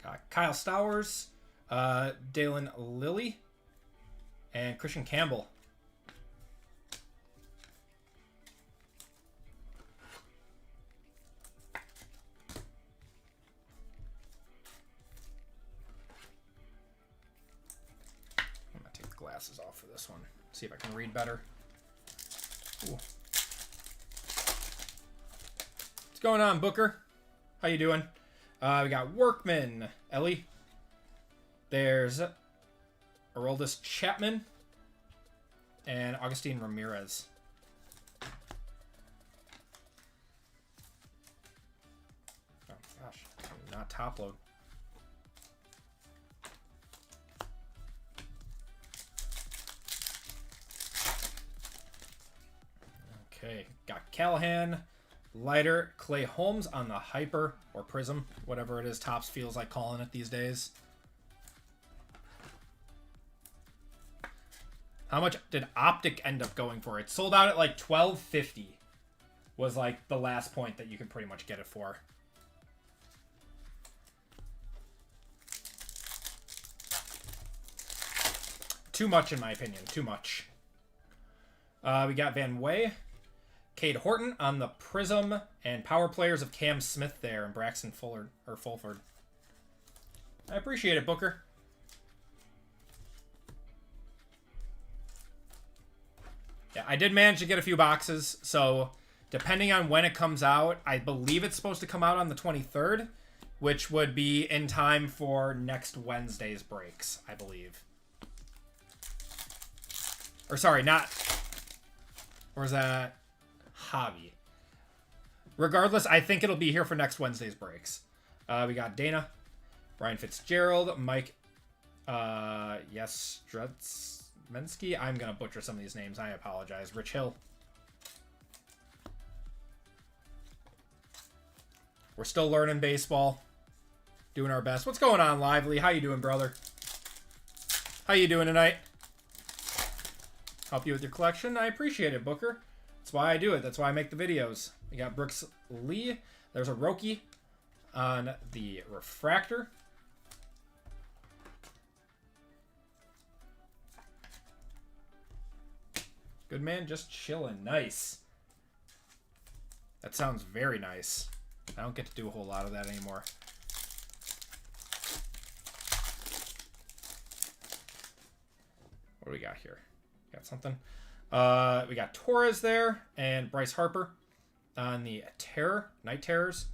Got Kyle Stowers, Dalen Lilly, and Christian Campbell. glasses off for this one. See if I can read better. Ooh. What's going on, Booker? How you doing? We got Workman, Ellie. There's Aroldis Chapman and Augustine Ramirez. Oh gosh, not top load. Okay, got Callahan, Leiter, Clay Holmes on the Hyper, or Prism, whatever it is Topps feels like calling it these days. How much did Optic end up going for? It sold out at like $12.50 was like the last point that you could pretty much get it for. Too much in my opinion, too much. We got Van Way, Cade Horton on the Prism, and power players of Cam Smith there and Braxton Fulford. I appreciate it, Booker. Yeah, I did manage to get a few boxes, so depending on when it comes out, I believe it's supposed to come out on the 23rd, which would be in time for next Wednesday's breaks, I believe. Or sorry, not... Or is that Hobby? Regardless, I think it'll be here for next Wednesday's breaks. We got Dana, Brian Fitzgerald, Mike Mensky. I'm going to butcher some of these names. I apologize. Rich Hill. We're still learning baseball. Doing our best. What's going on, Lively? How you doing, brother? How you doing tonight? Help you with your collection? I appreciate it, Booker. That's why I do it. That's why I make the videos. We got Brooks Lee. There's a Roki on the Refractor. Good man, just chilling. Nice. That sounds very nice. I don't get to do a whole lot of that anymore. What do we got here? Got something. We got Torres there and Bryce Harper on the Terror, Night Terrors,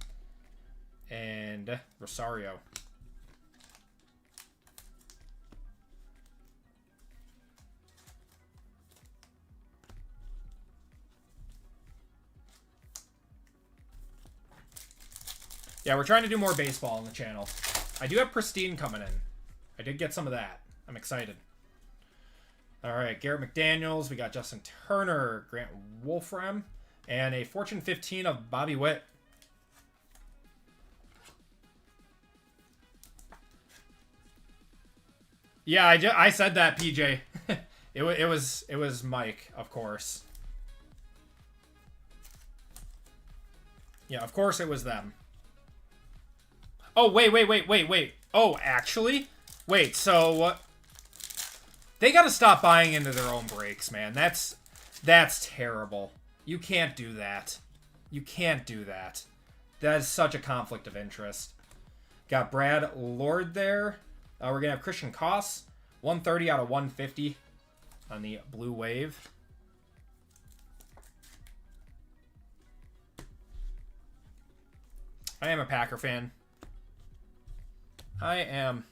and Rosario. Yeah, we're trying to do more baseball on the channel. I do have Pristine coming in. I did get some of that. I'm excited. All right, Garrett McDaniels. We got Justin Turner, Grant Wolfram, and a Fortune 15 of Bobby Witt. Yeah, I said that, PJ. it was Mike, of course. Yeah, of course it was them. Oh, wait. Oh, actually? Wait, so... they gotta stop buying into their own breaks, man. That's terrible. You can't do that. You can't do that. That is such a conflict of interest. Got Brad Lord there. We're gonna have Christian Koss. 130 out of 150 on the Blue Wave. I am a Packer fan. I am.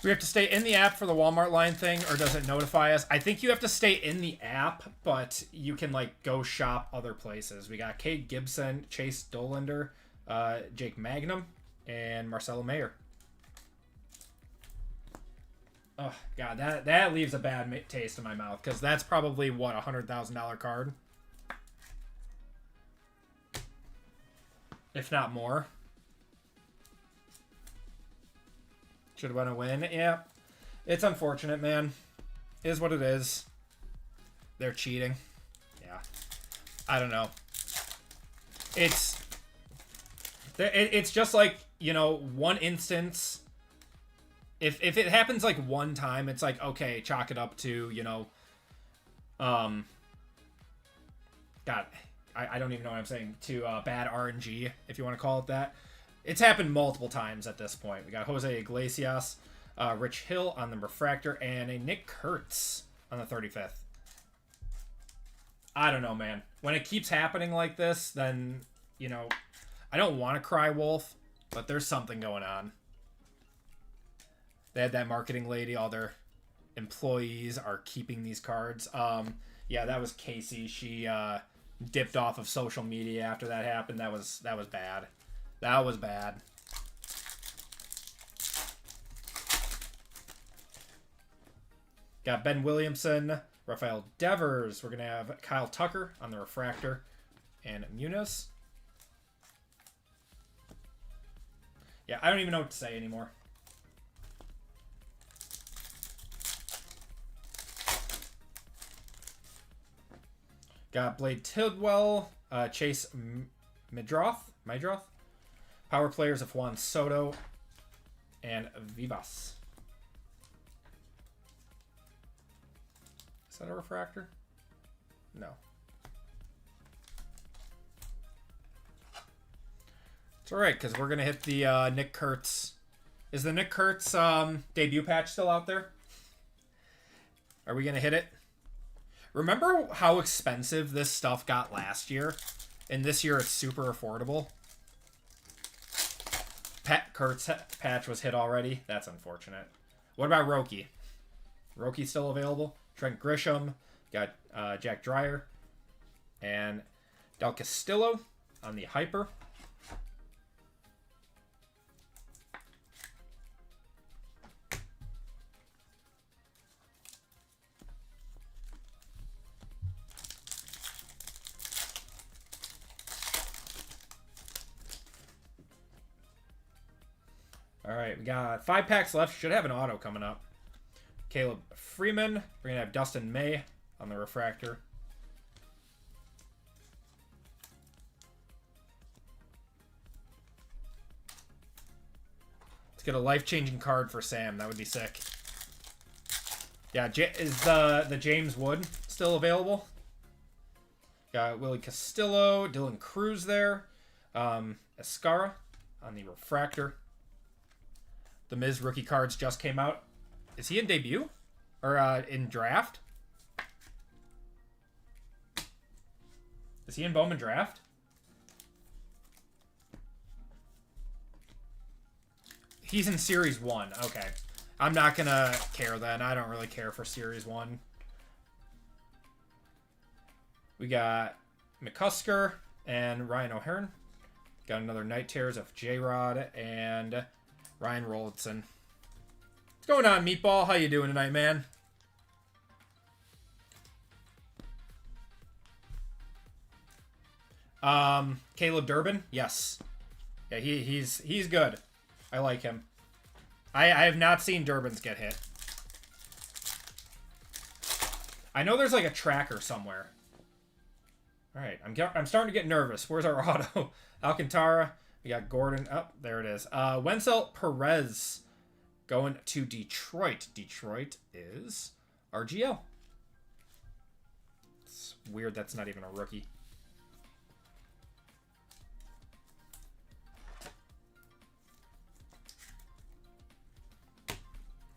Do we have to stay in the app for the Walmart line thing, or does it notify us? I think you have to stay in the app, but you can, like, go shop other places. We got Cade Gibson, Chase Dollander, Jake Magnum, and Marcelo Mayer. Oh, God, that leaves a bad taste in my mouth, because that's probably, what, a $100,000 card? If not more. Should have been a win. Yeah. It's unfortunate, man. It is what it is. They're cheating. Yeah. I don't know. It's just like, you know, one instance. If it happens like one time, it's like, okay, chalk it up to, you know, God, I don't even know what I'm saying, to bad RNG, if you want to call it that. It's happened multiple times at this point. We got Jose Iglesias Rich Hill on the refractor, and a Nick Kurtz on the 35th. I don't know, man. When it keeps happening like this, then, you know, I don't want to cry wolf, but there's something going on. They had that marketing lady, all their employees are keeping these cards. Yeah, that was Casey. She dipped off of social media after that happened. That was bad. That was bad. Got Ben Williamson, Rafael Devers. We're going to have Kyle Tucker on the refractor, and Munoz. Yeah, I don't even know what to say anymore. Got Blade Tidwell, Chase Midroth, power players of Juan Soto, and Vivas. Is that a refractor? No. It's alright, because we're going to hit the Nick Kurtz. Is the Nick Kurtz debut patch still out there? Are we going to hit it? Remember how expensive this stuff got last year? And this year it's super affordable. Pat Kurtz patch was hit already. That's unfortunate. What about Roki? Roki still available? Trent Grisham. Got Jack Dreyer. And Del Castillo on the Hyper. All right, we got 5 packs left. Should have an auto coming up. Caleb Freeman. We're going to have Dustin May on the refractor. Let's get a life-changing card for Sam. That would be sick. Yeah, is the James Wood still available? Got Willie Castillo, Dylan Cruz there. Escara on the refractor. The Miz rookie cards just came out. Is he in debut? Or in draft? Is he in Bowman draft? He's in Series 1. Okay. I'm not going to care then. I don't really care for Series 1. We got McCusker and Ryan O'Hearn. Got another Night Terrors of J-Rod and Ryan Rollison. What's going on, Meatball? How you doing tonight, man? Caleb Durbin? Yes. Yeah, he's good. I like him. I have not seen Durbins get hit. I know there's like a tracker somewhere. All right, I'm starting to get nervous. Where's our auto? Alcantara. We got Gordon. Oh, there it is. Wenzel Perez going to Detroit. Detroit is RGL. It's weird that's not even a rookie.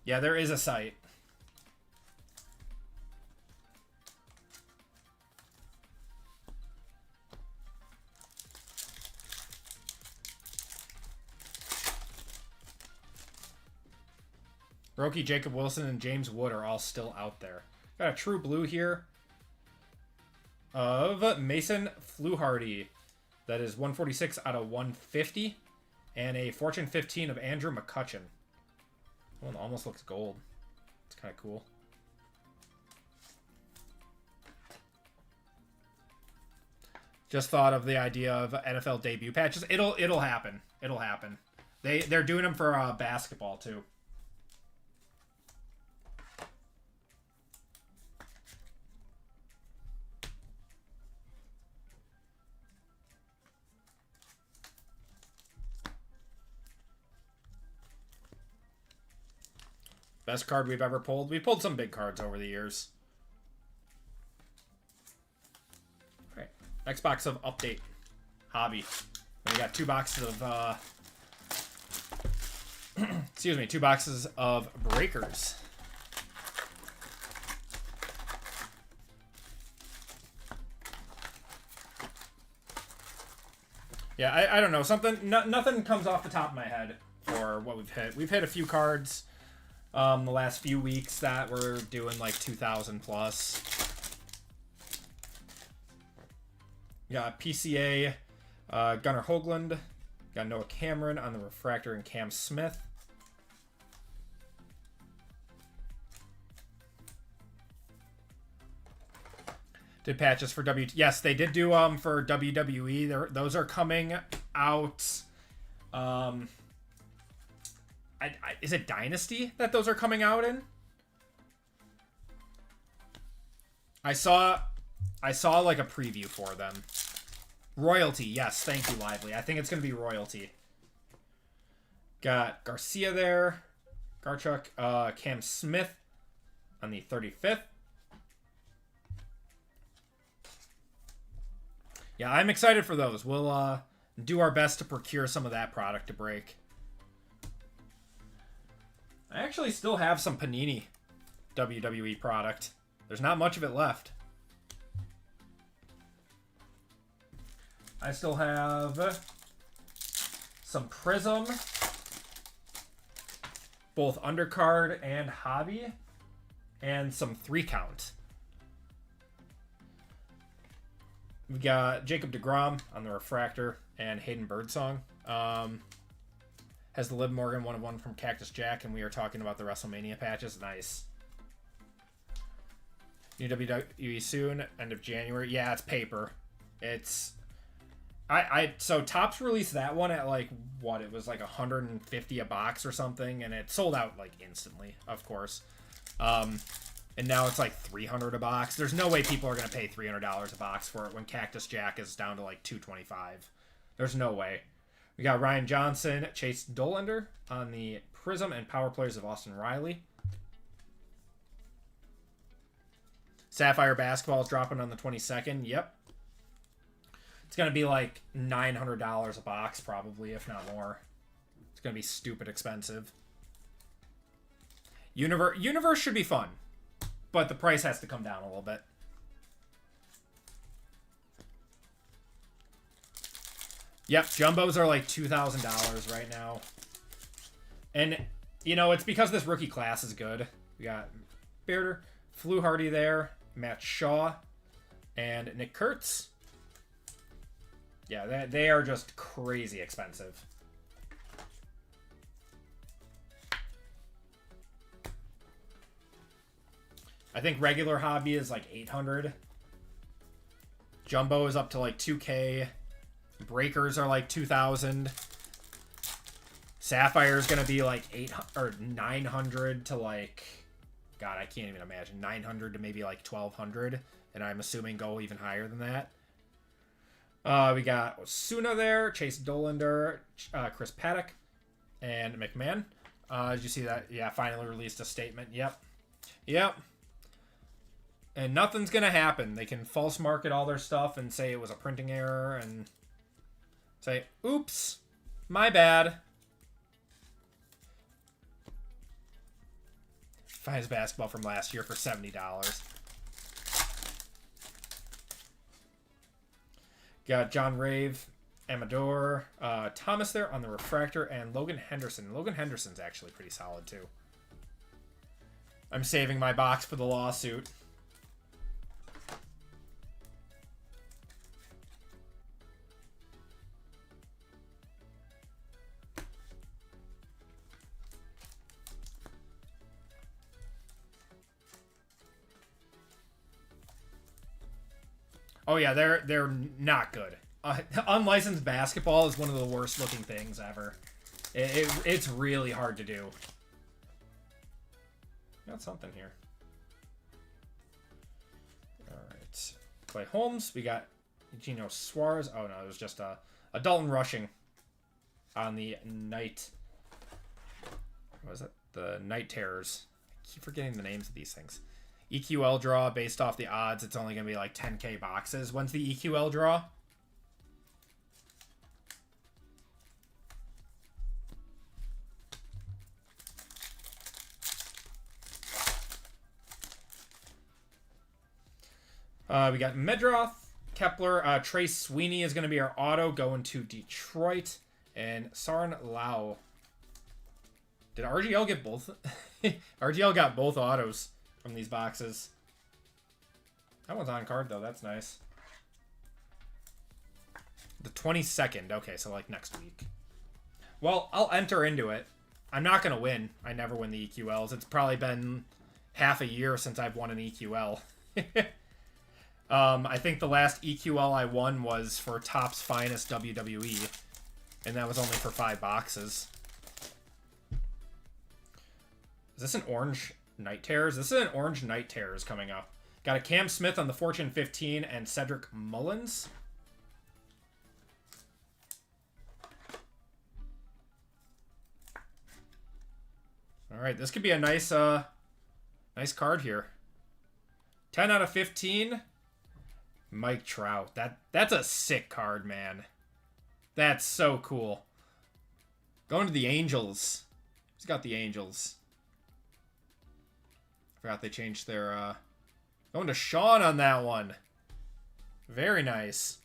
Yeah, there is a site. Roki, Jacob Wilson, and James Wood are all still out there. Got a true blue here of Mason Fluharty. That is 146 out of 150. And a Fortune 15 of Andrew McCutcheon. One almost looks gold. It's kind of cool. Just thought of the idea of NFL debut patches. It'll happen. It'll happen. They're doing them for basketball too. Best card we've ever pulled. We pulled some big cards over the years. All right. Next box of Update. Hobby. And we got 2 boxes of Excuse me, 2 boxes of breakers. Yeah, I don't know. Nothing comes off the top of my head for what we've hit. We've hit a few cards the last few weeks that were doing like 2,000 plus. Got PCA, Gunnar Hoagland. Got Noah Cameron on the refractor and Cam Smith. Did patches for Yes, they did do for WWE. Those are coming out. Is it Dynasty that those are coming out in? I saw like a preview for them. Royalty, yes, thank you, Lively. I think it's gonna be Royalty. Got Garcia there, Garchuk, Cam Smith on the 35th. Yeah, I'm excited for those. We'll do our best to procure some of that product to break. I actually still have some Panini WWE product. There's not much of it left. I still have some Prism, both undercard and hobby, and some 3-count. We got Jacob deGrom on the refractor and Hayden Birdsong. Has the Liv Morgan 1/1 from Cactus Jack, and we are talking about the WrestleMania patches. Nice. New WWE soon, end of January. Yeah, it's paper. It's so Topps released that one at like what? It was like $150 a box or something, and it sold out like instantly, of course. And now it's like $300 a box. There's no way people are going to pay $300 a box for it when Cactus Jack is down to like $225. There's no way. We got Ryan Johnson, Chase Dollander on the Prism, and Power Players of Austin Riley. Sapphire Basketball is dropping on the 22nd. Yep. It's going to be like $900 a box probably, if not more. It's going to be stupid expensive. Universe should be fun. But the price has to come down a little bit. Yep, Jumbos are like $2,000 right now. And, you know, it's because this rookie class is good. We got Bearder, Flu Hardy there, Matt Shaw, and Nick Kurtz. Yeah, they are just crazy expensive. I think regular hobby is like $800. Jumbo is up to like $2K. Breakers are like $2,000. Sapphire is gonna be like $800 or $900 to like, God, I can't even imagine, $900 to maybe like $1,200, and I'm assuming go even higher than that. We got Osuna there, Chase Dollander, Chris Paddock, and McMahon. Did you see that? Yeah, finally released a statement. Yep. And nothing's going to happen. They can false market all their stuff and say it was a printing error and say, oops, my bad. Finds basketball from last year for $70. Got John Rave, Amador, Thomas there on the refractor, and Logan Henderson. Logan Henderson's actually pretty solid too. I'm saving my box for the lawsuit. Oh yeah, they're not good. Unlicensed basketball is one of the worst looking things ever. It's really hard to do. Got something here. All right, Clay Holmes. We got Gino Suarez. Oh no, it was just a Dalton Rushing on the night. What was it? The Night Terrors. I keep forgetting the names of these things. EQL draw based off the odds. It's only going to be like 10K boxes. When's the EQL draw? We got Medroth, Kepler. Trey Sweeney is going to be our auto going to Detroit. And Sarin Lau. Did RGL get both? RGL got both autos from these boxes. That one's on card, though. That's nice. The 22nd. Okay, so like next week. Well, I'll enter into it. I'm not going to win. I never win the EQLs. It's probably been half a year since I've won an EQL. I think the last EQL I won was for Topps Finest WWE. And that was only for 5 boxes. Is this an orange Night Terrors? This is an orange Night Terrors coming up. Got a Cam Smith on the Fortune 15 and Cedric Mullins. All right, this could be a nice nice card here. 10 out of 15. Mike Trout. That's a sick card, man. That's so cool. Going to the Angels. Who's got the Angels? Forgot they changed their... Going to Sean on that one. Very nice.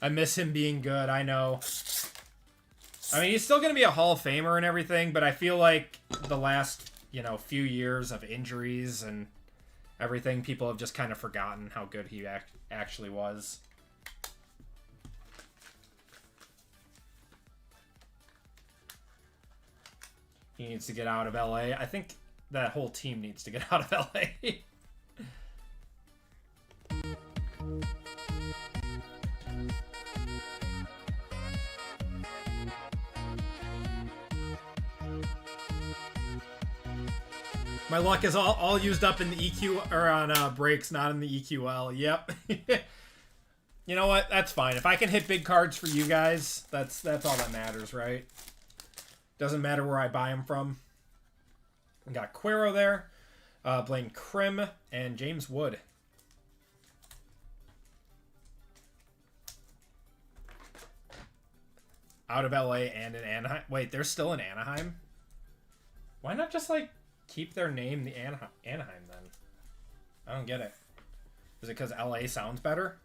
I miss him being good, I know. I mean, he's still going to be a Hall of Famer and everything, but I feel like the last, few years of injuries and everything, people have just kind of forgotten how good he actually was. He needs to get out of LA. I think that whole team needs to get out of LA. My luck is all used up in the EQ or on breaks, not in the EQL. Yep. You know what? That's fine. If I can hit big cards for you guys, that's all that matters, right? Doesn't matter where I buy them from. We got Cuero there, Blaine Krim, and James Wood. Out of LA and in Anaheim. Wait, they're still in Anaheim? Why not just keep their name the Anaheim then? I don't get it. Is it because LA sounds better?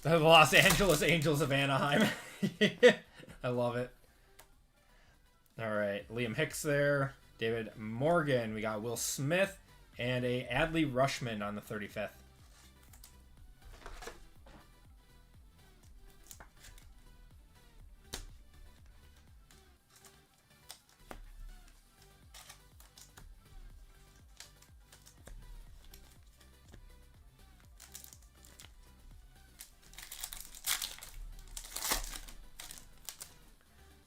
The Los Angeles Angels of Anaheim. I love it. All right, Liam Hicks there. David Morgan. We got Will Smith and a Adley Rushman on the 35th.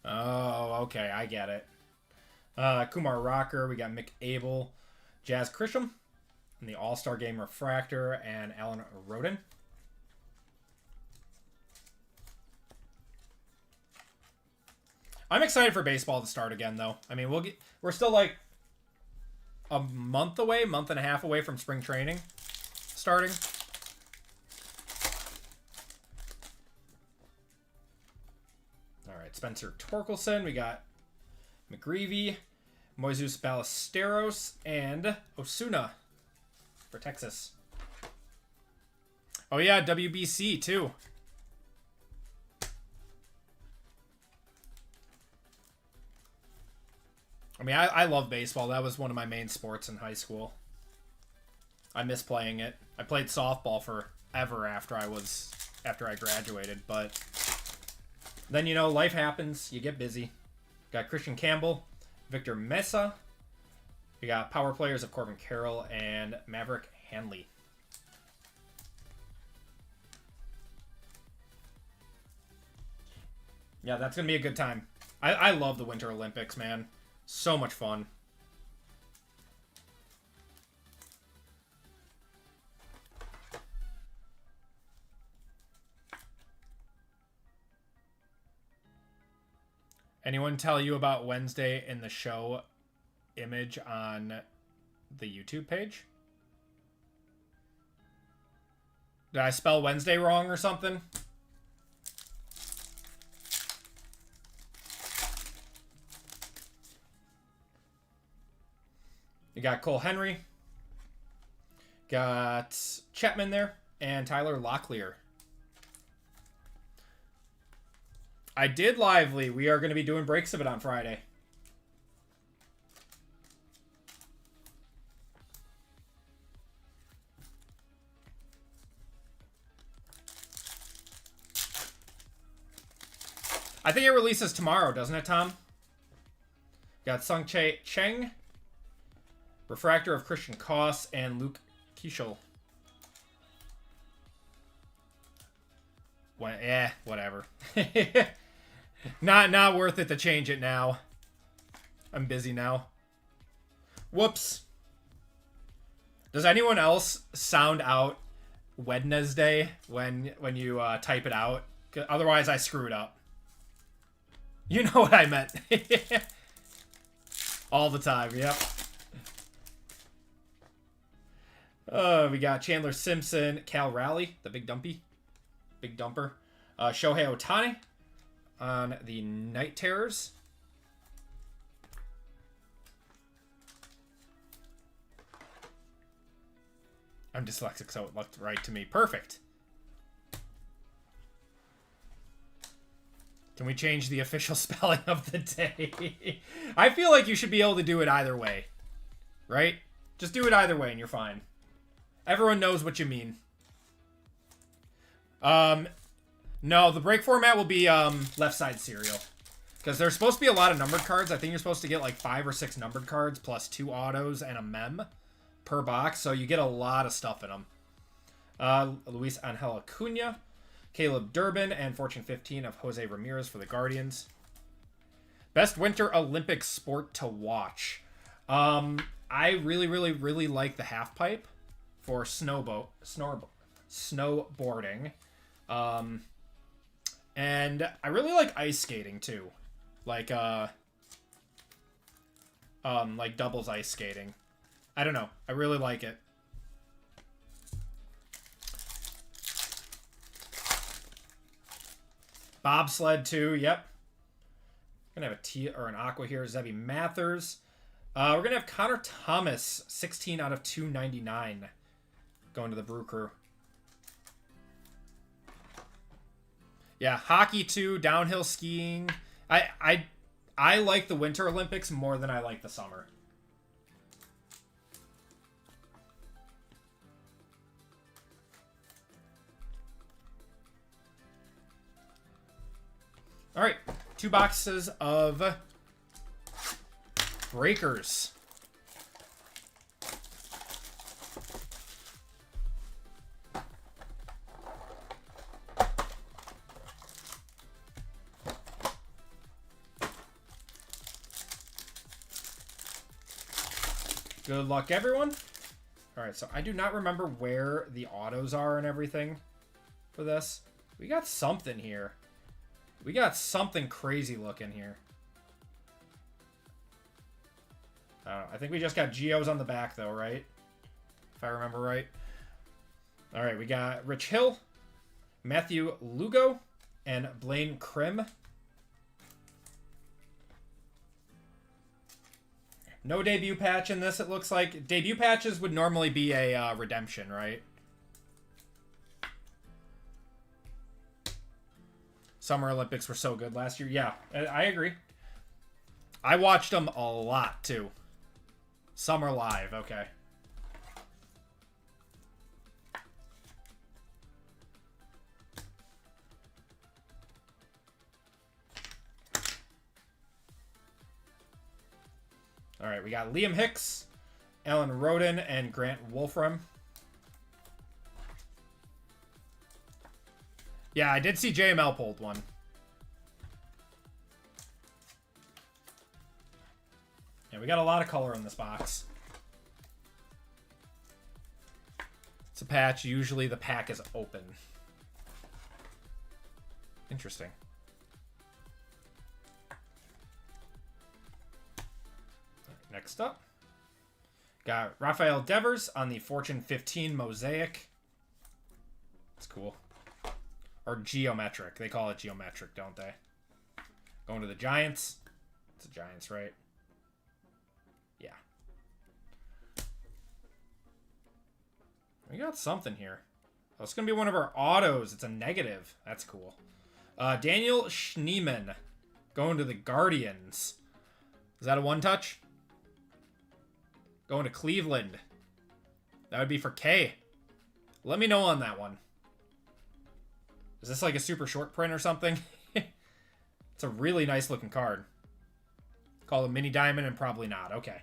Oh, okay, I get it. Kumar Rocker, we got Mick Abel, Jazz Chrisham, and the All-Star Game Refractor, and Alan Roden. I'm excited for baseball to start again, though. I mean, we're still a month and a half away from spring training starting. Spencer Torkelson. We got McGreevy, Moises Ballesteros, and Osuna for Texas. Oh, yeah, WBC, too. I mean, I love baseball. That was one of my main sports in high school. I miss playing it. I played softball forever after I graduated, but... Then, life happens. You get busy. Got Christian Campbell, Victor Mesa. We got power players of Corbin Carroll and Maverick Hanley. Yeah, that's going to be a good time. I love the Winter Olympics, man. So much fun. Anyone tell you about Wednesday in the show image on the YouTube page? Did I spell Wednesday wrong or something? You got Cole Henry. Got Chapman there. And Tyler Locklear. I did Lively. We are going to be doing breaks of it on Friday. I think it releases tomorrow, doesn't it, Tom? Got Sung Cheng, Refractor of Christian Koss, and Luke Kiesel. Whatever. Not worth it to change it now. I'm busy now. Whoops. Does anyone else sound out Wednesday when you type it out? Otherwise, I screw it up. You know what I meant. All the time, yep. We got Chandler Simpson, Cal Raleigh, the big dumper. Shohei Ohtani on the Night Terrors. I'm dyslexic, so it looked right to me. Perfect. Can we change the official spelling of the day? I feel like you should be able to do it either way. Right? Just do it either way and you're fine. Everyone knows what you mean. No, the break format will be left side serial. Because there's supposed to be a lot of numbered cards. I think you're supposed to get like 5 or 6 numbered cards plus 2 autos and a mem per box. So you get a lot of stuff in them. Luis Angel Acuna, Caleb Durbin, and Fortune 15 of Jose Ramirez for the Guardians. Best Winter Olympic sport to watch. I really like the half pipe for snowboarding. And I really like ice skating too. Like doubles ice skating. I don't know. I really like it. Bobsled too, yep. Gonna have a T or an aqua here. Zevi Mathers. We're gonna have Connor Thomas, 16 out of 299. Going to the Brew Crew. Yeah, hockey too, downhill skiing. I like the Winter Olympics more than I like the summer. All right, 2 boxes of breakers. Good luck, everyone. All right, so I do not remember where the autos are and everything for this. We got something here. We got something crazy looking here. I don't know. I think we just got Geos on the back, though, right? If I remember right. All right, we got Rich Hill, Matthew Lugo, and Blaine Krim. No debut patch in this, it looks like. Debut patches would normally be a redemption, right? Summer Olympics were so good last year. Yeah, I agree. I watched them a lot, too. Summer Live, okay. All right, we got Liam Hicks, Alan Roden, and Grant Wolfram. Yeah, I did see JML pulled one. Yeah, we got a lot of color in this box. It's a patch. Usually the pack is open. Interesting. Next up, got Rafael Devers on the Fortune 15 Mosaic. That's cool. Or geometric. They call it geometric, don't they? Going to the Giants. It's the Giants, right? Yeah. We got something here. Oh, it's going to be one of our autos. It's a negative. That's cool. Daniel Schneemann going to the Guardians. Is that a one-touch? Going to Cleveland. That would be for K. Let me know on that one. Is this like a super short print or something? It's a really nice looking card. Call it mini diamond and probably not. Okay.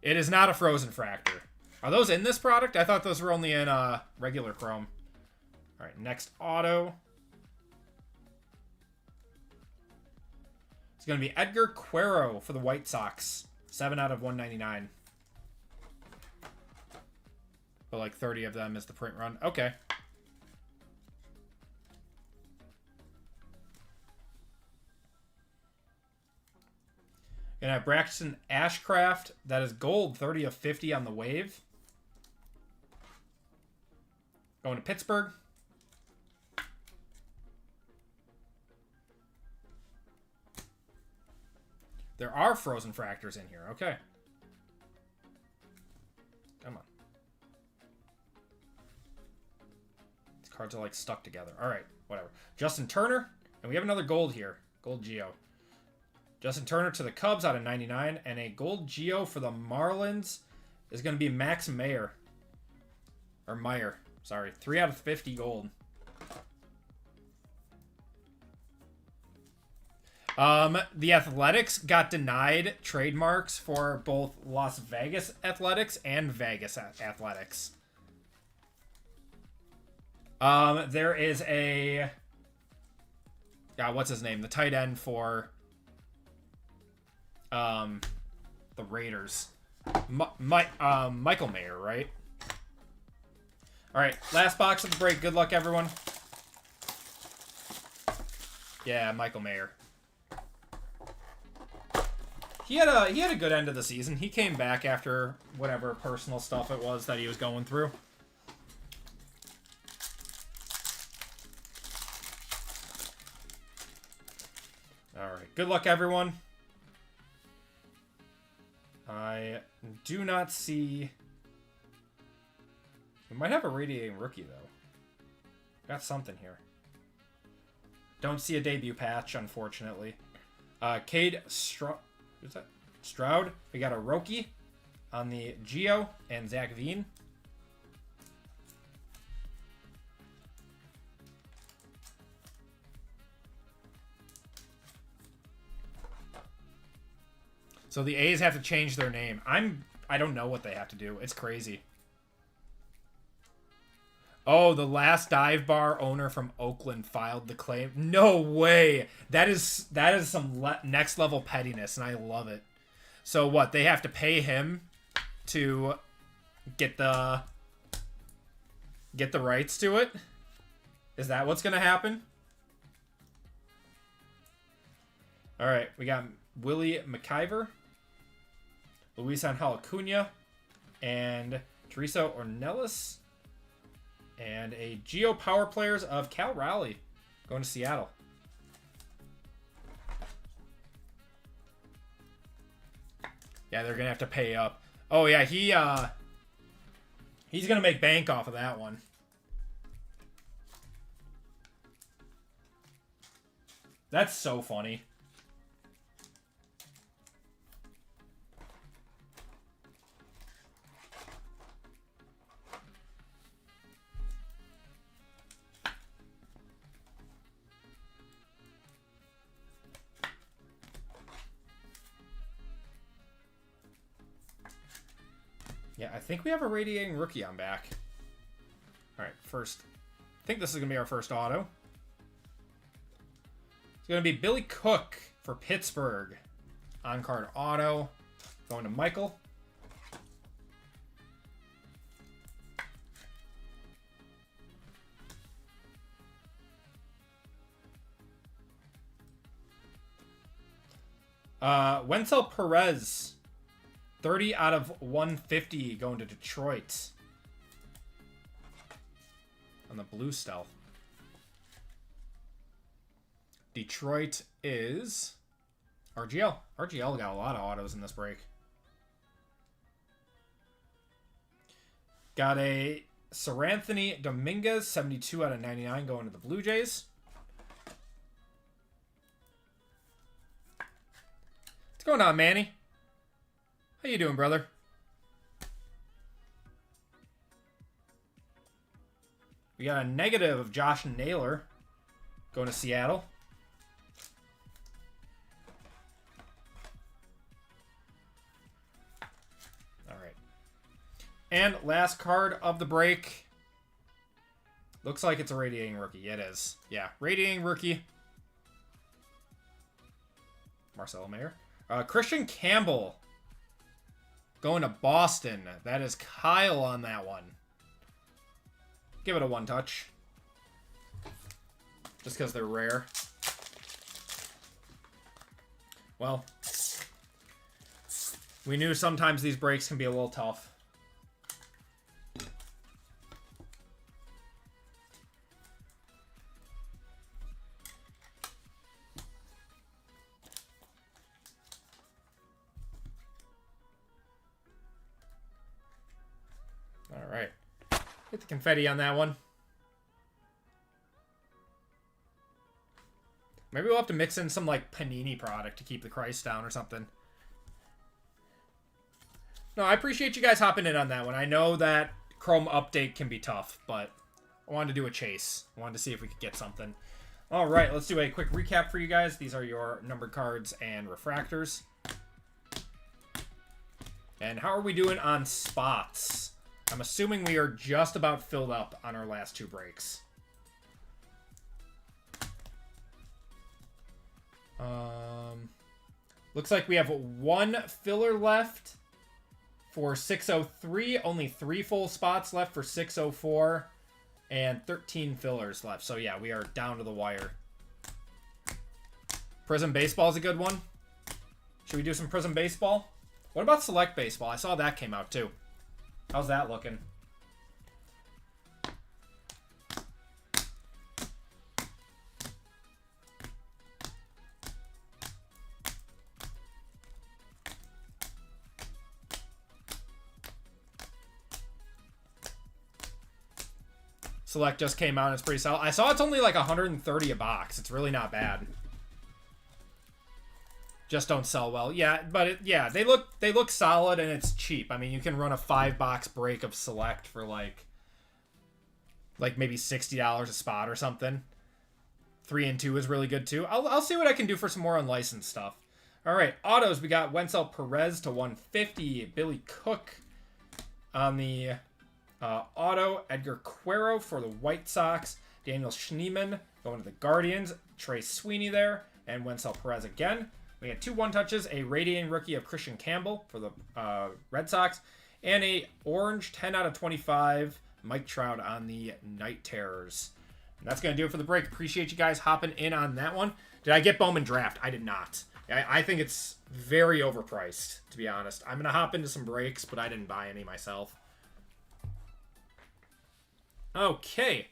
It is not a frozen fractor. Are those in this product? I thought those were only in regular chrome. All right, next auto. It's going to be Edgar Quero for the White Sox. 7 out of 199. But like 30 of them is the print run. Okay. Gonna have Braxton Ashcraft. That is gold. 30 of 50 on the wave. Going to Pittsburgh. There are frozen fractors in here. Okay. Come on. These cards are like stuck together. All right. Whatever. Justin Turner. And we have another gold here. Gold Geo. Justin Turner to the Cubs out of 99. And a gold Geo for the Marlins is going to be Max Meyer. Or Meyer. Sorry. 3 out of 50 gold. The Athletics got denied trademarks for both Las Vegas Athletics and Vegas Athletics. There is a... God, what's his name? The tight end for... the Raiders. Michael Mayer, right? Alright, last box of the break. Good luck, everyone. Yeah, Michael Mayer. He had a good end of the season. He came back after whatever personal stuff it was that he was going through. Alright, good luck, everyone. I do not see... We might have a radiating rookie, though. Got something here. Don't see a debut patch, unfortunately. Cade who's that? Stroud. We got a Roki on the Geo and Zach Veen. So the A's have to change their name. I don't know what they have to do. It's crazy. Oh, the last dive bar owner from Oakland filed the claim. No way. That is some next level pettiness, and I love it. So what? They have to pay him to get the rights to it? Is that what's gonna happen? All right, we got Willie McIver, Luis Angel Acuna, and Teresa Ornelas. And a Geo Power Players of Cal Raleigh going to Seattle. Yeah, they're going to have to pay up. Oh, yeah, he's going to make bank off of that one. That's so funny. Yeah, I think we have a radiating rookie on back. All right, first. I think this is going to be our first auto. It's going to be Billy Cook for Pittsburgh. On-card auto. Going to Michael. Wenzel Perez 30 out of 150 going to Detroit. On the blue stealth. Detroit is RGL. RGL got a lot of autos in this break. Got a Seranthony Dominguez, 72 out of 99 going to the Blue Jays. What's going on, Manny? How you doing, brother? We got a negative of Josh Naylor going to Seattle. All right. And last card of the break. Looks like it's a radiating rookie. Yeah, it is. Yeah, radiating rookie. Marcelo Mayer. Christian Campbell going to Boston. That is Kyle on that one. Give it a one touch. Just because they're rare. Well, we knew sometimes these breaks can be a little tough. All right. Get the confetti on that one. Maybe we'll have to mix in some, like, Panini product to keep the price down or something. No, I appreciate you guys hopping in on that one. I know that Chrome update can be tough, but I wanted to do a chase. I wanted to see if we could get something. All right, let's do a quick recap for you guys. These are your numbered cards and refractors. And how are we doing on spots? I'm assuming we are just about filled up on our last two breaks. Looks like we have one filler left for 603. Only 3 full spots left for 604. And 13 fillers left. So yeah, we are down to the wire. Prism Baseball is a good one. Should we do some Prism Baseball? What about Select Baseball? I saw that came out too. How's that looking? Select just came out and it's pretty solid. I saw it's only like 130 a box. It's really not bad. Just don't sell well. Yeah, but yeah, they look solid and it's cheap. I mean, you can run a 5-box break of Select for like maybe $60 a spot or something. 3 and 2 is really good too. I'll see what I can do for some more unlicensed stuff. All right, autos. We got Wenzel Perez to 150. Billy Cook on the auto. Edgar Quero for the White Sox. Daniel Schneemann going to the Guardians. Trey Sweeney there. And Wenzel Perez again. We had 2 one-touches. A radiating rookie of Christian Campbell for the Red Sox. And a orange 10 out of 25 Mike Trout on the Night Terrors. And that's going to do it for the break. Appreciate you guys hopping in on that one. Did I get Bowman Draft? I did not. I think it's very overpriced, to be honest. I'm going to hop into some breaks, but I didn't buy any myself. Okay.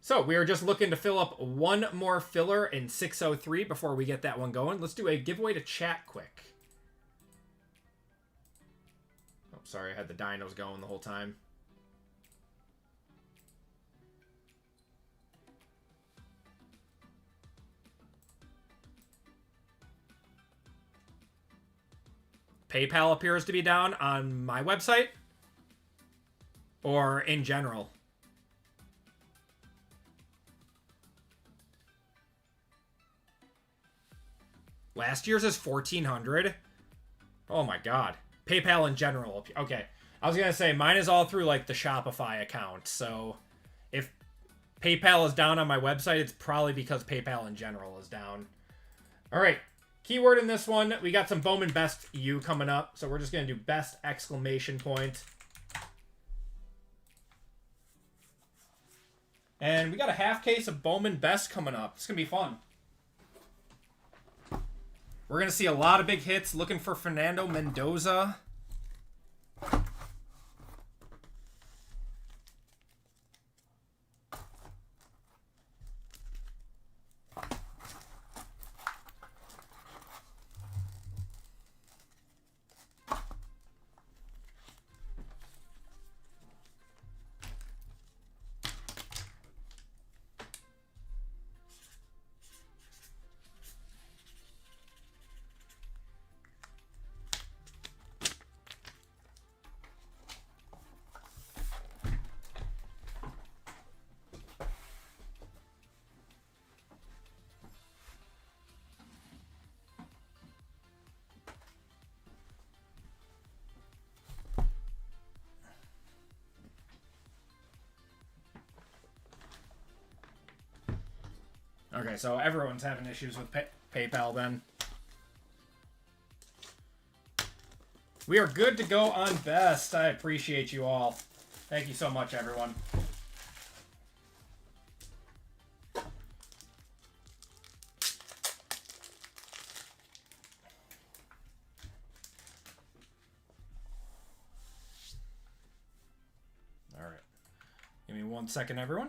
So we are just looking to fill up one more filler in 603 before we get that one going. Let's do a giveaway to chat quick. Oh, sorry. I had the dinos going the whole time. PayPal appears to be down on my website. Or in general. Last year's is $1,400. Oh my god. PayPal in general. Okay. I was going to say, mine is all through like the Shopify account. So if PayPal is down on my website, it's probably because PayPal in general is down. All right. Keyword in this one, we got some Bowman Best U coming up. So we're just going to do best exclamation point. And we got a half case of Bowman Best coming up. It's going to be fun. We're going to see a lot of big hits. Looking for Fernando Mendoza. Okay, so everyone's having issues with PayPal then. We are good to go on best. I appreciate you all. Thank you so much, everyone. All right. Give me 1 second, everyone.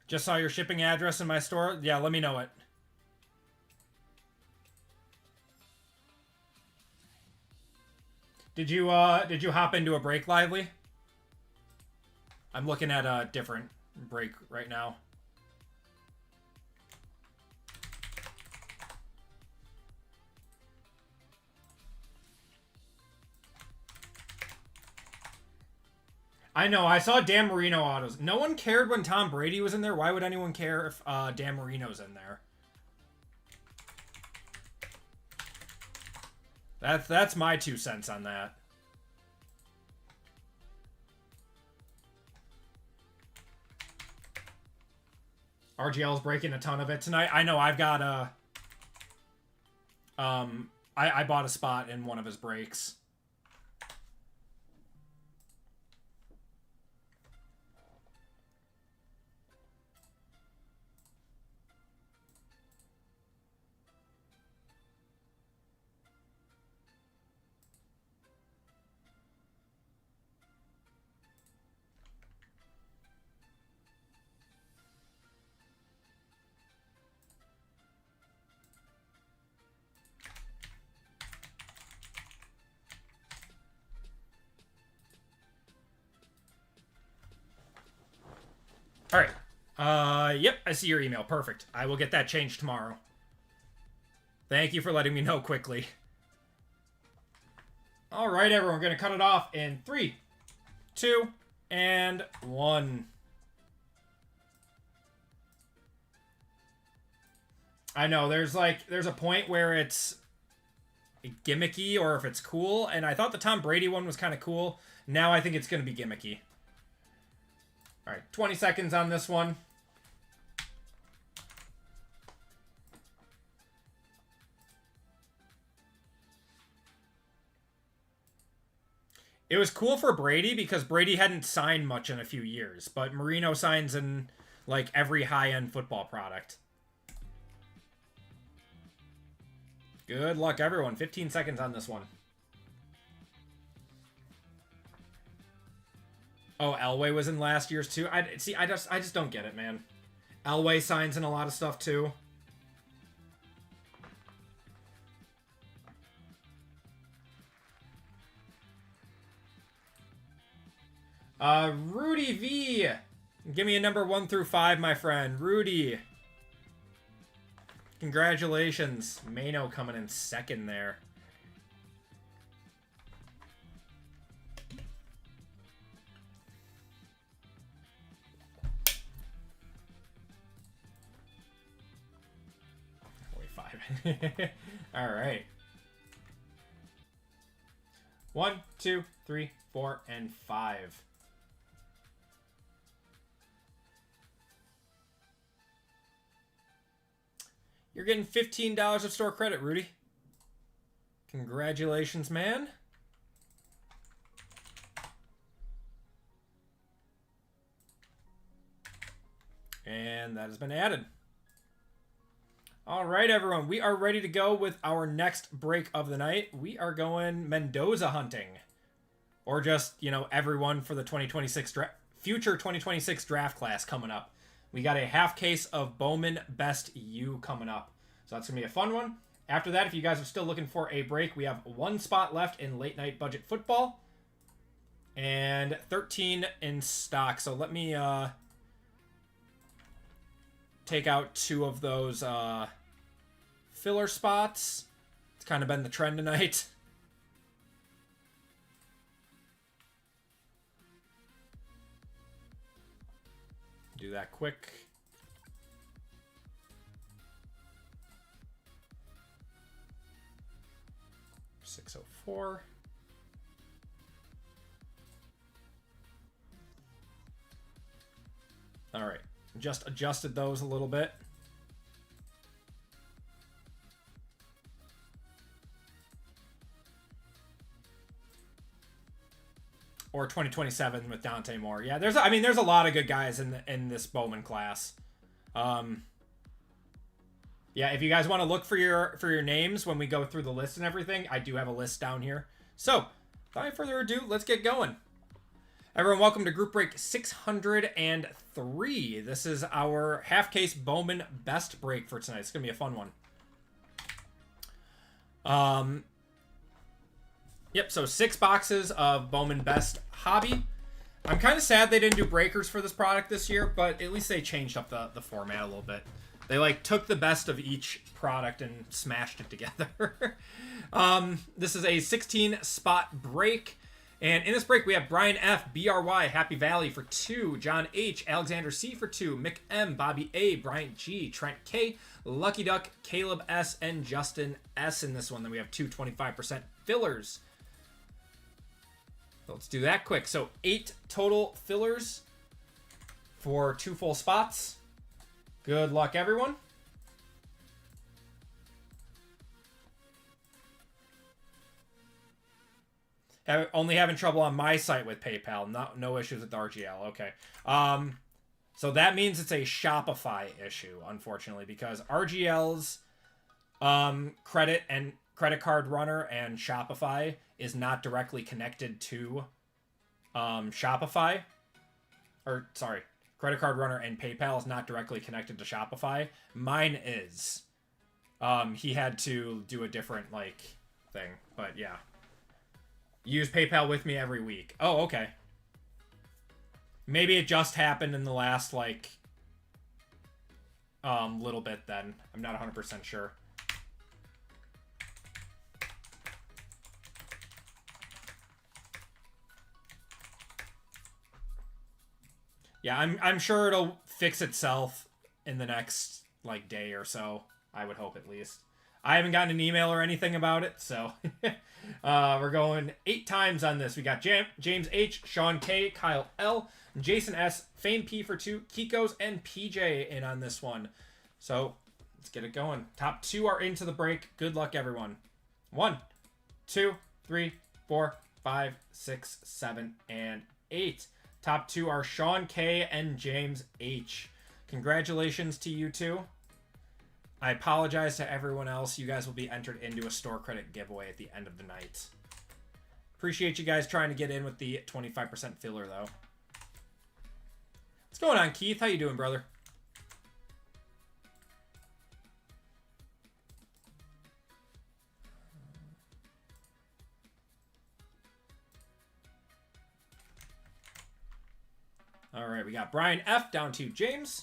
Just saw your shipping address in my store. Yeah, let me know it. Did you hop into a break, Lively? I'm looking at a different break right now. I know, I saw Dan Marino autos. No one cared when Tom Brady was in there. Why would anyone care if Dan Marino's in there? That's my 2 cents on that. RGL's breaking a ton of it tonight. I know, I've got a... I bought a spot in one of his breaks. All right. Yep, I see your email. Perfect. I will get that changed tomorrow. Thank you for letting me know quickly. All right, everyone. We're going to cut it off in 3, 2, and 1. I know, there's a point where it's gimmicky or if it's cool, and I thought the Tom Brady one was kind of cool. Now I think it's going to be gimmicky. All right, 20 seconds on this one. It was cool for Brady because Brady hadn't signed much in a few years, but Marino signs in like every high-end football product. Good luck, everyone. 15 seconds on this one. Oh, Elway was in last year's too. I just don't get it, man. Elway signs in a lot of stuff too. Rudy V. Give me a number 1 through 5, my friend. Rudy. Congratulations. Mano coming in second there. All right. 1, 2, 3, 4, and 5. You're getting $15 of store credit, Rudy. Congratulations, man. And that has been added. All right, everyone. We are ready to go with our next break of the night. We are going Mendoza hunting. Or just, you know, everyone for the 2026 future 2026 draft class coming up. We got a half case of Bowman Best U coming up. So that's going to be a fun one. After that, if you guys are still looking for a break, we have 1 spot left in late night budget football. And 13 in stock. So let me take out 2 of those filler spots. It's kind of been the trend tonight. Do that quick. $604. All right. Just adjusted those a little bit. Or 2027 with Dante Moore. Yeah, there's a lot of good guys in this Bowman class. Yeah, if you guys want to look for your names when we go through the list and everything, I do have a list down here. So, without further ado, let's get going. Everyone, welcome to Group Break 603. This is our half case Bowman Best break for tonight. It's gonna be a fun one. Yep, so 6 boxes of Bowman Best Hobby. I'm kind of sad they didn't do breakers for this product this year, but at least they changed up the format a little bit. They like took the best of each product and smashed it together. This is a 16 spot break. And in this break, we have Brian F., BRY, Happy Valley for 2, John H., Alexander C. for 2, Mick M., Bobby A., Bryant G., Trent K., Lucky Duck, Caleb S., and Justin S. in this one. Then we have 2 25% fillers. Let's do that quick. So 8 total fillers for 2 full spots. Good luck, everyone. Only having trouble on my site with PayPal. No issues with RGL. Okay. So that means it's a Shopify issue, unfortunately, because RGL's credit card runner and Shopify is not directly connected to Shopify. Or, sorry, credit card runner and PayPal is not directly connected to Shopify. Mine is. He had to do a different, thing. But, yeah. Use PayPal with me every week. Oh, okay. Maybe it just happened in the last, little bit then. I'm not 100% sure. Yeah, I'm sure it'll fix itself in the next, day or so. I would hope, at least. I haven't gotten an email or anything about it, so... we're going 8 times on this. We got James H., Sean K., Kyle L., Jason S., Fame P for 2, Kiko's, and PJ in on this one. So, let's get it going. Top 2 are into the break. Good luck, everyone. 1, 2, 3, 4, 5, 6, 7, and 8. Top 2 are Sean K. and James H. Congratulations to you two. I apologize to everyone else. You guys will be entered into a store credit giveaway at the end of the night. Appreciate you guys trying to get in with the 25% filler, though. What's going on, Keith? How you doing, brother? All right, we got Brian F. down to James.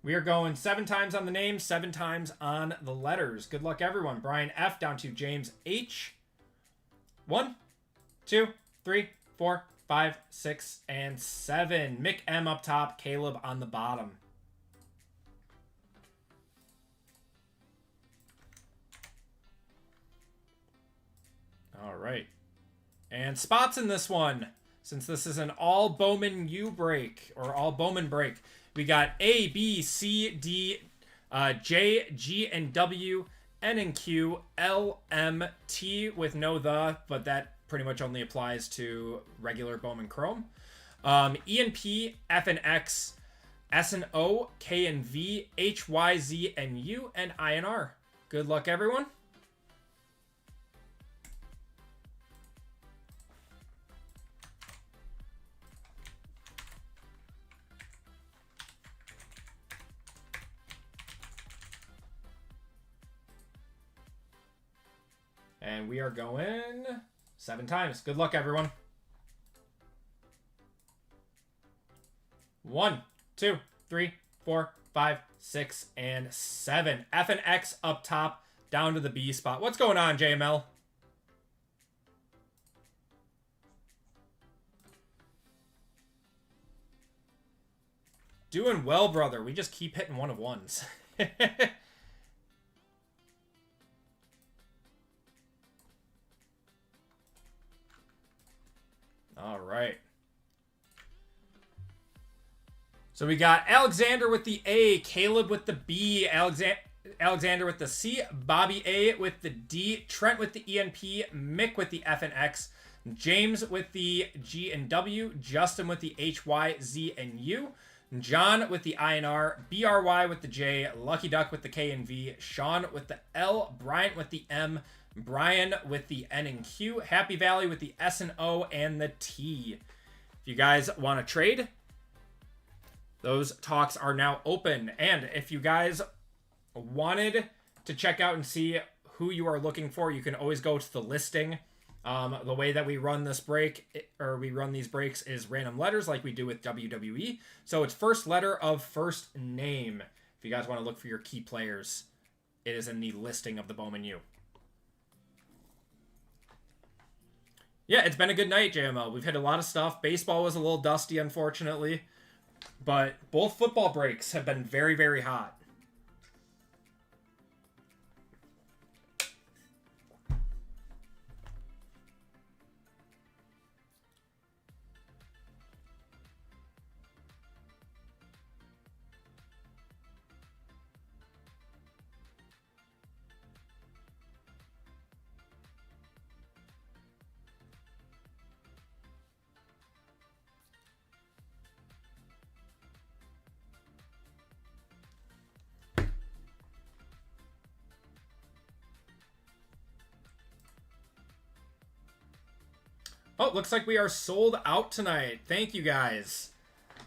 We are going 7 times on the name, 7 times on the letters. Good luck, everyone. Brian F. down to James H. 1, 2, 3, 4, 5, 6, and 7. Mick M up top, Caleb on the bottom. All right. And spots in this one, since this is an all Bowman U break, or all Bowman break. We got A, B, C, D, J, G, and W, N and Q, L, M, T with no the, but that pretty much only applies to regular Bowman Chrome. E and P, F and X, S and O, K and V, H, Y, Z, and U, and I and R. Good luck, everyone. And we are going 7 times. Good luck, everyone. 1, 2, 3, 4, 5, 6, and 7. F and X up top, down to the B spot. What's going on, JML? Doing well, brother. We just keep hitting 1 of 1s. All right. So we got Alexander with the A, Caleb with the B, Alexander with the C, Bobby A with the D, Trent with the E and P, Mick with the F and X, James with the G and W, Justin with the H, Y, Z, and U, John with the I and R, BRY with the J, Lucky Duck with the K and V, Sean with the L, Bryant with the M, Brian with the N and Q, Happy Valley with the S and O and the T. If you guys want to trade, those talks are now open. And if you guys wanted to check out and see who you are looking for, you can always go to the listing. The way that we run this break, or we run these breaks, is random letters like we do with WWE. So it's first letter of first name. If you guys want to look for your key players, it is in the listing of the Bowman U. Yeah, it's been a good night, JML. We've hit a lot of stuff. Baseball was a little dusty, unfortunately. But both football breaks have been very, very hot. Oh, looks like we are sold out tonight. Thank you, guys.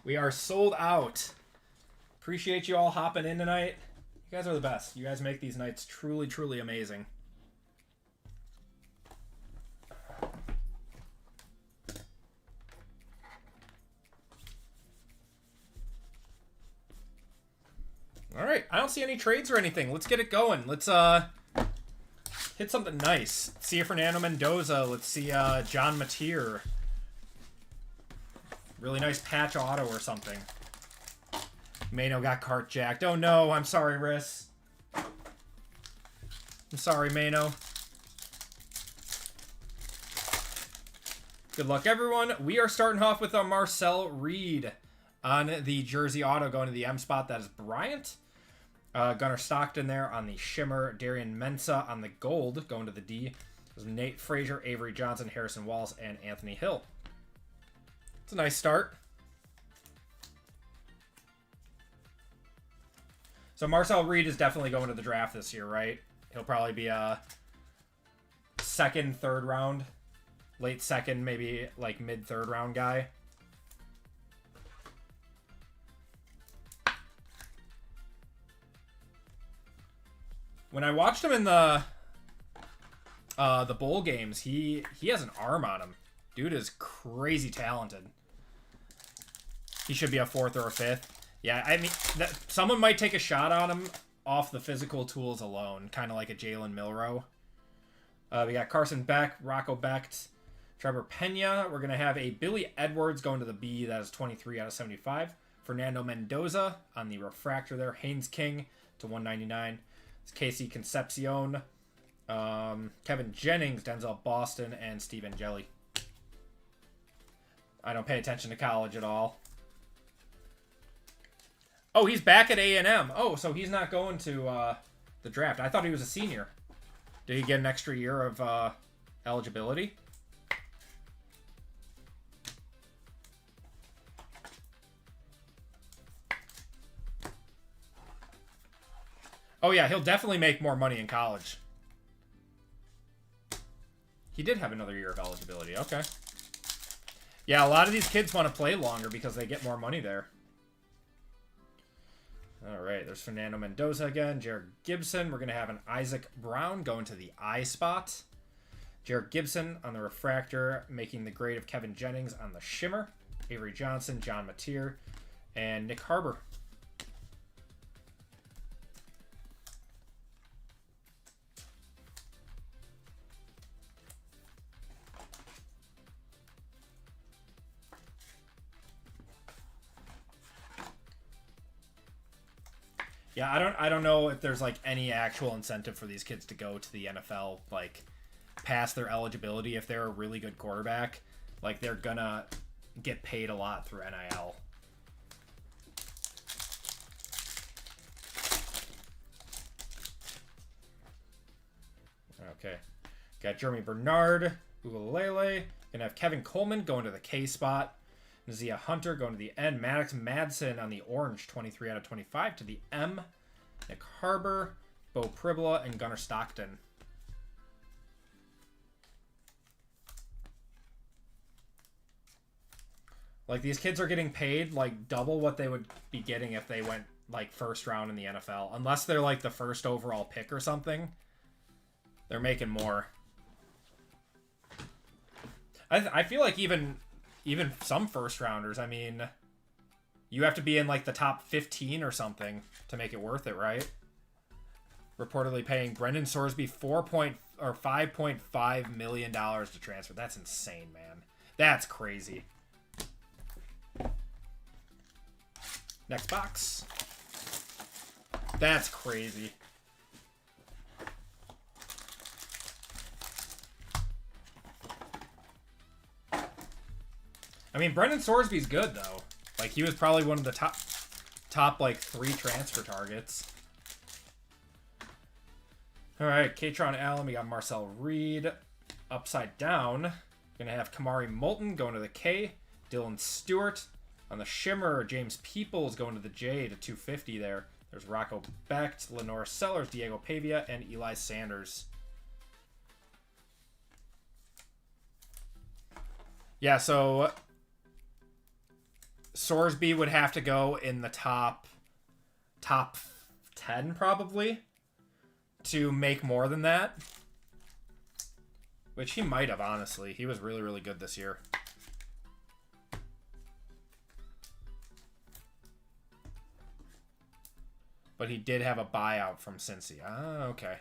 We are sold out. Appreciate you all hopping in tonight. You guys are the best. You guys make these nights truly, truly amazing. All right. I don't see any trades or anything. Let's get it going. Let's hit something nice. Let's see Fernando Mendoza. Let's see John Mateer. Really nice patch auto or something. Mano got cart jacked. Oh no, I'm sorry, Riss. I'm sorry, Mano. Good luck, everyone. We are starting off with a Marcel Reed on the jersey auto going to the M spot. That is Bryant. Gunnar Stockton there on the shimmer. Darian Mensah on the gold going to the D. There's Nate Frazier, Avery Johnson, Harrison Walls, and Anthony Hill. It's a nice start. So Marcel Reed is definitely going to the draft this year, right? He'll probably be a second, third round. Late second, maybe like mid third round guy. When I watched him in the bowl games, he has an arm on him. Dude is crazy talented. He should be a 4th or a 5th. Yeah, I mean, someone might take a shot on him off the physical tools alone, kind of like a Jalen Milroe. We got Carson Beck, Rocco Becht, Trevor Pena. We're going to have a Billy Edwards going to the B. That is 23 out of 75. Fernando Mendoza on the refractor there. Haynes King to 199. It's Casey Concepcion. Kevin Jennings, Denzel Boston, and Steve Angeli. I don't pay attention to college at all. Oh, he's back at A&M. Oh, so he's not going to the draft. I thought he was a senior. Did he get an extra year of eligibility? Oh, yeah, he'll definitely make more money in college. He did have another year of eligibility. Okay. Yeah, a lot of these kids want to play longer because they get more money there. All right, there's Fernando Mendoza again. Jared Gibson. We're going to have an Isaac Brown going to the I spot. Jared Gibson on the refractor, making the grade of Kevin Jennings on the shimmer. Avery Johnson, John Mateer, and Nick Harbor. Yeah, I don't know if there's like any actual incentive for these kids to go to the NFL, like past their eligibility. If they're a really good quarterback, like they're gonna get paid a lot through NIL. Okay, got Jeremy Bernard, Ugalele. Gonna have Kevin Coleman going to the K spot. Nazia Hunter going to the N. Maddox Madsen on the orange, 23 out of 25 to the M. Nick Harbor, Bo Pribla, and Gunnar Stockton. Like, these kids are getting paid, like, double what they would be getting if they went, like, first round in the NFL. Unless they're, like, the first overall pick or something. They're making more. I feel like even some first rounders, I mean, you have to be in like the top 15 or something to make it worth it, right? Reportedly paying Brendan Sorsby $5.5 million to transfer. That's insane, man. That's crazy. Next box. That's crazy. I mean, Brendan Sorsby's good, though. Like, he was probably one of the top like, 3 transfer targets. All right, Katron Allen. We got Marcel Reed. Upside down, going to have Kamari Moulton going to the K. Dylan Stewart on the shimmer. James Peoples going to the J to 250 there. There's Rocco Becht, Lenore Sellers, Diego Pavia, and Eli Sanders. Yeah, so Sorsby would have to go in the top 10 probably to make more than that. Which he might have, honestly. He was really, really good this year. But he did have a buyout from Cincy. Ah, okay.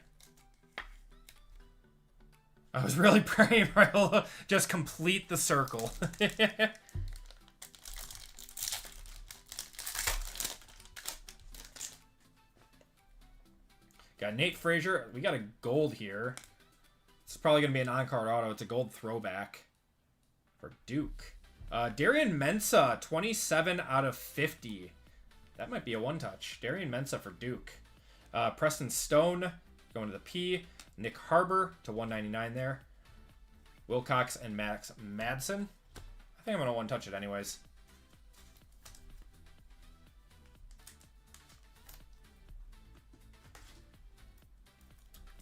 I was really praying for he'll just complete the circle. Got Nate Frazier. We got a gold here. It's probably going to be an on-card auto. It's a gold throwback for Duke. Darian Mensah, 27 out of 50. That might be a one-touch. Darian Mensah for Duke. Preston Stone going to the P. Nick Harbor to 199 there. Wilcox and Max Madsen. I think I'm going to one-touch it anyways.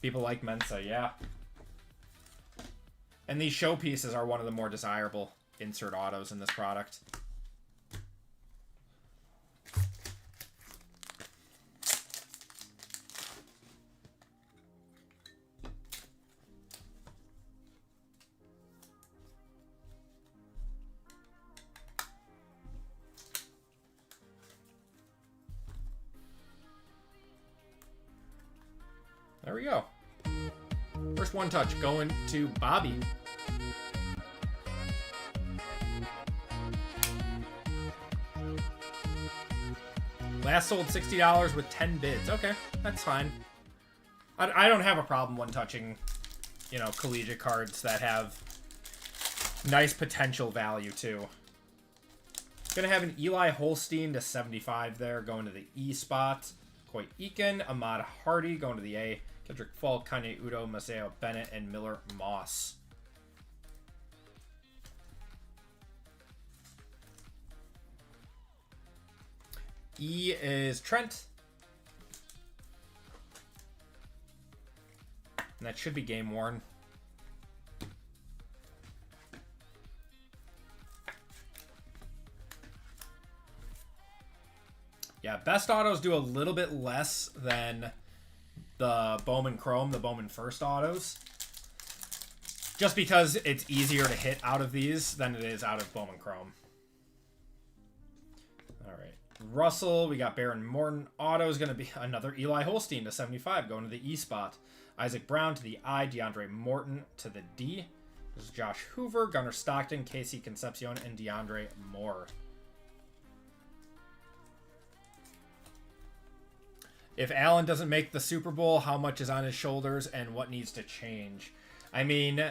People like Mensah, yeah. And these showpieces are one of the more desirable insert autos in this product. There we go. First one touch going to Bobby. Last sold $60 with 10 bids. Okay, that's fine. I don't have a problem one touching, you know, collegiate cards that have nice potential value too. Gonna have an Eli Holstein to 75 there, going to the E spot. Coy Eakin, Ahmad Hardy going to the A. Kendrick Falk, Kanye Udo, Maseo Bennett, and Miller Moss. E is Trent. And that should be game worn. Yeah, best autos do a little bit less than the Bowman Chrome, the Bowman First autos. Just because it's easier to hit out of these than it is out of Bowman Chrome. Alright. Russell, we got Baron Morton. Auto is going to be another Eli Holstein to 75, going to the E spot. Isaac Brown to the I, DeAndre Morton to the D. This is Josh Hoover, Gunnar Stockton, Casey Concepcion, and DeAndre Moore. If Allen doesn't make the Super Bowl, how much is on his shoulders and what needs to change? I mean,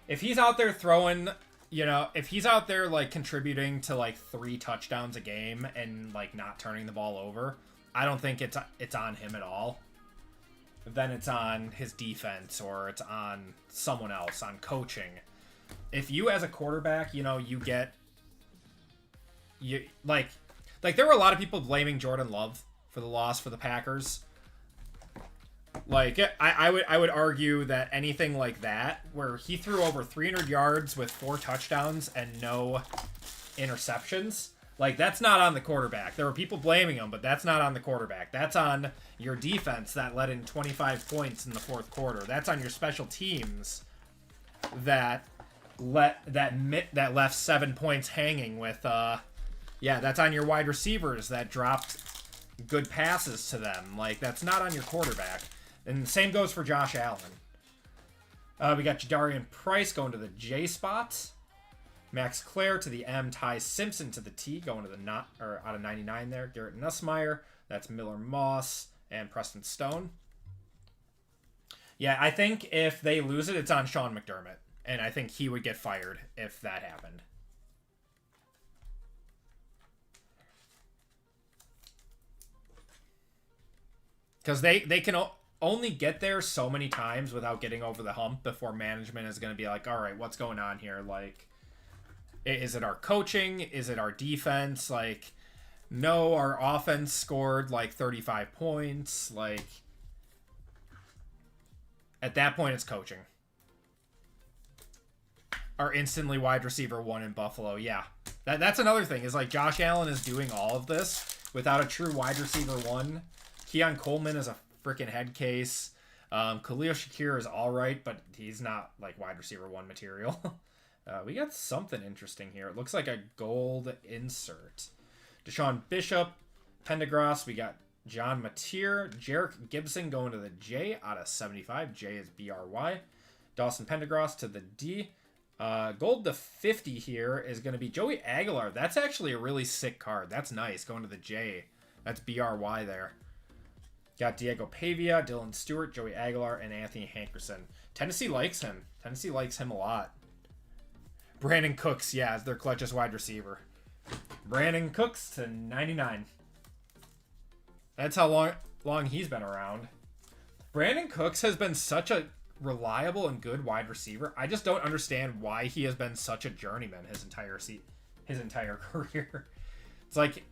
if he's out there throwing, you know, if he's out there, like, contributing to, like, 3 touchdowns a game and, like, not turning the ball over, I don't think it's on him at all. Then it's on his defense or it's on someone else, on coaching. If you, as a quarterback, you know, like there were a lot of people blaming Jordan Love for the loss for the Packers. Like, I would argue that anything like that, where he threw over 300 yards with 4 touchdowns and no interceptions, like, that's not on the quarterback. There were people blaming him, but that's not on the quarterback. That's on your defense that let in 25 points in the fourth quarter. That's on your special teams that left 7 points hanging with, yeah, that's on your wide receivers that dropped good passes to them. Like, that's not on your quarterback. And the same goes for Josh Allen. We got Jadarian Price going to the J spot. Max Clare to the M. Ty Simpson to the T, going to the out of 99 there. Garrett Nussmeier. That's Miller Moss and Preston Stone. Yeah, I think if they lose it, it's on Sean McDermott. And I think he would get fired if that happened. Because they can only get there so many times without getting over the hump before management is going to be like, all right, what's going on here? Like, is it our coaching? Is it our defense? Like, no, our offense scored like 35 points. Like, at that point, it's coaching. Our instantly wide receiver 1 in Buffalo. Yeah, that's another thing, is like Josh Allen is doing all of this without a true wide receiver 1. Keon Coleman is a freaking head case. Khalil Shakir is all right, but he's not like wide receiver 1 material. We got something interesting here. It looks like a gold insert. Deshaun Bishop, Pendergrass. We got John Mateer, Jarek Gibson going to the J out of 75. J is BRY. Dawson Pendergrass to the D. Gold to 50 here is going to be Joey Aguilar. That's actually a really sick card. That's nice. Going to the J. That's BRY there. Got Diego Pavia, Dylan Stewart, Joey Aguilar, and Anthony Hankerson. Tennessee likes him. Tennessee likes him a lot. Brandon Cooks, yeah, is their clutchest wide receiver. Brandon Cooks to 99. That's how long he's been around. Brandon Cooks has been such a reliable and good wide receiver. I just don't understand why he has been such a journeyman his entire career. It's like,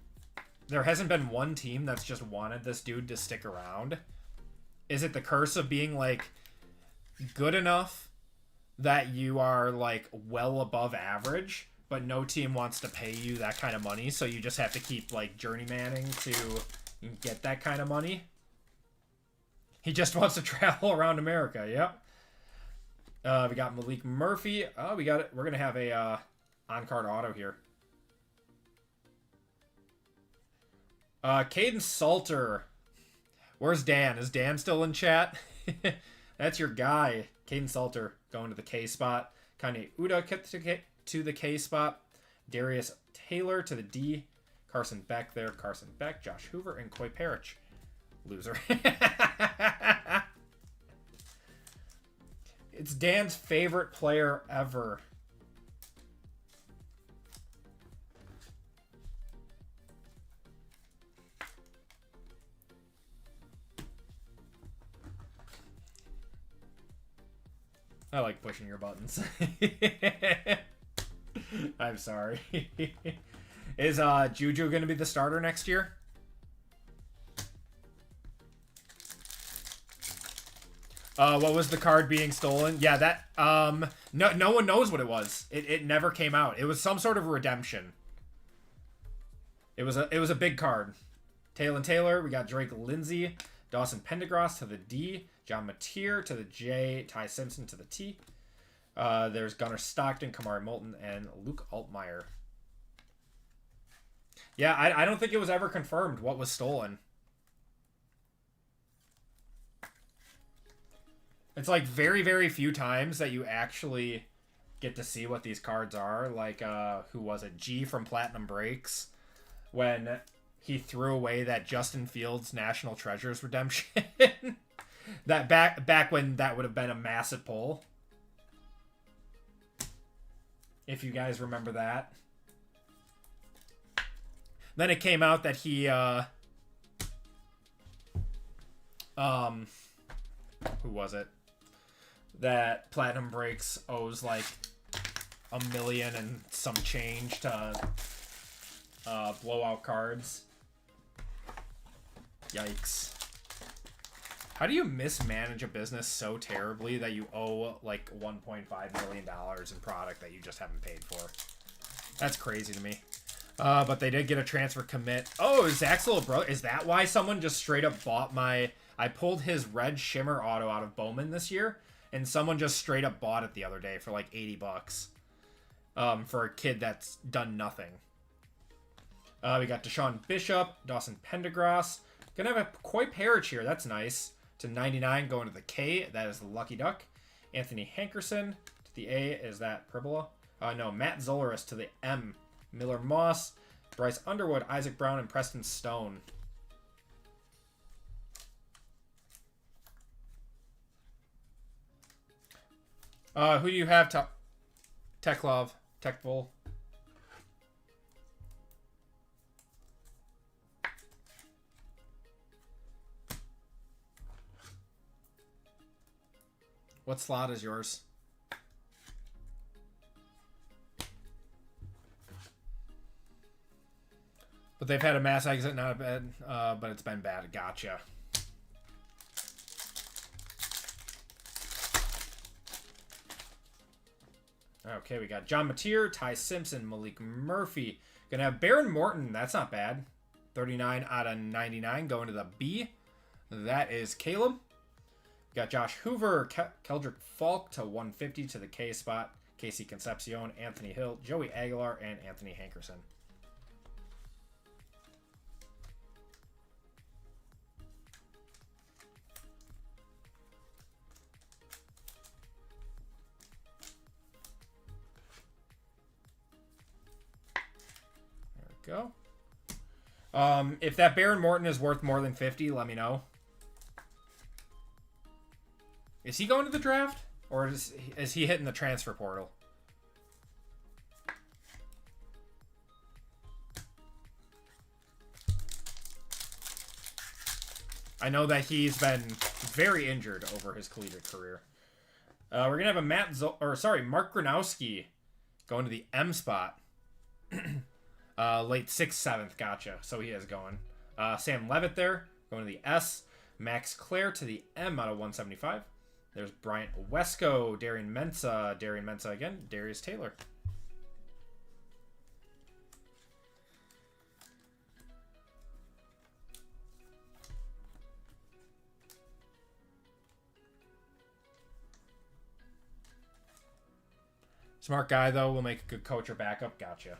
there hasn't been one team that's just wanted this dude to stick around. Is it the curse of being, like, good enough that you are, like, well above average, but no team wants to pay you that kind of money, so you just have to keep, like, journeymanning to get that kind of money? He just wants to travel around America, yep. We got Malik Murphy. Oh, we got it. We're going to have a on-card auto here. Caden Salter. Where's Dan? Is Dan still in chat? That's your guy, Caden Salter going to the K spot. Kanye Uda to the K spot. Darius Taylor to the D. Carson Beck there. Carson Beck, Josh Hoover, and Coy Parrish. Loser. It's Dan's favorite player ever. I like pushing your buttons. I'm sorry. Is Juju going to be the starter next year? What was the card being stolen? Yeah, that no one knows what it was. It never came out. It was some sort of redemption. It was a big card. Taylor, we got Drake Lindsay, Dawson Pendergrass to the D, John Mateer to the J, Ty Simpson to the T. There's Gunnar Stockton, Kamari Moulton, and Luke Altmaier. Yeah, I don't think it was ever confirmed what was stolen. It's like very, very few times that you actually get to see what these cards are. Like, who was it? G from Platinum Breaks. When he threw away that Justin Fields National Treasures redemption. That back when that would have been a massive pull. If you guys remember that. Then it came out that he who was it? That Platinum Breaks owes like $1 million and some change to blowout cards. Yikes. How do you mismanage a business so terribly that you owe like $1.5 million in product that you just haven't paid for? That's crazy to me. But they did get a transfer commit. Oh, Zach's little brother. Is that why someone just straight up bought my... I pulled his red shimmer auto out of Bowman this year, and someone just straight up bought it the other day for like $80. For a kid that's done nothing. We got Deshaun Bishop, Dawson Pendergrass. Gonna have a Coy Parrish here. That's nice. To 99 going to the K. That is the Lucky Duck. Anthony Hankerson. To the A is that Perbola. No, Matt Zolaris to the M. Miller Moss. Bryce Underwood, Isaac Brown, and Preston Stone. Who do you have? Techlov. Techbull. What slot is yours? But they've had a mass exit, not bad, but it's been bad. Gotcha. Okay, we got John Mateer, Ty Simpson, Malik Murphy. Gonna have Baron Morton. That's not bad. 39 out of 99 going to the B. That is Caleb. We got Josh Hoover, Keldrick Falk to 150 to the K spot. Casey Concepcion, Anthony Hill, Joey Aguilar, and Anthony Hankerson. Go. If that Baron Morton is worth more than 50, let me know. Is he going to the draft? Or is he hitting the transfer portal? I know that he's been very injured over his collegiate career. We're going to have a Mark Gronowski going to the M spot. Late 6th, 7th. Gotcha. So he is going. Sam Levitt there. Going to the S. Max Clare to the M out of 175. There's Bryant Wesco. Darian Mensa. Darian Mensa again. Darius Taylor. Smart guy, though. Will make a good coach or backup. Gotcha.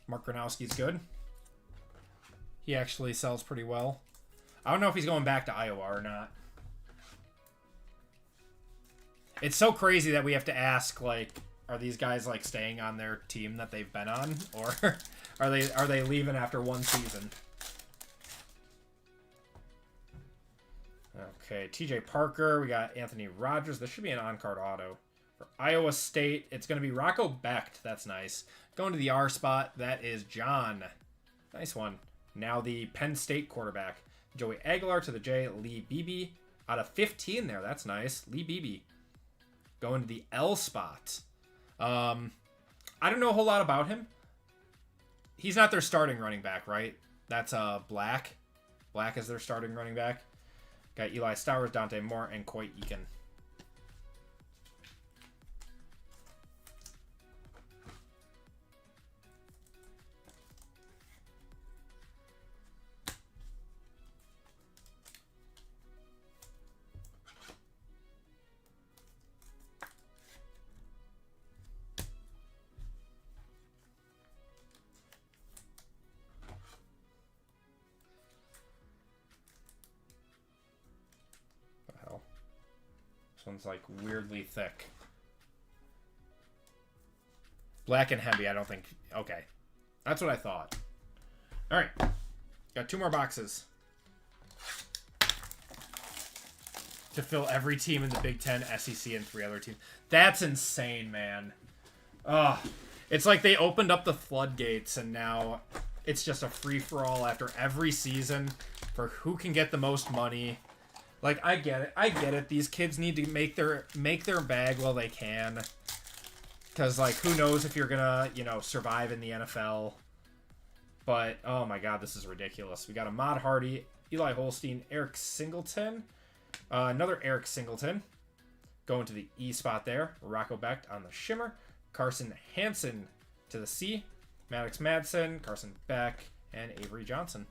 Mark Gronowski's good. He actually sells pretty well. I don't know if he's going back to Iowa or not. It's so crazy that we have to ask, like, are these guys, like, staying on their team that they've been on? Or are they leaving after one season? Okay, TJ Parker. We got Anthony Rogers. This should be an on-card auto. For Iowa State, it's going to be Rocco Becht. That's nice. Going to the R spot, that is John. Nice one. Now the Penn State quarterback. Joey Aguilar to the J. Lee Beebe. Out of 15 there. That's nice. Lee Beebe. Going to the L spot. I don't know a whole lot about him. He's not their starting running back, right? That's Black. Black is their starting running back. Got Eli Stowers, Dante Moore, and Coy Eakin. One's like weirdly thick. Black and heavy, I don't think. Okay. That's what I thought. All right. Got 2 more boxes to fill every team in the Big Ten, SEC, and 3 other teams. That's insane, man. Ugh. It's like they opened up the floodgates and now it's just a free-for-all after every season for who can get the most money. Like, I get it. I get it. These kids need to make their bag while they can. Because, like, who knows if you're going to, survive in the NFL. But, oh my god, this is ridiculous. We got Ahmad Hardy, Eli Holstein, Eric Singleton. Another Eric Singleton. Going to the E spot there. Rocco Becht on the Shimmer. Carson Hansen to the C. Maddox Madsen, Carson Beck, and Avery Johnson.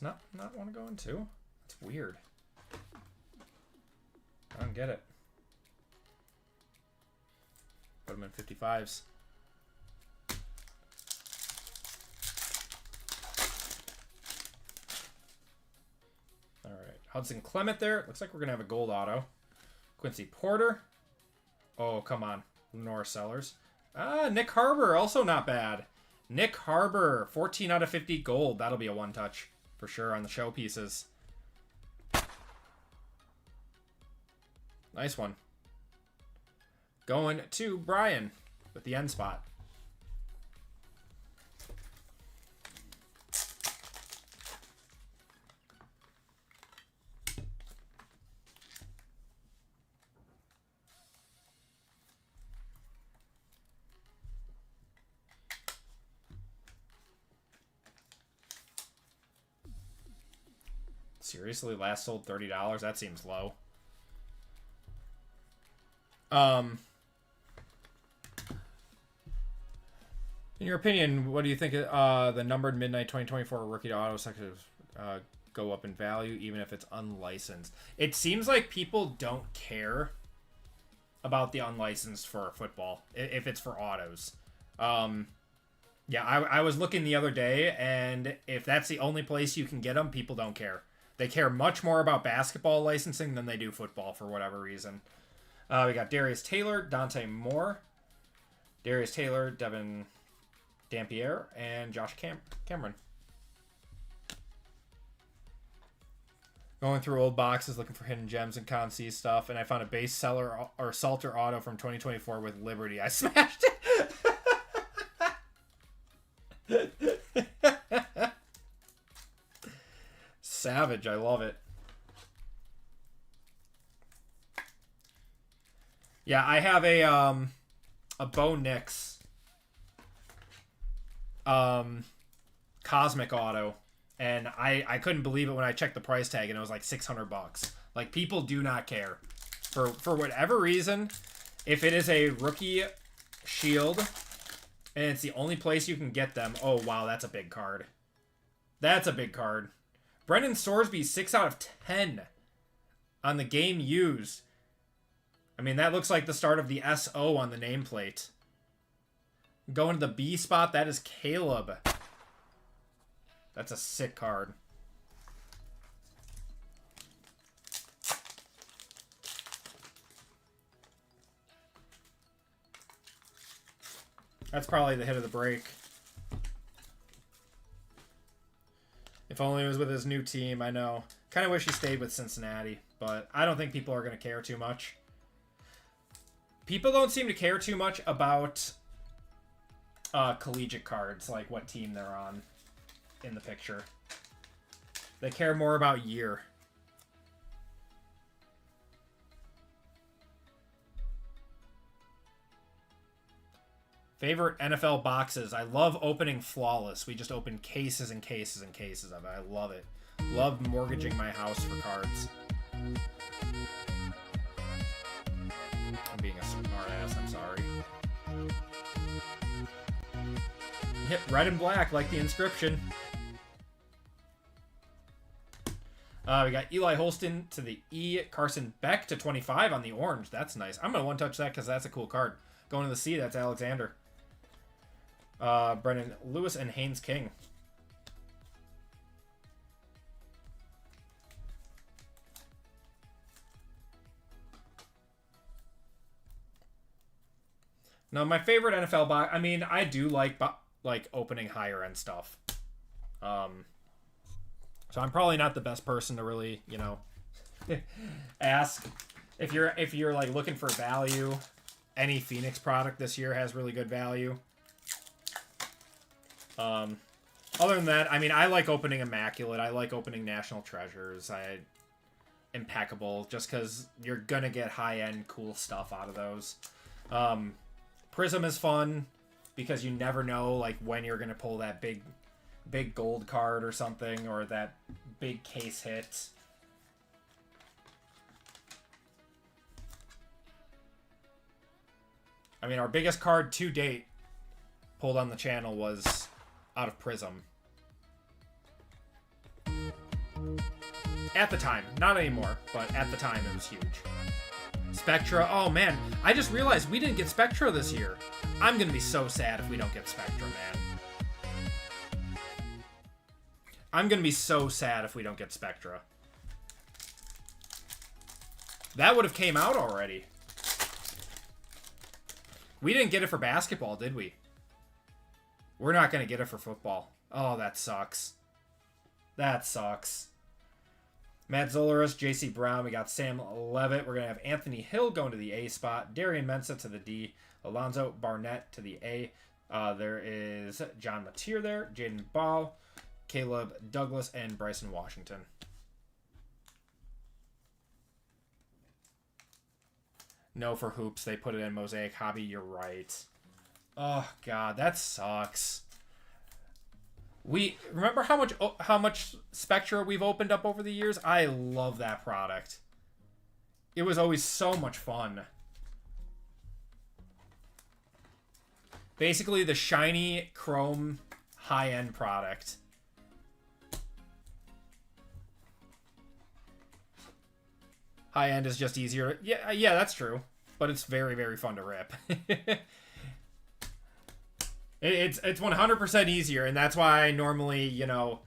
Does not want to go in 2? It's weird. I don't get it. Put them in 55s. All right. Hudson Clement there. Looks like we're going to have a gold auto. Quincy Porter. Oh, come on. Lenore Sellers. Nick Harbor. Also not bad. Nick Harbor. 14 out of 50 gold. That'll be a one-touch. For sure on the showpieces. Nice one. Going to Brian with the end spot. Seriously, last sold $30? That seems low. In your opinion, what do you think the numbered Midnight 2024 rookie to auto sectors go up in value, even if it's unlicensed? It seems like people don't care about the unlicensed for football, if it's for autos. Yeah, I was looking the other day, and if that's the only place you can get them, people don't care. They care much more about basketball licensing than they do football for whatever reason. We got Darius Taylor, Dante Moore, Darius Taylor, Devin Dampier, and Josh Cameron. Going through old boxes looking for hidden gems and Con-C stuff, and I found a base seller or Salter auto from 2024 with Liberty. I smashed it. Savage, I love it. Yeah, I have a Bo Nix Cosmic auto, and I couldn't believe it when I checked the price tag and it was like $600. Like, people do not care. For whatever reason, if it is a rookie shield and it's the only place you can get them, oh wow, that's a big card. That's a big card. Brendan Sorsby, 6 out of 10 on the game used. I mean, that looks like the start of the SO on the nameplate. Going to the B spot, that is Caleb. That's a sick card. That's probably the hit of the break. If only he was with his new team, I know. Kind of wish he stayed with Cincinnati, but I don't think people are going to care too much. People don't seem to care too much about collegiate cards, like what team they're on in the picture. They care more about year. Favorite NFL boxes. I love opening Flawless. We just open cases and cases and cases of it. I love it. Love mortgaging my house for cards. I'm being a smart ass, I'm sorry. Hit red and black like the inscription. We got Eli Holston to the E. Carson Beck to 25 on the orange. That's nice. I'm going to one-touch that because that's a cool card. Going to the C, that's Alexander. Brendan Lewis and Haynes King. Now, my favorite NFL box, I mean, I do like opening higher end stuff. So I'm probably not the best person to really, you know, ask. If you're like looking for value, any Phoenix product this year has really good value. Other than that, I mean, I like opening Immaculate. I like opening National Treasures. Impeccable, just because you're gonna get high-end cool stuff out of those. Prism is fun because you never know like when you're gonna pull that big gold card or something, or that big case hit. I mean, our biggest card to date pulled on the channel was out of Prism. At the time. Not anymore, but at the time it was huge. Spectra. Oh, man. I just realized we didn't get Spectra this year. I'm going to be so sad if we don't get Spectra, man. I'm going to be so sad if we don't get Spectra. That would have came out already. We didn't get it for basketball, did we? We're not going to get it for football. Oh, that sucks. That sucks. Matt Zolaris, J.C. Brown. We got Sam Levitt. We're going to have Anthony Hill going to the A spot. Darian Mensah to the D. Alonzo Barnett to the A. There is John Mateer there. Jaden Ball. Caleb Douglas. And Bryson Washington. No for hoops. They put it in Mosaic Hobby. You're right. Oh, God. That sucks. We remember how much Spectra we've opened up over the years? I love that product. It was always so much fun. Basically the shiny chrome high-end product. High-end is just easier. Yeah, that's true. But it's very, very fun to rip. It's 100% easier, and that's why I normally, you know,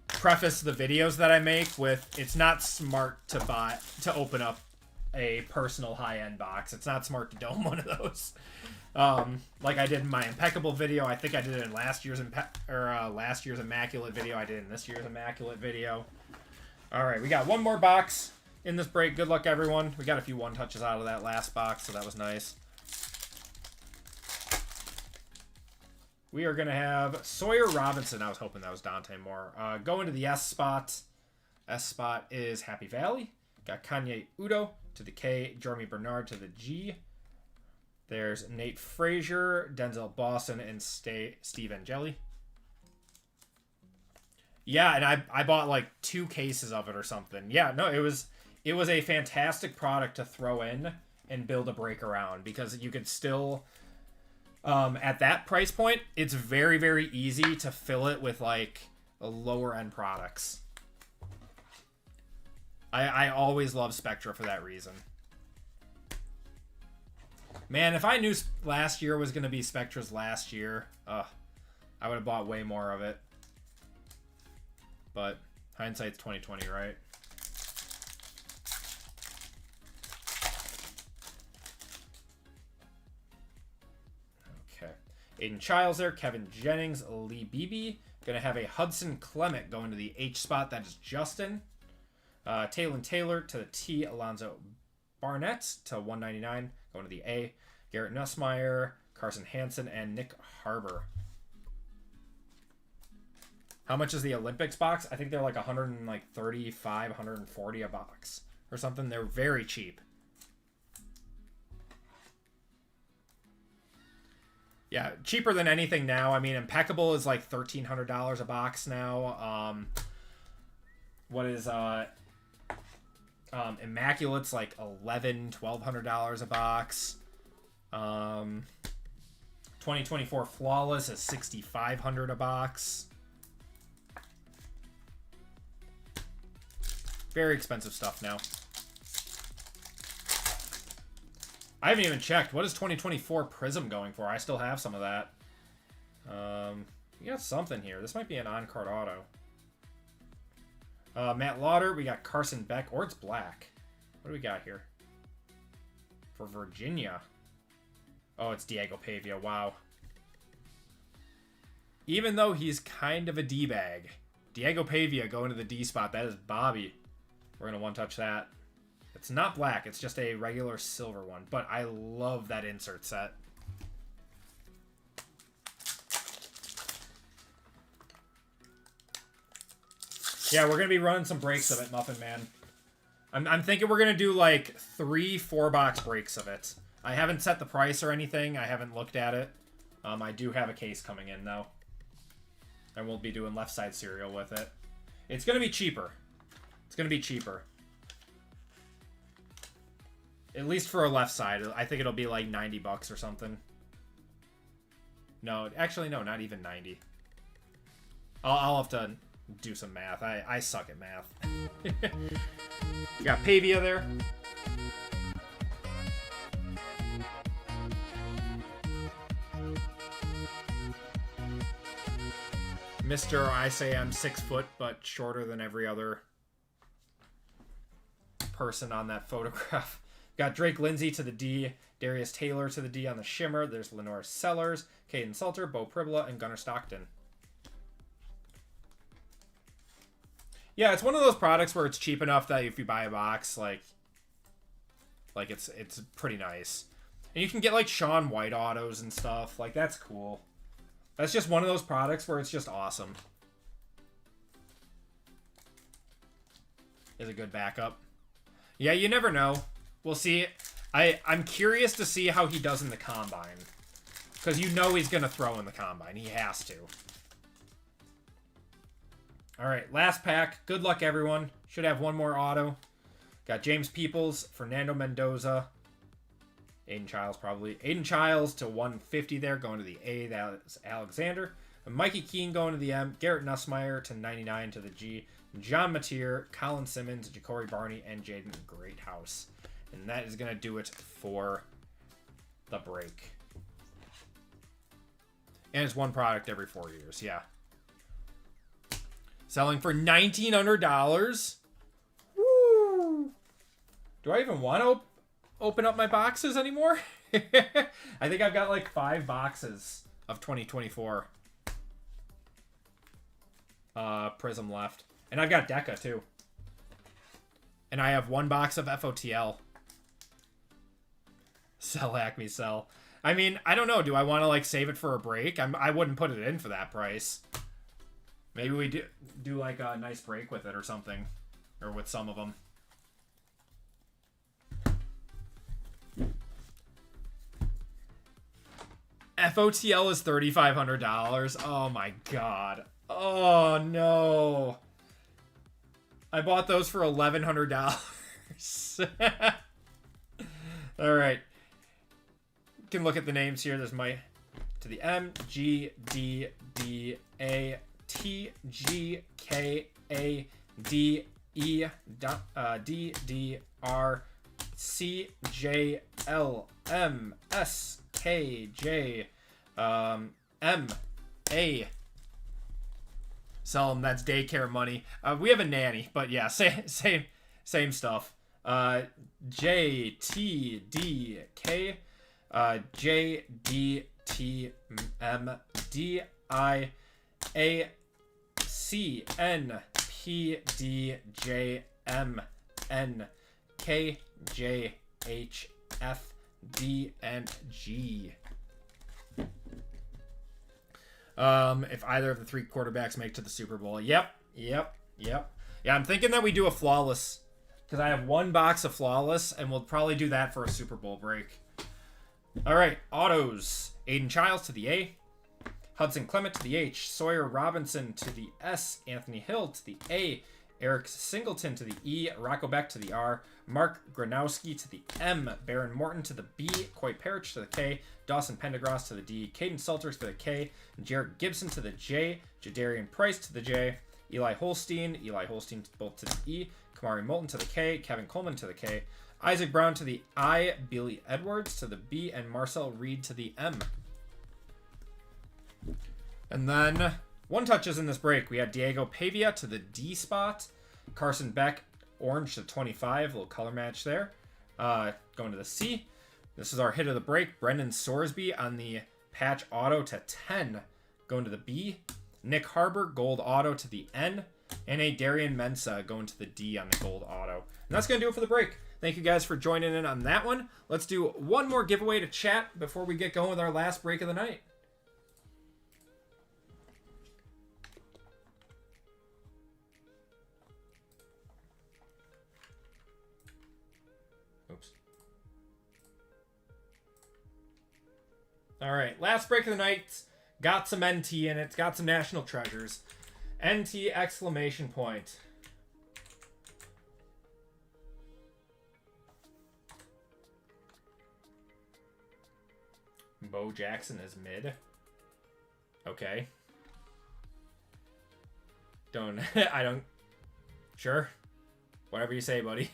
preface the videos that I make with, it's not smart to open up a personal high-end box. It's not smart to dome one of those. Like I did in my Impeccable video. I think I did it in last year's Immaculate video. I did it in this year's Immaculate video. All right, we got one more box in this break. Good luck, everyone. We got a few one-touches out of that last box, so that was nice. We are going to have Sawyer Robinson. I was hoping that was Dante Moore. Going to the S spot. S spot is Happy Valley. Got Kanye Udo to the K. Jeremy Bernard to the G. There's Nate Frazier, Denzel Boston, and Steve Angeli. Yeah, and I bought like 2 cases of it or something. Yeah, no, it it was a fantastic product to throw in and build a break around, because you could still, at that price point, it's very, very easy to fill it with like lower end products. I always love Spectra for that reason. Man, if I knew last year was going to be Spectra's last year, I would have bought way more of it. But hindsight's 2020, right? Okay. Aiden Childs there, Kevin Jennings, Lee Beebe. Going to have a Hudson Clement going to the H spot. That is Justin. Taylor Taylor to the T. Alonzo Barnett to 199. Going to the A. Garrett Nussmeier, Carson Hansen, and Nick Harbour. How much is the Olympics box? I think they're like 135, 140 a box or something. They're very cheap. Yeah, cheaper than anything now. I mean, Impeccable is like $1,300 a box now. What is Immaculate's like $1,200 a box. 2024 Flawless is $6,500 a box. Very expensive stuff now. I haven't even checked. What is 2024 Prism going for? I still have some of that. We got something here. This might be an on-card auto. Matt Lauder. We got Carson Beck. Or it's black. What do we got here? For Virginia. Oh, it's Diego Pavia. Wow. Even though he's kind of a D-bag. Diego Pavia going to the D spot. That is Bobby. We're going to one-touch that. It's not black. It's just a regular silver one. But I love that insert set. Yeah, we're going to be running some breaks of it, Muffin Man. I'm thinking we're going to do like 3 4-box breaks of it. I haven't set the price or anything. I haven't looked at it. I do have a case coming in, though. And we'll be doing left side cereal with it. It's going to be cheaper. It's going to be cheaper. At least for a left side. I think it'll be like 90 bucks or something. No, actually, no, not even 90. I'll have to do some math. I suck at math. You got Pavia there. Mr. I say I'm 6 foot, but shorter than every other person on that photograph. Got Drake Lindsay to the D, Darius Taylor to the D on the Shimmer. There's Lenore Sellers, Caden Salter, Bo Pribula, and Gunnar Stockton. Yeah, it's one of those products where it's cheap enough that if you buy a box, like it's pretty nice. And you can get like Shaun White autos and stuff. Like, that's cool. That's just one of those products where it's just awesome. Is a good backup. Yeah, you never know. We'll see. I'm curious to see how he does in the Combine. Because you know he's going to throw in the Combine. He has to. Alright, last pack. Good luck, everyone. Should have one more auto. Got James Peoples, Fernando Mendoza. Aiden Childs, probably. Aiden Childs to 150 there, going to the A. That's Alexander. And Mikey Keene going to the M. Garrett Nussmeier to 99 to the G. John Mateer, Colin Simmons, Ja'Cory Barney, and Jaden Greathouse. And that is going to do it for the break. And it's one product every 4 years, yeah. Selling for $1,900. Woo! Do I even want to open up my boxes anymore? I think I've got like 5 boxes of 2024 Prism left. And I've got Deca too. And I have 1 box of FOTL. Sell, Acme, sell. I mean, I don't know. Do I want to like save it for a break? I wouldn't put it in for that price. Maybe we do like a nice break with it or something. Or with some of them. FOTL is $3,500. Oh my god. Oh no. I bought those for $1,100. years. All right. You can look at the names here. There's my to the M, G, D, B, A, T, G, K, A, D, E, D, D, R, C, J, L, M, S, K, J, M, A. Sell them. That's daycare money. We have a nanny, but yeah, same stuff. J, T, D, K, J, D, T, M, D, I, A, C, N, P, D, J, M, N, K, J, H, F, D, and G. If either of the 3 quarterbacks make to the Super Bowl. Yep. Yeah, I'm thinking that we do a flawless, because I have 1 box of flawless, and we'll probably do that for a Super Bowl break. All right, autos. Aiden Childs to the A. Hudson Clement to the H. Sawyer Robinson to the S. Anthony Hill to the A. Eric Singleton to the E. Rocco Beck to the R. Mark Granowski to the M. Baron Morton to the B. Coy Parrish to the K. Dawson Pendergrass to the D. Caden Salters to the K. Jared Gibson to the J. Jadarian Price to the J. Eli Holstein both to the E. Kamari Moulton to the K. Kevin Coleman to the K. Isaac Brown to the I. Billy Edwards to the B. And Marcel Reed to the M. And then 1 touches in this break. We had Diego Pavia to the D spot. Carson Beck, orange to 25. A little color match there. Going to the C. This is our hit of the break. Brendan Sorsby on the patch auto to 10. Going to the B. Nick Harbor, gold auto to the N. And a Darian Mensah going to the D on the gold auto. And that's going to do it for the break. Thank you guys for joining in on that one. Let's do one more giveaway to chat before we get going with our last break of the night. Oops. All right, last break of the night. Got some NT in it. Got some National Treasures. NT exclamation point. Bo Jackson is mid. Okay. I don't. Sure. Whatever you say, buddy.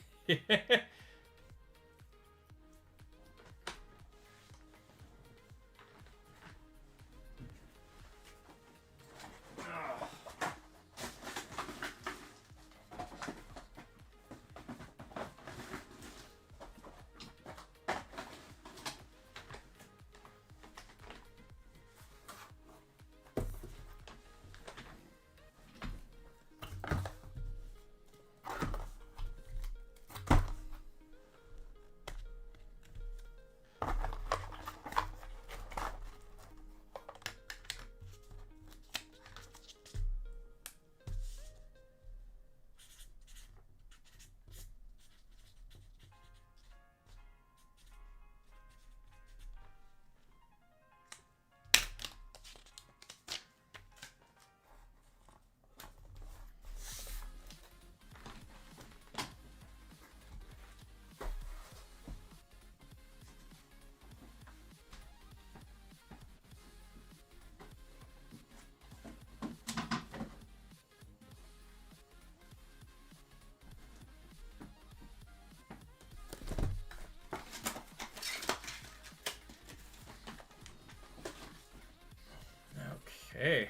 Okay.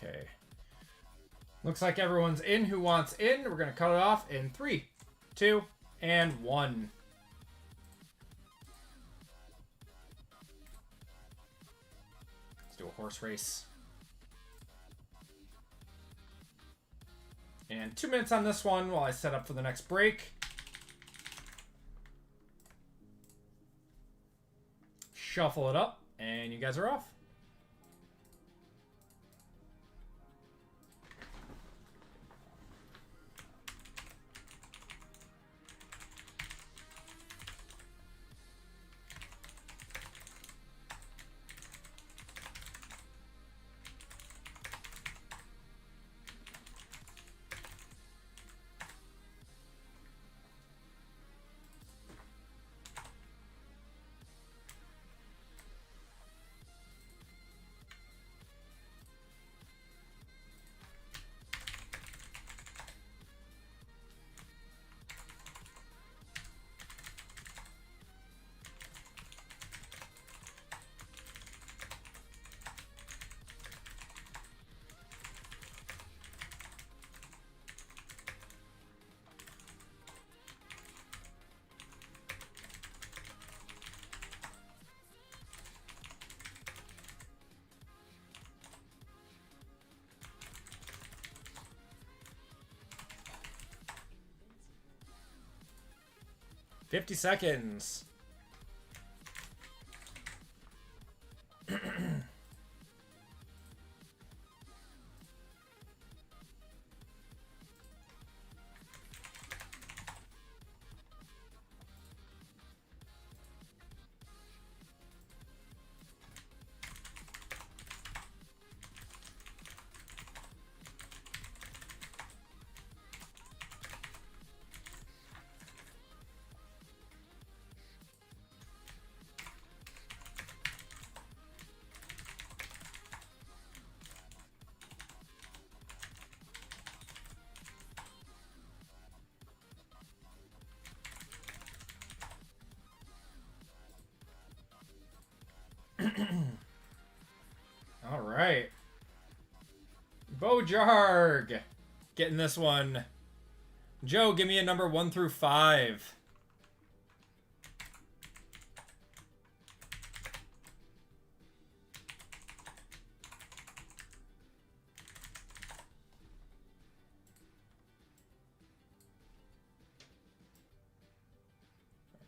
Okay. Looks like everyone's in who wants in. We're going to cut it off in 3, 2, and 1. Let's do a horse race. And 2 minutes on this one while I set up for the next break. Shuffle it up, and you guys are off. $50 seconds. All right. Bojarg getting this one. Joe, give me a number 1 through 5.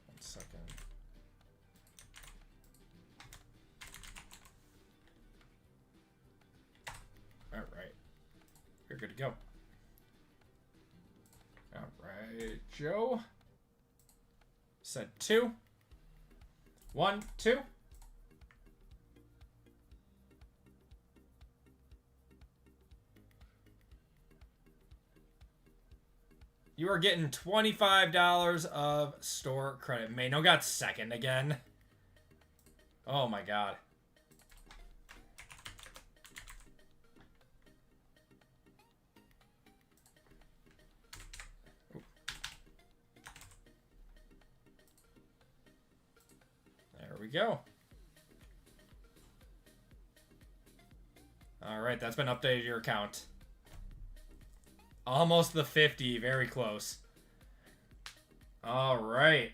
One second. All right. You're good to go. All right, Joe. Said 2. 1, 2. You are getting $25 of store credit. Mano got second again. Oh my god. There we go. All right, that's been updated to your account. Almost the 50, very close. All right.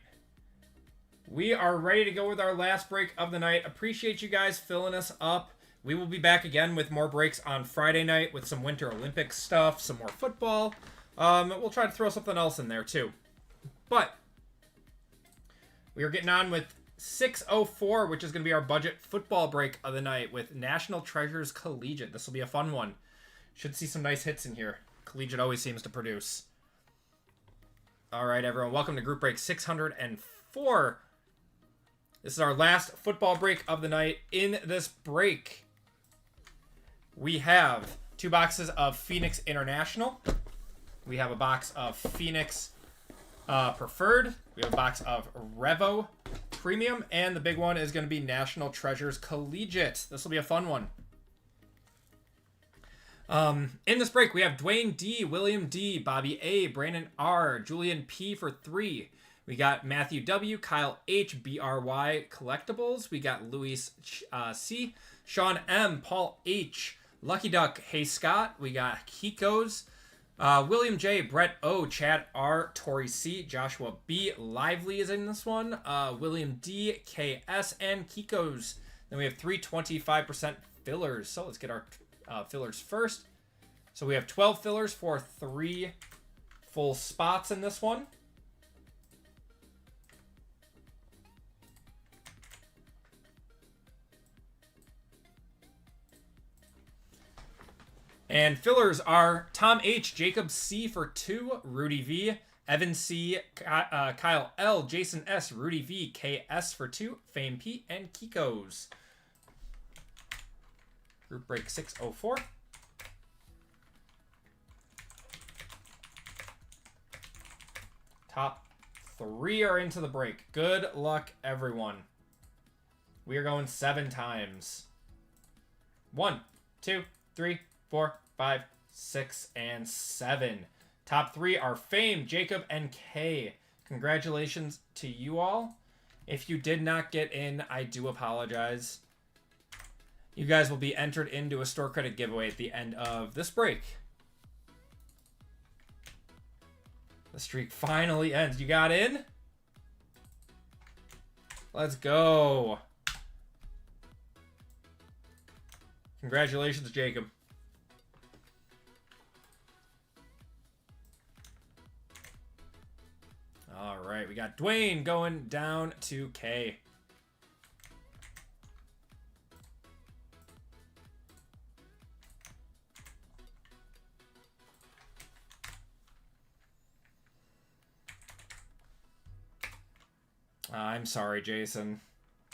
We are ready to go with our last break of the night. Appreciate you guys filling us up. We will be back again with more breaks on Friday night with some Winter Olympics stuff, some more football. We'll try to throw something else in there too. But we are getting on with 6:04, which is going to be our budget football break of the night with National Treasures Collegiate. This will be a fun one. Should see some nice hits in here. Collegiate always seems to produce. All right, everyone. Welcome to group break 604. This is our last football break of the night. In this break, we have 2 boxes of Phoenix International. We have a box of Phoenix Preferred. We have a box of Revo Premium. And the big one is going to be National Treasures Collegiate. This will be a fun one. In this break, we have Dwayne D, William D, Bobby A, Brandon R, Julian P for 3. We got Matthew W, Kyle H, BRY Collectibles. We got Luis C, Sean M, Paul H, Lucky Duck, Hey Scott. We got Kiko's. William J, Brett O, Chad R, Tori C, Joshua B, Lively is in this one. William D, KS, and Kiko's. Then we have 325% fillers. So let's get our fillers first. So we have 12 fillers for 3 full spots in this one. And fillers are Tom H, Jacob C for 2, Rudy V, Evan C, Kyle L, Jason S, Rudy V, KS for 2, Fame P, and Kiko's. Group break 604. Top 3 are into the break. Good luck, everyone. We are going 7 times. 1, 2, 3, 4, 5, 6, and 7. Top 3 are Fame, Jacob, and K. Congratulations to you all. If you did not get in, I do apologize. You guys will be entered into a store credit giveaway at the end of this break. The streak finally ends. You got in? Let's go. Congratulations, Jacob. All right, we got Dwayne going down to K. I'm sorry, Jason.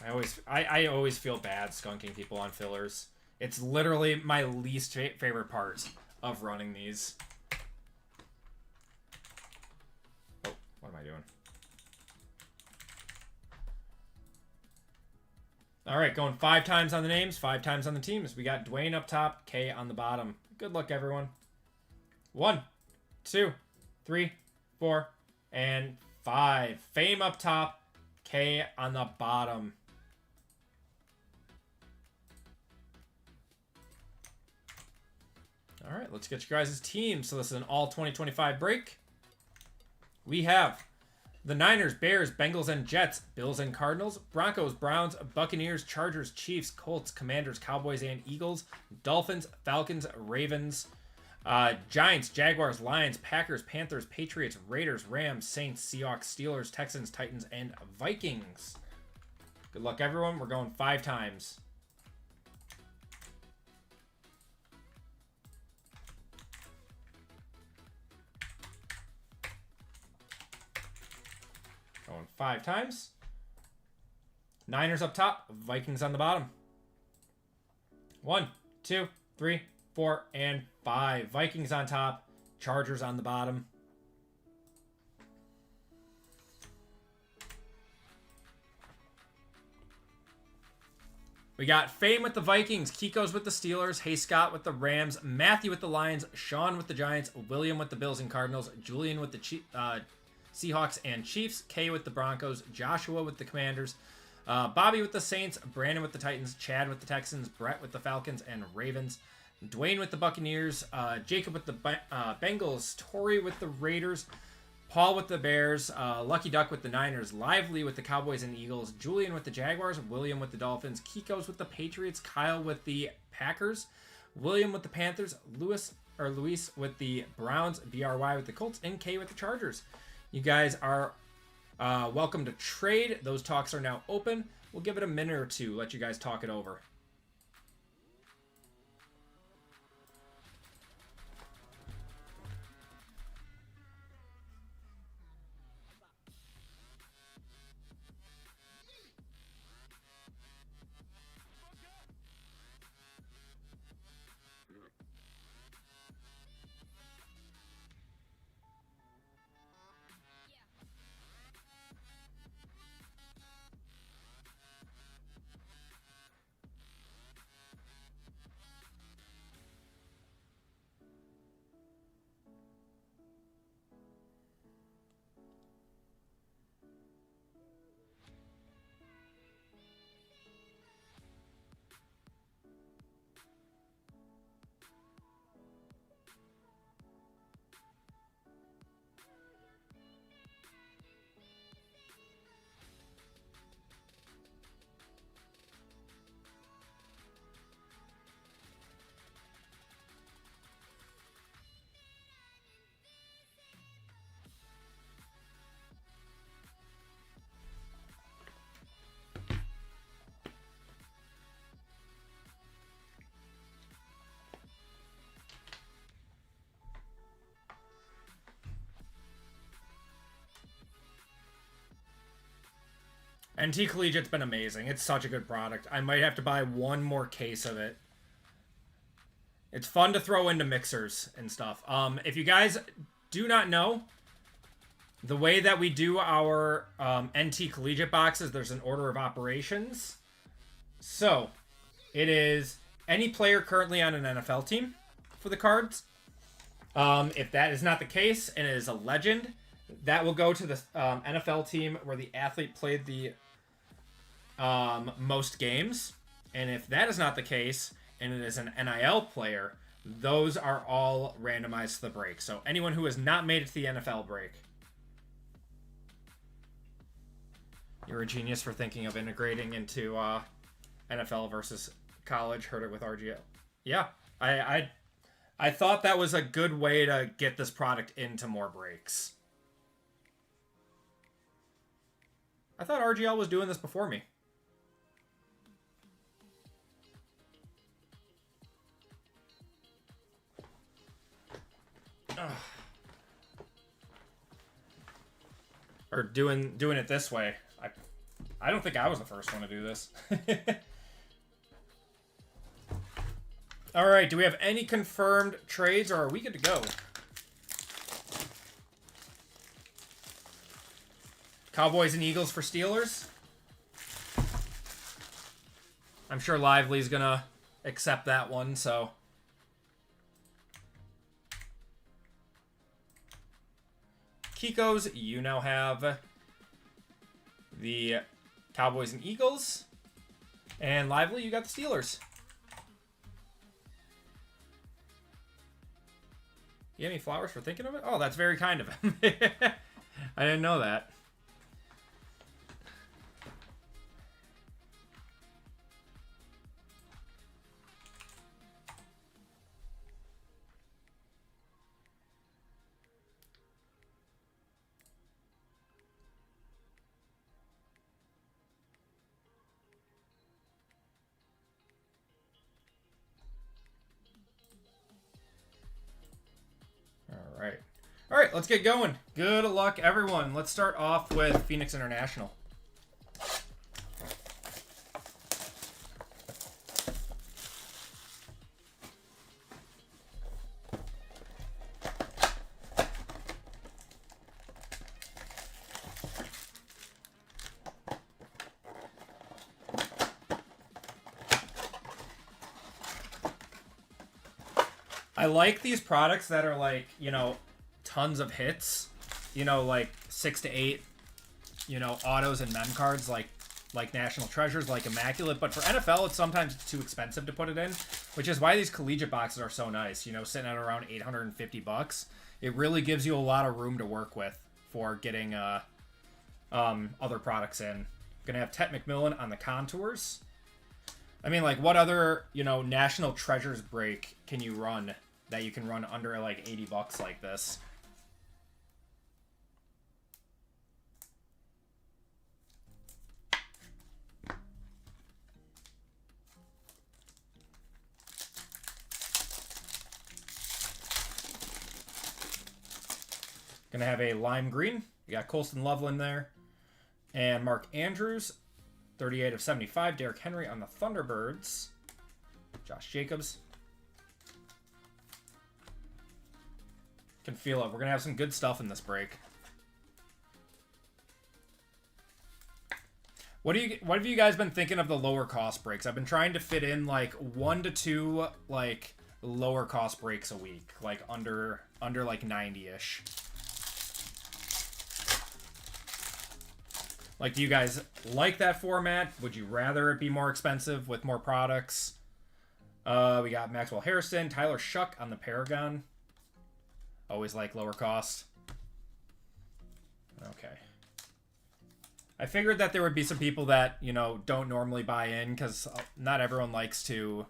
I always feel bad skunking people on fillers. It's literally my least favorite part of running these. Oh, what am I doing? All right, going 5 times on the names, 5 times on the teams. We got Dwayne up top, K on the bottom. Good luck, everyone. 1, 2, 3, 4, and 5. Fame up top, K on the bottom. All right, let's get you guys' teams. So this is an all 2025 break. We have the Niners, Bears, Bengals, and Jets, Bills and Cardinals, Broncos, Browns, Buccaneers, Chargers, Chiefs, Colts, Commanders, Cowboys, and Eagles, Dolphins, Falcons, Ravens, Giants, Jaguars, Lions, Packers, Panthers, Patriots, Raiders, Rams, Saints, Seahawks, Steelers, Texans, Titans, and Vikings. Good luck, everyone. We're going 5 times. Going 5 times. Niners up top, Vikings on the bottom. 1, 2, 3, 4, and 5. Vikings on top, Chargers on the bottom. We got Fame with the Vikings, Kiko's with the Steelers, Hey Scott with the Rams, Matthew with the Lions, Sean with the Giants, William with the Bills and Cardinals, Julian with the Seahawks and Chiefs, Kay with the Broncos, Joshua with the Commanders, Bobby with the Saints, Brandon with the Titans, Chad with the Texans, Brett with the Falcons and Ravens, Dwayne with the Buccaneers, Jacob with the Bengals, Tori with the Raiders, Paul with the Bears, Lucky Duck with the Niners, Lively with the Cowboys and Eagles, Julian with the Jaguars, William with the Dolphins, Kiko's with the Patriots, Kyle with the Packers, William with the Panthers, Luis with the Browns, BRY with the Colts, and K with the Chargers. You guys are welcome to trade. Those talks are now open. We'll give it a minute or two, let you guys talk it over. NT Collegiate's been amazing. It's such a good product. I might have to buy one more case of it. It's fun to throw into mixers and stuff. If you guys do not know, the way that we do our NT Collegiate boxes, there's an order of operations. So, it is any player currently on an NFL team for the cards. If that is not the case and it is a legend, that will go to the NFL team where the athlete played the most games. And if that is not the case and it is an NIL player, those are all randomized to the break. So anyone who has not made it to the NFL break. You're a genius for thinking of integrating into NFL versus college. Heard it with RGL. Yeah, I thought that was a good way to get this product into more breaks. I thought RGL was doing this before me. Ugh. Or doing it this way. I don't think I was the first one to do this. All right, do we have any confirmed trades, or are we good to go? Cowboys and Eagles for Steelers. I'm sure Lively's gonna accept that one, so. Kiko's, you now have the Cowboys and Eagles. And Lively, you got the Steelers. You have any flowers for thinking of it? Oh, that's very kind of him. I didn't know that. All right, let's get going. Good luck, everyone. Let's start off with Phoenix International. I like these products that are like, you know, tons of hits, you know, like 6 to 8, you know, autos and mem cards like National Treasures, like Immaculate. But for NFL, it's sometimes too expensive to put it in, which is why these collegiate boxes are so nice, you know, sitting at around $850. It really gives you a lot of room to work with for getting other products in. Gonna have Tet McMillan on the contours. I mean, like, what other, you know, National Treasures break can you run that you can run under like $80 like this? Gonna have a lime green. You got Colston Loveland there. And Mark Andrews, 38 of 75. Derrick Henry on the Thunderbirds. Josh Jacobs. Can feel it. We're gonna have some good stuff in this break. What have you guys been thinking of the lower cost breaks? I've been trying to fit in like 1 to 2 like lower cost breaks a week, like under like 90-ish. Like, do you guys like that format? Would you rather it be more expensive with more products? We got Maxwell Harrison, Tyler Shuck on the Paragon. Always like lower cost. Okay. I figured that there would be some people that, you know, don't normally buy in because not everyone likes to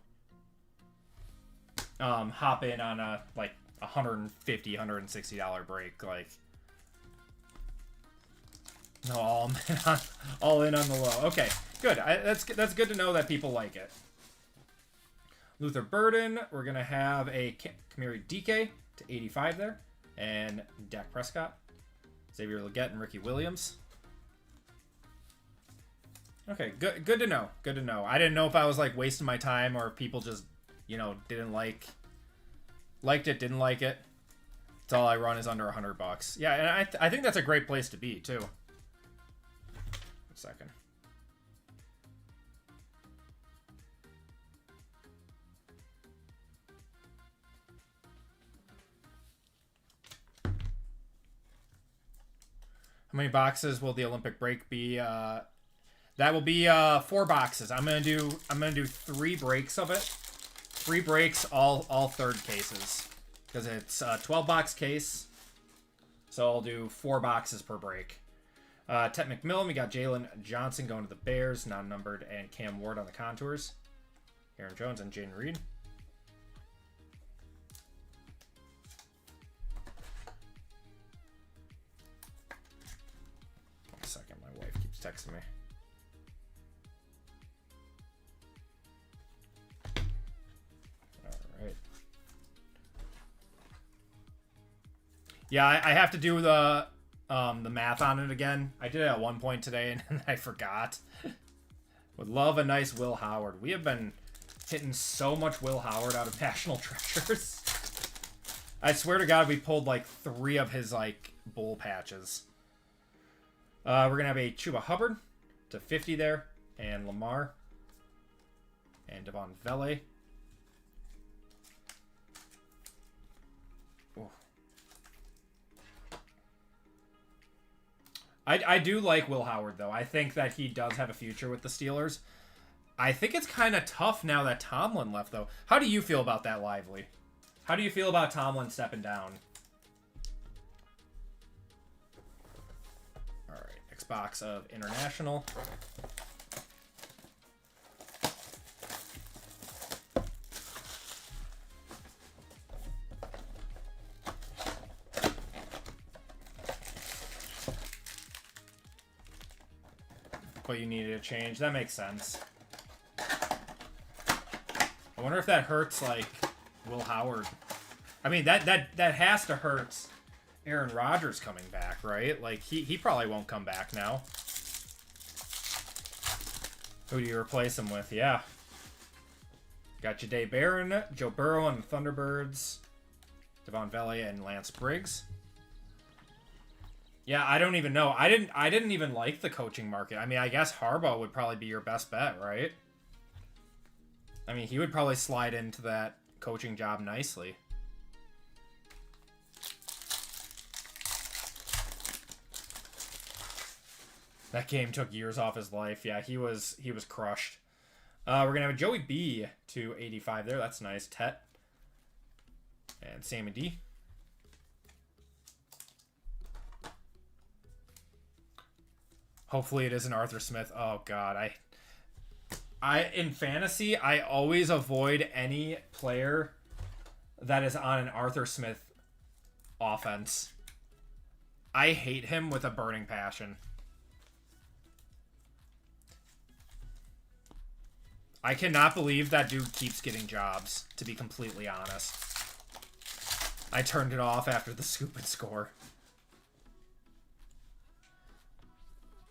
hop in on a like $150, $160 break. Like, no, all in on the low. Okay, good. That's good to know that people like it. Luther Burden. We're gonna have a Kamari DK to 85 there, and Dak Prescott, Xavier Legette, and Ricky Williams. Okay, good to know. Good to know. I didn't know if I was like wasting my time or if people just, you know, liked it, didn't like it. It's all I run is under $100. Yeah, and I think that's a great place to be too. A second. How many boxes will the Olympic break be? That will be 4 boxes. I'm gonna do 3 breaks of it. 3 breaks, all third cases, because it's a 12-box case. So I'll do 4 boxes per break. Tet McMillan, we got Jalen Johnson going to the Bears, non-numbered, and Cam Ward on the contours. Aaron Jones and Jaden Reed. One second, my wife keeps texting me. All right. Yeah, I have to do the math on it again. I did it at one point today and I forgot. Would love a nice Will Howard. We have been hitting so much Will Howard out of National Treasures. I swear to God, we pulled like 3 of his like bull patches. We're gonna have a Chuba Hubbard to 50 there, and Lamar, and Devon Vele. I do like Will Howard, though. I think that he does have a future with the Steelers. I think it's kind of tough now that Tomlin left, though. How do you feel about that, Lively? How do you feel about Tomlin stepping down? All right, next box of International. But you needed a change. That makes sense. I wonder if that hurts, like, Will Howard. I mean, that has to hurt Aaron Rodgers coming back, right? Like, he probably won't come back now. Who do you replace him with? Yeah. Got Jahdae Barron, Joe Burrow on the Thunderbirds, Devon Vele, and Lance Briggs. Yeah, I don't even know. I didn't even like the coaching market. I mean, I guess Harbaugh would probably be your best bet, right? I mean, he would probably slide into that coaching job nicely. That game took years off his life. Yeah, he was crushed. We're gonna have a Joey B to 85 there. That's nice. Tet and Sammy D. Hopefully it isn't Arthur Smith. Oh God, I in fantasy I always avoid any player that is on an Arthur Smith offense. I hate him with a burning passion. I cannot believe that dude keeps getting jobs, to be completely honest. I turned it off after the scoop and score.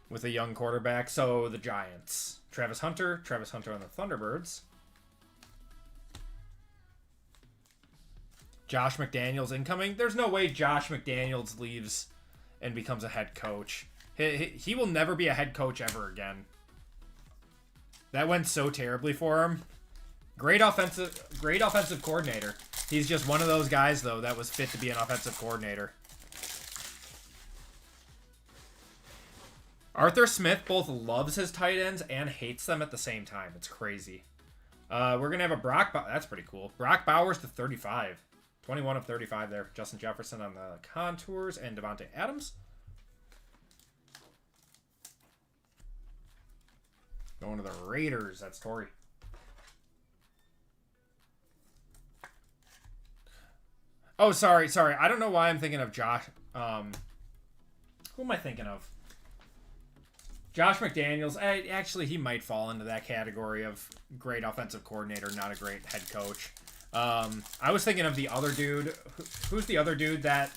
With a young quarterback. So the Giants. Travis Hunter on the Thunderbirds. Josh McDaniels incoming. There's no way Josh McDaniels leaves and becomes a head coach. He will never be a head coach ever again. That went so terribly for him. Great offensive coordinator. He's just one of those guys, though, that was fit to be an offensive coordinator. Arthur Smith both loves his tight ends and hates them at the same time. It's crazy. We're going to have a that's pretty cool. Brock Bowers to 35. 21 of 35 there. Justin Jefferson on the contours and Devontae Adams. Going to the Raiders. That's Torrey. Oh, sorry. I don't know why I'm thinking of Josh. Who am I thinking of? Josh McDaniels, actually, he might fall into that category of great offensive coordinator, not a great head coach. I was thinking of the other dude. Who's the other dude that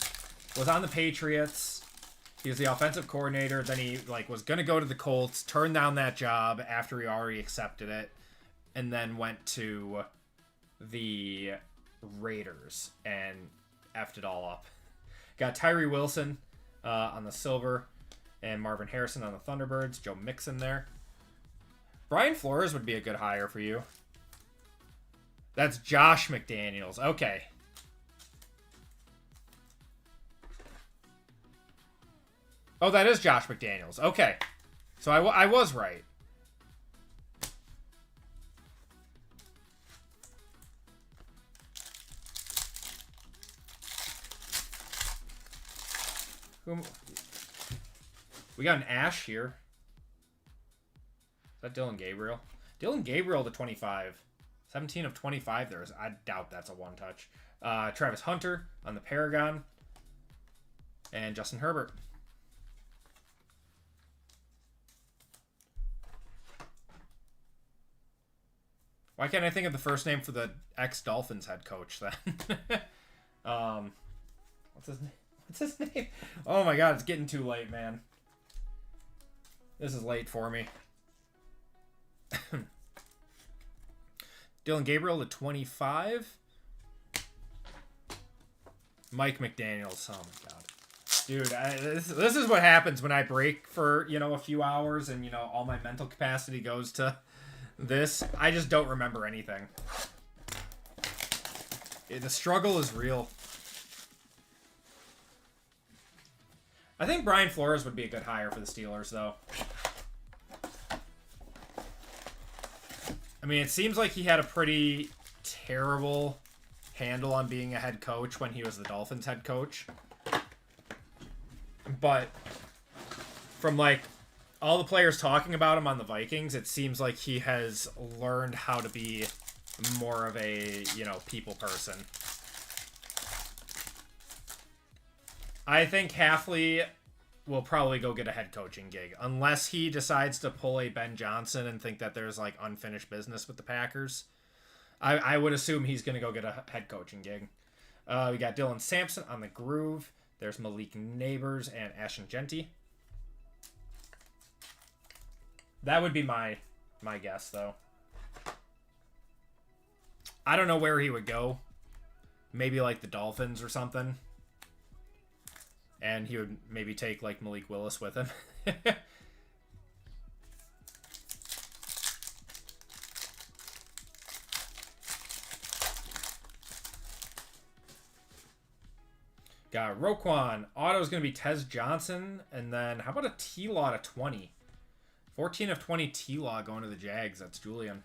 was on the Patriots He was the offensive coordinator. Then he like was gonna go to the Colts, turned down that job after he already accepted it, and then went to the Raiders and effed it all up. Got Tyree Wilson on the silver, and Marvin Harrison on the Thunderbirds. Joe Mixon there. Brian Flores would be a good hire for you. That's Josh McDaniels. Okay. Oh, that is Josh McDaniels. Okay. So I was right. We got an Ash here. Is that Dylan Gabriel? Dylan Gabriel to 25. 17 of 25 there. I doubt that's a one-touch. Travis Hunter on the Paragon. And Justin Herbert. Why can't I think of the first name for the ex-Dolphins head coach then? What's his name? What's his name? Oh my god, it's getting too late, man. This is late for me. Dylan Gabriel to 25. Mike McDaniels. Oh my god. Dude, this is what happens when I break for, a few hours and, all my mental capacity goes to this. I just don't remember anything. The struggle is real. I think Brian Flores would be a good hire for the Steelers, though. I mean, it seems like he had a pretty terrible handle on being a head coach when he was the Dolphins head coach. But from, all the players talking about him on the Vikings, it seems like he has learned how to be more of a, people person. I think Halfley will probably go get a head coaching gig unless he decides to pull a Ben Johnson and think that there's unfinished business with the Packers. I would assume he's going to go get a head coaching gig. We got Dylan Sampson on the Groove. There's Malik Neighbors and Ashton Genty. That would be my guess, though. I don't know where he would go. Maybe the Dolphins or something. And he would maybe take, Malik Willis with him. Got Roquan. Auto's going to be Tez Johnson. And then, how about a T-Law to 20? 14 of 20 T-Law going to the Jags. That's Julian.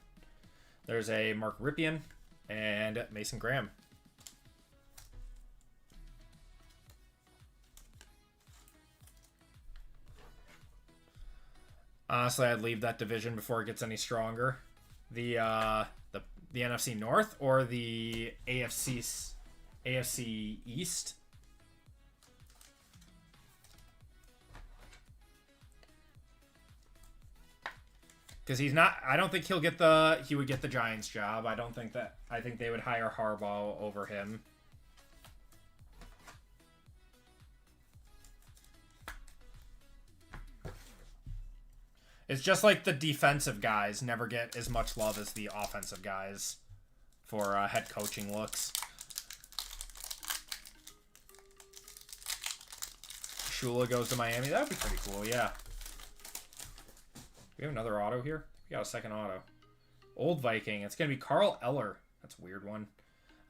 There's a Mark Ripien and Mason Graham. Honestly, I'd leave that division before it gets any stronger. The NFC North or the AFC East? Because he's not. I don't think he would get the Giants job. I think they would hire Harbaugh over him. It's just like the defensive guys never get as much love as the offensive guys for head coaching looks. Shula goes to Miami. That would be pretty cool, yeah. We have another auto here. We got a second auto. Old Viking. It's going to be Carl Eller. That's a weird one.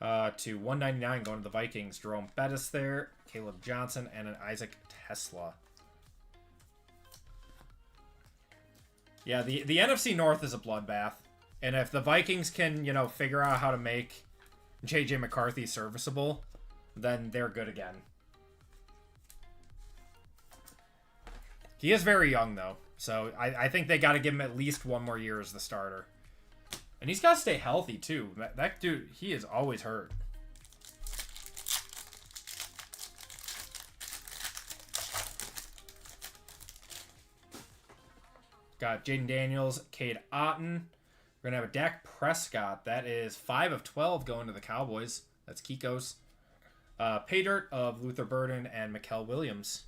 To 199 going to the Vikings. Jerome Bettis there. Caleb Johnson and an Isaac Tesla. Yeah, the NFC North is a bloodbath. And if the Vikings can, figure out how to make J.J. McCarthy serviceable, then they're good again. He is very young, though. So I think they got to give him at least one more year as the starter. And he's got to stay healthy, too. That dude, he is always hurt. Got Jaden Daniels, Cade Otton. We're going to have a Dak Prescott. That is 5 of 12 going to the Cowboys. That's Kiko's. Pay Dirt of Luther Burden and Mikael Williams.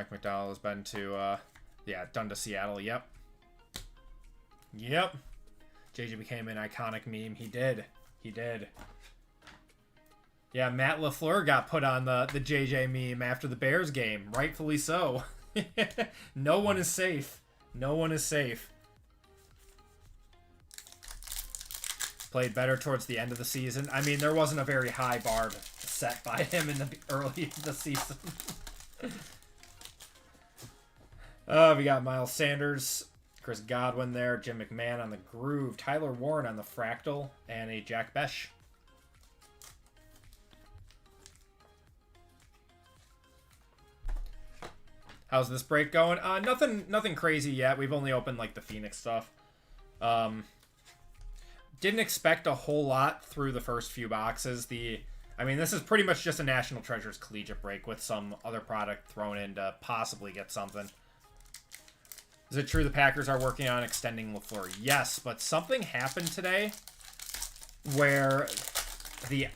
Mike McDonald has been to, yeah, done to Seattle. Yep. Yep. JJ became an iconic meme. He did. He did. Yeah, Matt LaFleur got put on the JJ meme after the Bears game. Rightfully so. No one is safe. No one is safe. Played better towards the end of the season. I mean, there wasn't a very high bar set by him in the early of the season. We got Miles Sanders, Chris Godwin there, Jim McMahon on the groove, Tyler Warren on the fractal, and a Jack Besh. How's this break going? Nothing crazy yet. We've only opened like the Phoenix stuff. Didn't expect a whole lot through the first few boxes. I mean, this is pretty much just a National Treasures collegiate break with some other product thrown in to possibly get something. Is it true the Packers are working on extending LaFleur? Yes, but something happened today where the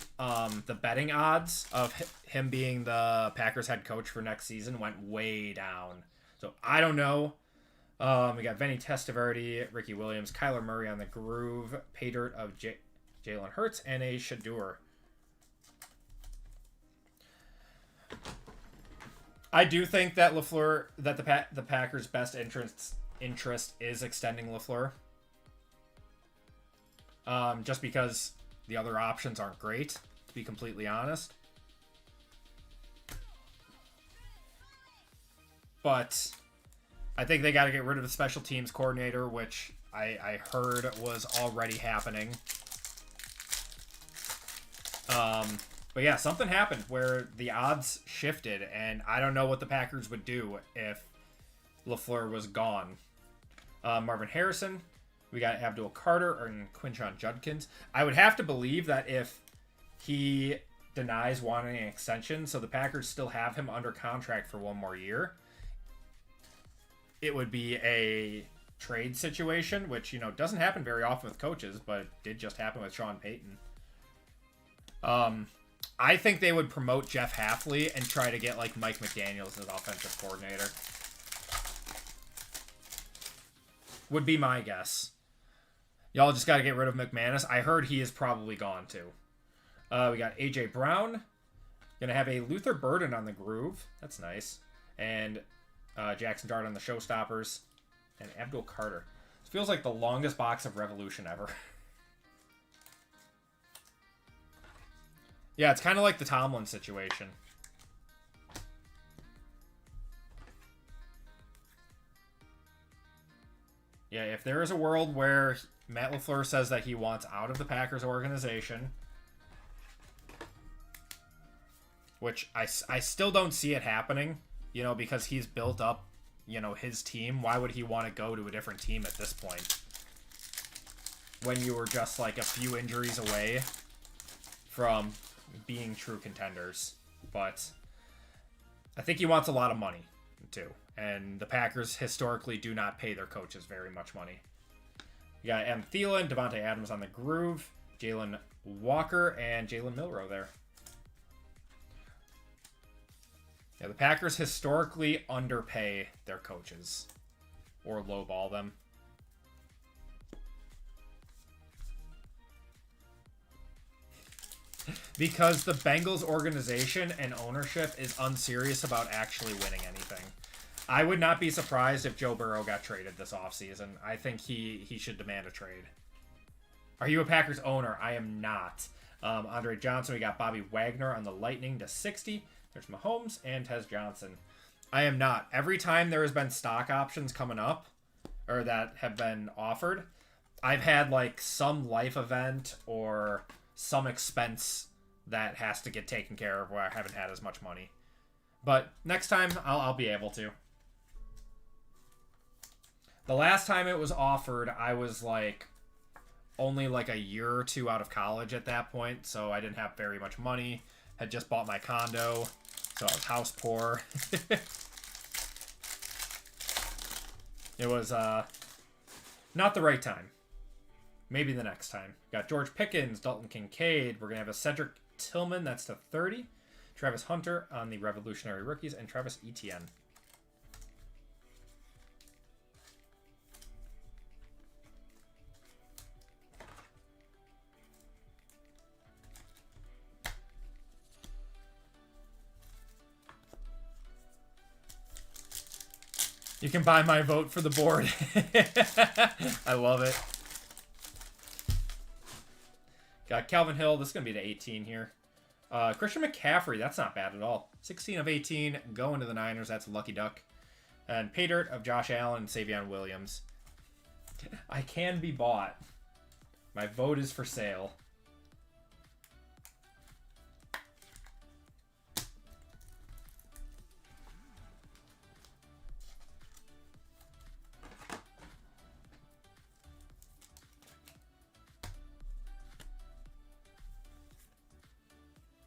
betting odds of him being the Packers head coach for next season went way down. So I don't know. We got Vinny Testaverde, Ricky Williams, Kyler Murray on the groove, pay dirt of Jalen Hurts, and a Shadur. I do think that LaFleur, that the Packers' best interest is extending LaFleur. Just because the other options aren't great, to be completely honest. But I think they got to get rid of the special teams coordinator, which I heard was already happening. But yeah, something happened where the odds shifted, and I don't know what the Packers would do if LaFleur was gone. Marvin Harrison, we got Abdul Carter and Quinshon Judkins. I would have to believe that if he denies wanting an extension, so the Packers still have him under contract for one more year, it would be a trade situation, which, you know, doesn't happen very often with coaches, but did just happen with Sean Payton. I think they would promote Jeff Hafley and try to get, like, Mike McDaniels as offensive coordinator. Would be my guess. Y'all just got to get rid of McManus. I heard he is probably gone, too. We got A.J. Brown. Gonna have a Luther Burden on the groove. That's nice. And Jackson Dart on the Showstoppers. And Abdul Carter. This feels like the longest box of Revolution ever. Yeah, it's kind of like the Tomlin situation. Yeah, if there is a world where Matt LaFleur says that he wants out of the Packers organization, which I still don't see it happening, you know, because he's built up, you know, his team. Why would he want to go to a different team at this point? When you were just like a few injuries away from being true contenders. But I think he wants a lot of money too, and the Packers historically do not pay their coaches very much money. You got M. Thielen, Devontae Adams on the groove, Jalen Walker, and Jalen Milroe there. Yeah, the Packers historically underpay their coaches or lowball them. Because the Bengals organization and ownership is unserious about actually winning anything. I would not be surprised if Joe Burrow got traded this offseason. I think he should demand a trade. Are you a Packers owner? I am not. Andre Johnson, we got Bobby Wagner on the Lightning to 60. There's Mahomes and Tez Johnson. I am not. Every time there has been stock options coming up, or that have been offered, I've had like some life event or some expense that has to get taken care of where I haven't had as much money. But next time, I'll be able to. The last time it was offered, I was like only like a year or two out of college at that point, so I didn't have very much money. Had just bought my condo, so I was house poor. It was not the right time. Maybe the next time. Got George Pickens, Dalton Kincaid. We're going to have a Cedric Tillman, that's to 30. Travis Hunter on the Revolutionary Rookies, and Travis Etienne. You can buy my vote for the board. I love it. Got Calvin Hill. This is going to be to 18 here. Christian McCaffrey. That's not bad at all. 16 of 18 going to the Niners. That's a lucky duck. And pay dirt of Josh Allen and Savion Williams. I can be bought. My vote is for sale.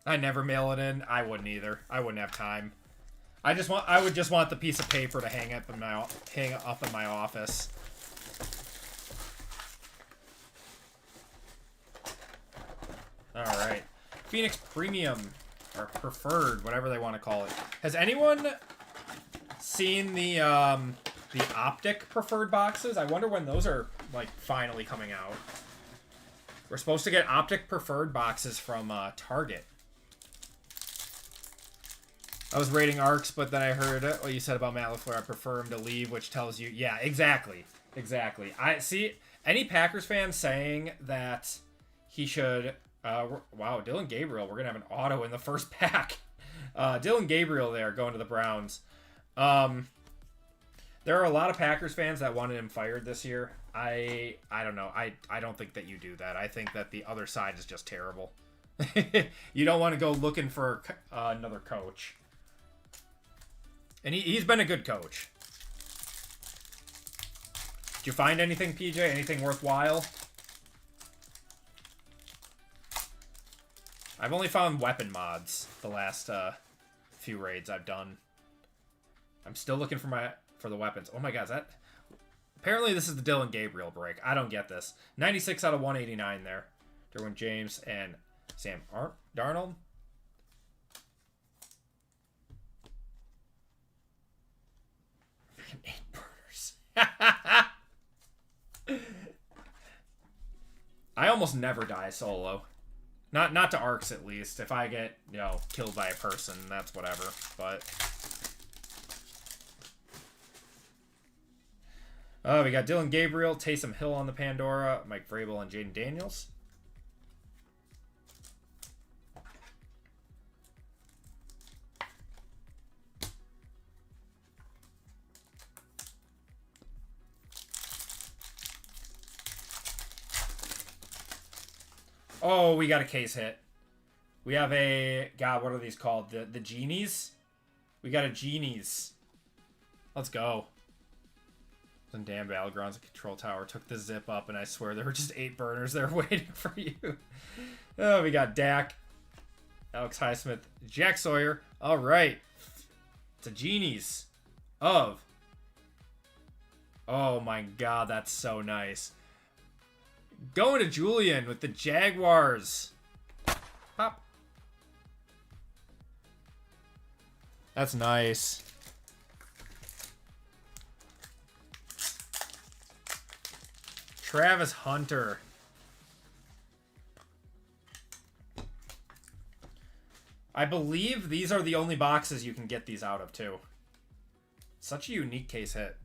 I never mail it in. I wouldn't either. I wouldn't have time. I would just want the piece of paper to hang up in my office. All right. Phoenix Premium or Preferred, whatever they want to call it. Has anyone seen the Optic Preferred boxes? I wonder when those are like finally coming out. We're supposed to get Optic Preferred boxes from Target. I was rating ARCs, but then I heard what you said about Matt LaFleur. I prefer him to leave, which tells you, yeah, exactly. I see any Packers fan saying that he should. Wow, Dylan Gabriel. We're gonna have an auto in the first pack. Dylan Gabriel there going to the Browns. There are a lot of Packers fans that wanted him fired this year. I don't know. I don't think that you do that. I think that the other side is just terrible. You don't want to go looking for another coach. And he's been a good coach. Did you find anything, PJ? Anything worthwhile? I've only found weapon mods the last few raids I've done. I'm still looking for the weapons. Oh my god, apparently this is the Dylan Gabriel break. I don't get this. 96 out of 189 there. Derwin James and Sam Darnold. Freaking 8 burners. I almost never die solo. Not to arcs, at least. If I get, killed by a person, that's whatever. But we got Dylan Gabriel, Taysom Hill on the Pandora, Mike Vrabel, and Jaden Daniels. Oh, we got a case hit. We have God, what are these called? The Genies? We got a Genies. Let's go. And Dan Battlegrounds, a control tower, took the zip up, and I swear there were just 8 burners there waiting for you. Oh, we got Dak, Alex Highsmith, Jack Sawyer. All right. It's a Genies of. Oh my god, that's so nice. Going to Julian with the Jaguars. Pop. That's nice. Travis Hunter. I believe these are the only boxes you can get these out of, too. Such a unique case hit.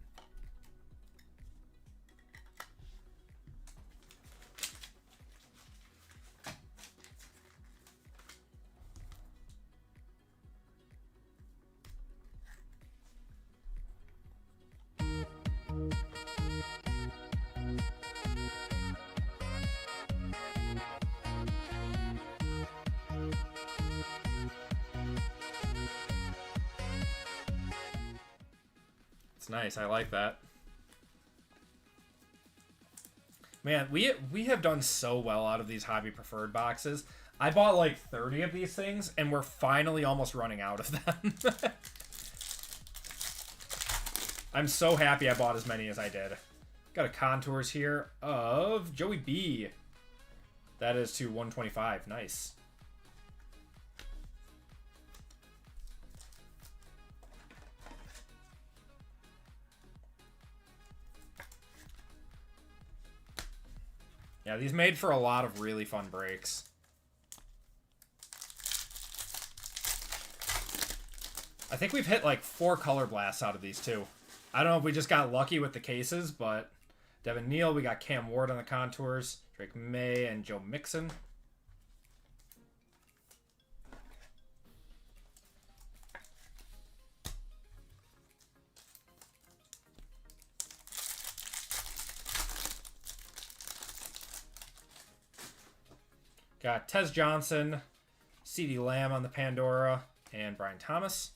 Nice, I like that. Man, we have done so well out of these hobby preferred boxes. I bought like 30 of these things, and we're finally almost running out of them. I'm so happy I bought as many as I did. Got a contours here of Joey B. That is to 125. Nice. Yeah, these made for a lot of really fun breaks. I think we've hit like 4 color blasts out of these too. I don't know if we just got lucky with the cases, but Devin Neal, we got Cam Ward on the contours, Drake May, and Joe Mixon. Got Tez Johnson, CeeDee Lamb on the Pandora, and Brian Thomas.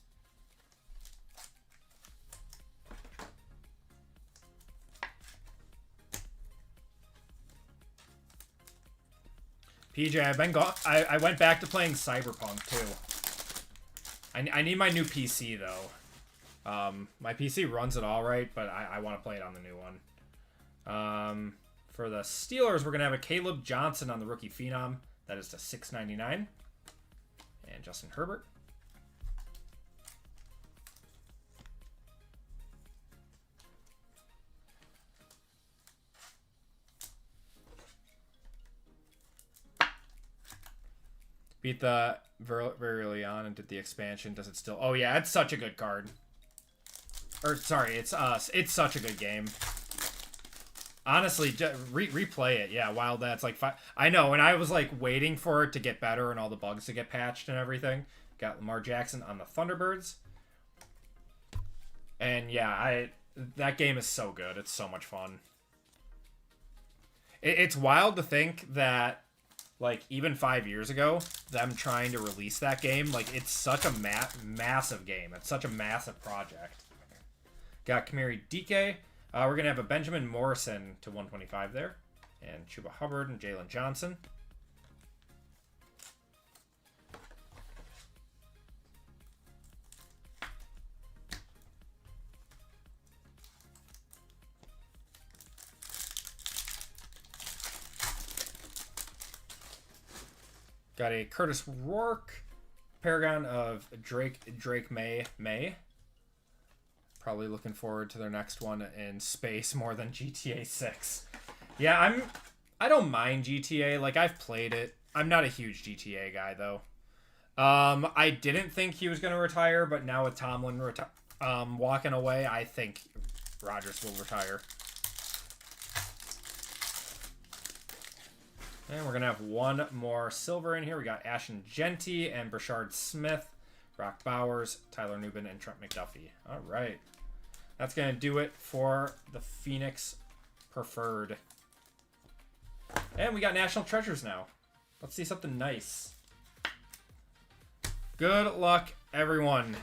PJ, I went back to playing Cyberpunk too. I need my new PC though. My PC runs it all right, but I want to play it on the new one. For the Steelers, we're gonna have a Caleb Johnson on the rookie phenom. That is to $6.99. And Justin Herbert. Beat the very early on and did the expansion. Does it still? Oh yeah, it's such a good card. Or sorry, it's such a good game. Honestly, replay it. Yeah, while that's like I know, and I was like waiting for it to get better and all the bugs to get patched and everything. Got Lamar Jackson on the Thunderbirds. And yeah, that game is so good. It's so much fun. It's wild to think that, like, even 5 years ago, them trying to release that game, like, it's such a massive game. It's such a massive project. Got Kamari DK. We're going to have a Benjamin Morrison to 125 there. And Chuba Hubbard and Jalen Johnson. Got a Curtis Rourke. Paragon of Drake May. Probably looking forward to their next one in space more than GTA 6. Yeah, I don't mind GTA. Like, I've played it. I'm not a huge GTA guy, though. I didn't think he was going to retire, but now with Tomlin walking away, I think Rodgers will retire. And we're going to have one more silver in here. We got Ashton Genty and Brashard Smith, Brock Bowers, Tyler Nubin, and Trent McDuffie. All right. That's going to do it for the Phoenix Preferred. And we got National Treasures now. Let's see something nice. Good luck, everyone.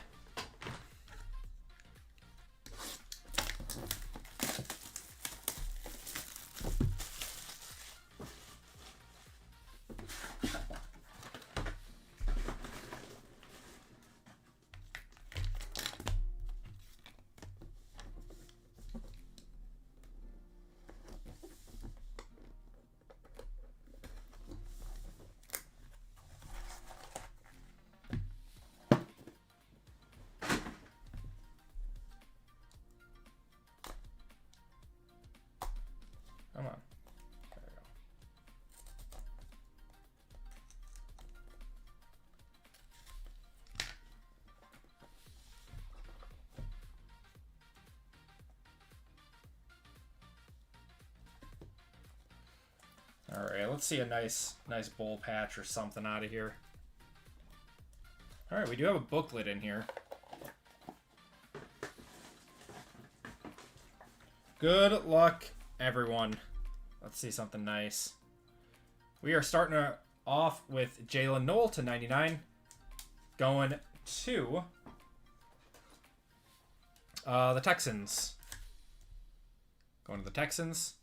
Come on. There we go. All right, let's see a nice bowl patch or something out of here. All right, we do have a booklet in here. Good luck, everyone. Let's see something nice. We are starting off with Jalen Noel to 99. Going to the Texans. Going to the Texans.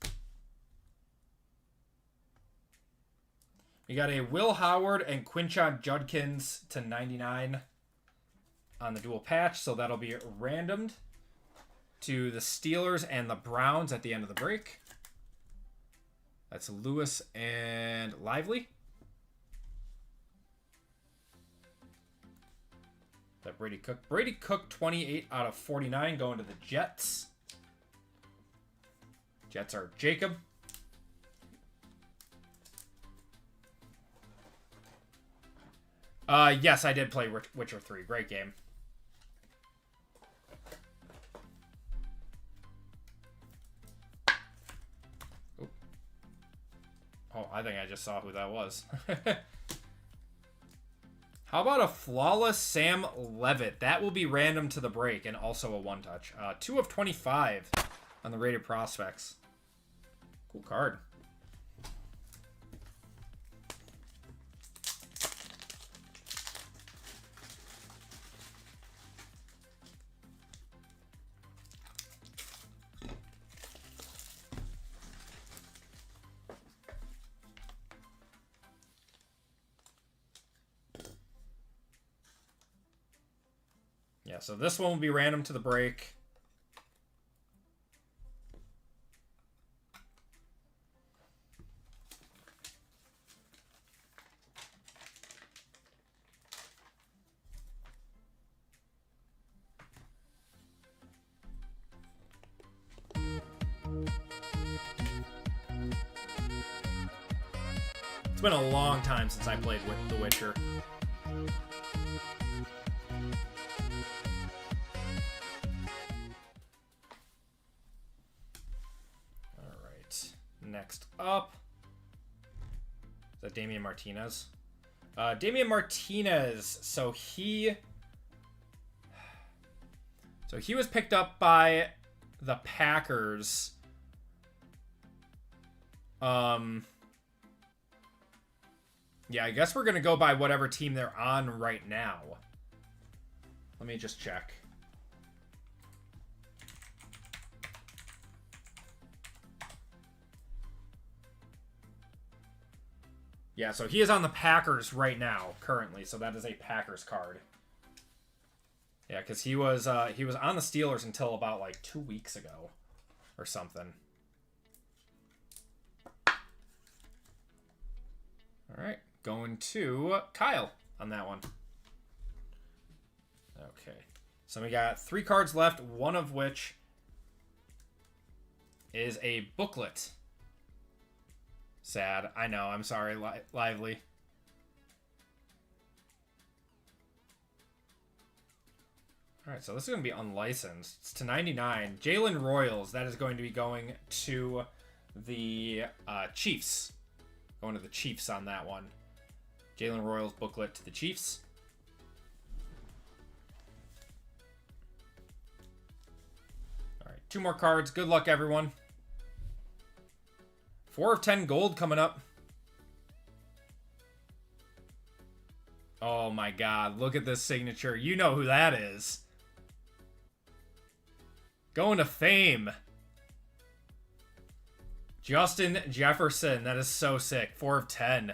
We got a Will Howard and Quinshon Judkins to 99 on the dual patch, so that'll be randomed to the Steelers and the Browns at the end of the break. That's Lewis and Lively. That Brady Cook. Brady Cook, 28 out of 49, going to the Jets. Jets are Jacob. Yes, I did play Witcher 3. Great game. think I just saw who that was. How about a flawless Sam Levitt? That will be random to the break and also a one-touch. 2 of 25 on the rated prospects. Cool card. Yeah, so this one will be random to the break. It's been a long time since I played with The Witcher. Next up, is that Damian Martinez? Damian Martinez. So he was picked up by the Packers. Yeah, I guess we're gonna go by whatever team they're on right now. Let me just check. Yeah, so he is on the Packers right now, currently. So that is a Packers card. Yeah, because he was on the Steelers until about like 2 weeks ago, or something. All right, going to Kyle on that one. Okay, so we got 3 cards left, one of which is a booklet. Sad. I know. I'm sorry, Lively. All right, so this is going to be unlicensed. It's to 99. Jalen Royals. That is going to be going to the Chiefs. Going to the Chiefs on that one. Jalen Royals booklet to the Chiefs. All right, 2 more cards. Good luck, everyone. 4 of 10 gold coming up. Oh my god, look at this signature. You know who that is. Going to Fame. Justin Jefferson. That is so sick. 4 of 10.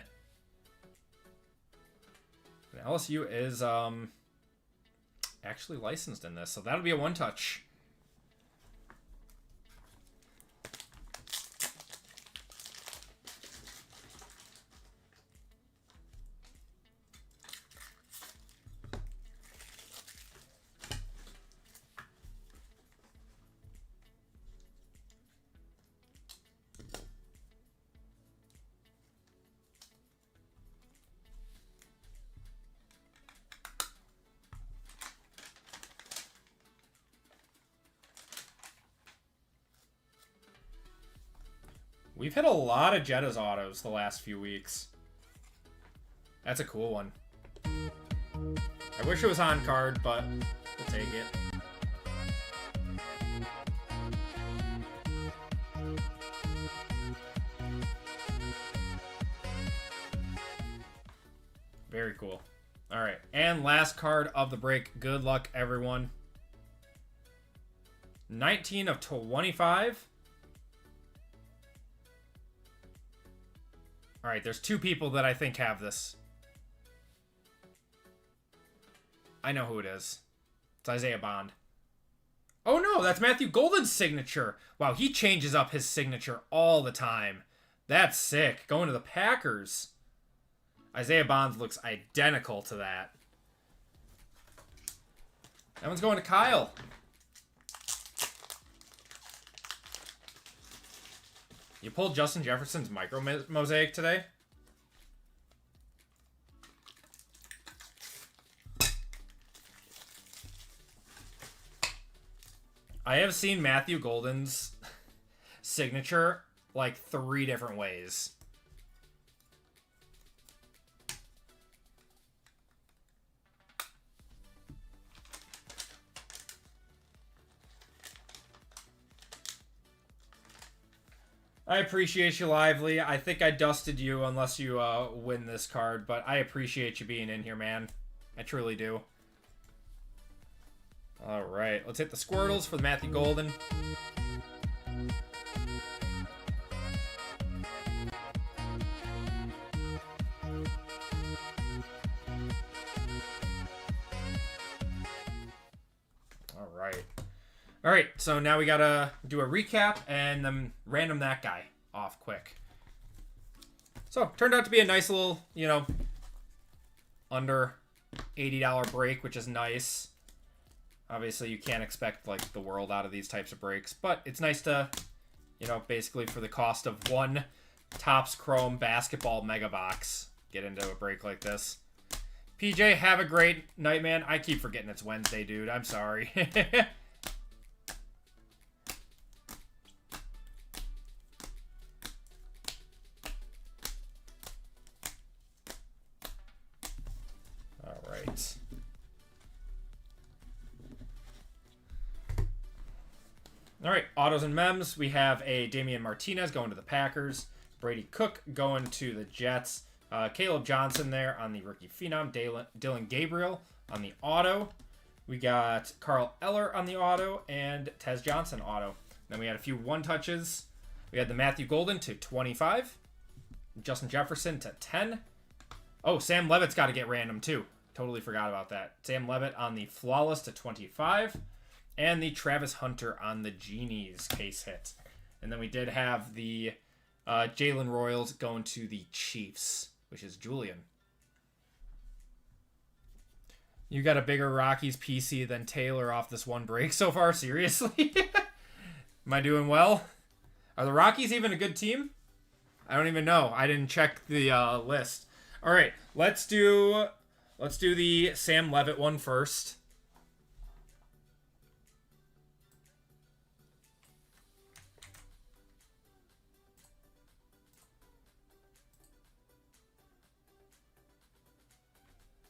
And LSU is actually licensed in this, so that'll be a one-touch. We've hit a lot of Jetta's autos the last few weeks. That's a cool one. I wish it was on card, but we'll take it. Very cool. All right, and last card of the break. Good luck, everyone. 19 of 25. All right, there's 2 people that I think have this. I know who it is. It's Isaiah Bond. Oh no, that's Matthew Golden's signature. Wow, he changes up his signature all the time. That's sick. Going to the Packers. Isaiah Bonds looks identical to that. That one's going to Kyle. You pulled Justin Jefferson's micro mosaic today? I have seen Matthew Golden's signature like 3 different ways. I appreciate you, Lively. I think I dusted you unless you win this card, but I appreciate you being in here, man. I truly do. All right, let's hit the Squirtles for the Matthew Golden. All right, so now we gotta do a recap and then random that guy off quick. So, turned out to be a nice little, you know, under $80 break, which is nice. Obviously, you can't expect, like, the world out of these types of breaks, but it's nice to, you know, basically for the cost of one Topps Chrome Basketball Mega Box, get into a break like this. PJ, have a great night, man. I keep forgetting it's Wednesday, dude. I'm sorry. All right, autos and mems. We have a Damian Martinez going to the Packers. Brady Cook going to the Jets. Caleb Johnson there on the rookie phenom. Dylan Gabriel on the auto. We got Carl Eller on the auto and Tez Johnson auto. Then we had a few one-touches. We had the Matthew Golden to 25. Justin Jefferson to 10. Oh, Sam Levitt's got to get random too. Totally forgot about that. Sam Levitt on the Flawless to 25. And the Travis Hunter on the Genies case hit. And then we did have the Jalen Royals going to the Chiefs, which is Julian. You got a bigger Rockies PC than Taylor off this one break so far? Seriously? Am I doing well? Are the Rockies even a good team? I don't even know. I didn't check the list. All right, let's do the Sam Levitt one first.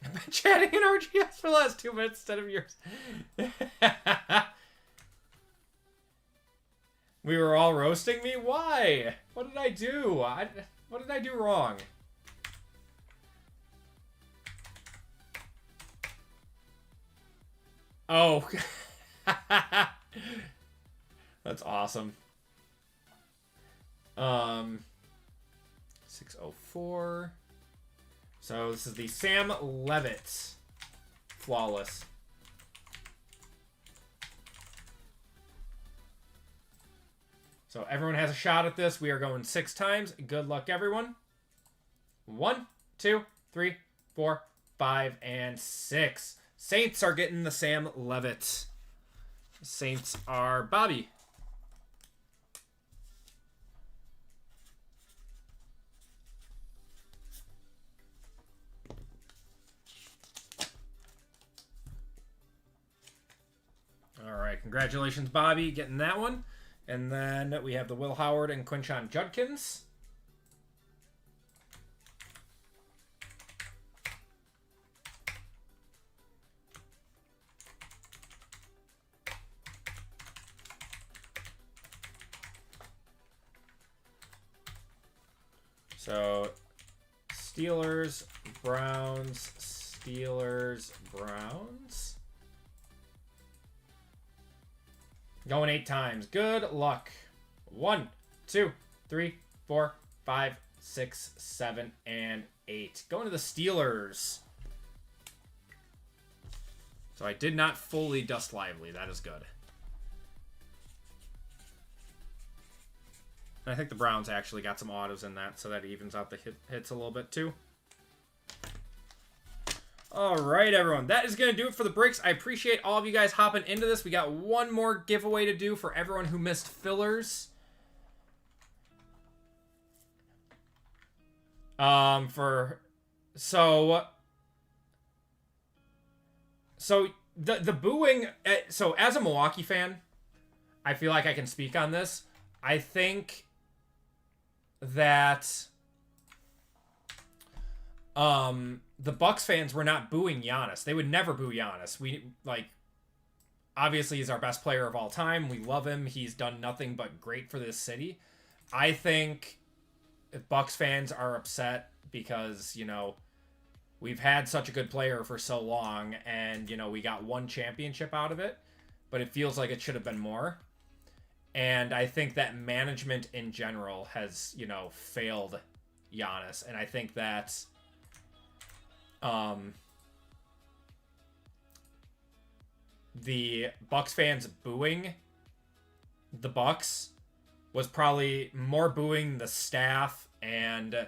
I've been chatting in RGS for the last 2 minutes instead of yours. We were all roasting me? Why? What did I do? What did I do wrong? Oh. That's awesome. 604. So this is the Sam Levitt Flawless. So everyone has a shot at this. We are going 6 times. Good luck, everyone. 1, 2, 3, 4, 5, and 6. Saints are getting the Sam Levitt. Saints are Bobby. All right, congratulations, Bobby, getting that one. And then we have the Will Howard and Quinshon Judkins. So, Steelers, Browns, Steelers, Browns. Going 8 times. Good luck. 1, 2, 3, 4, 5, 6, 7, and 8. Going to the Steelers. So I did not fully dust Lively. That is good. And I think the Browns actually got some autos in that, so that evens out the hits a little bit too. All right, everyone. That is going to do it for the breaks. I appreciate all of you guys hopping into this. We got one more giveaway to do for everyone who missed fillers. So the booing. So as a Milwaukee fan, I feel like I can speak on this. I think that the Bucks fans were not booing Giannis. They would never boo Giannis. Obviously he's our best player of all time. We love him. He's done nothing but great for this city. I think Bucks fans are upset because, you know, we've had such a good player for so long and, you know, we got one championship out of it, but it feels like it should have been more. And I think that management in general has, you know, failed Giannis. And I think that the Bucks fans booing the Bucks was probably more booing the staff and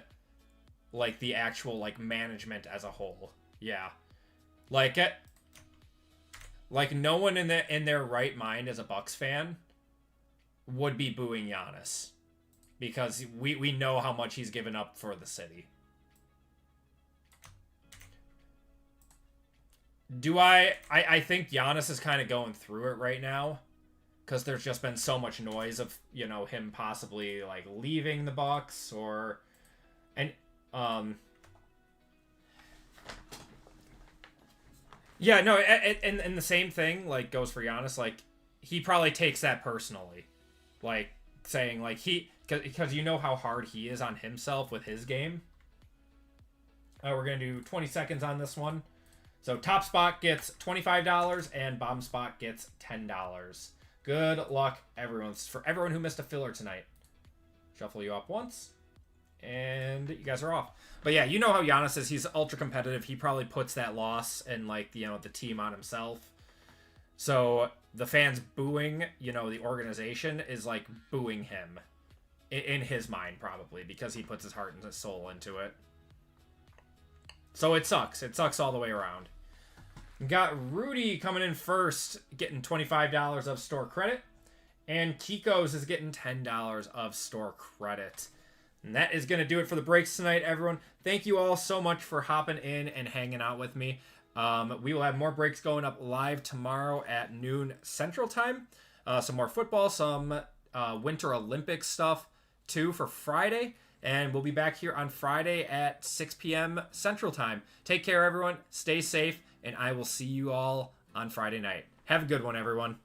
like the actual like management as a whole. Yeah. Like no one in their right mind as a Bucks fan would be booing Giannis because we know how much he's given up for the city. I think Giannis is kind of going through it right now because there's just been so much noise of, you know, him possibly like leaving the Bucks and yeah, no, and the same thing like goes for Giannis. Like he probably takes that personally, like saying like because you know how hard he is on himself with his game. We're gonna do 20 seconds on this one. So top spot gets $25 and bottom spot gets $10. Good luck, everyone. For everyone who missed a filler tonight. Shuffle you up once, and you guys are off. But yeah, you know how Giannis is. He's ultra competitive. He probably puts that loss and like, you know, the team on himself. So the fans booing, you know, the organization is like booing him in his mind probably because he puts his heart and his soul into it. So it sucks. It sucks all the way around. Got Rudy coming in first, getting $25 of store credit. And Kiko's is getting $10 of store credit. And that is going to do it for the breaks tonight, everyone. Thank you all so much for hopping in and hanging out with me. We will have more breaks going up live tomorrow at noon Central Time. Some more football, some Winter Olympics stuff, too, for Friday. And we'll be back here on Friday at 6 p.m. Central Time. Take care, everyone. Stay safe. And I will see you all on Friday night. Have a good one, everyone.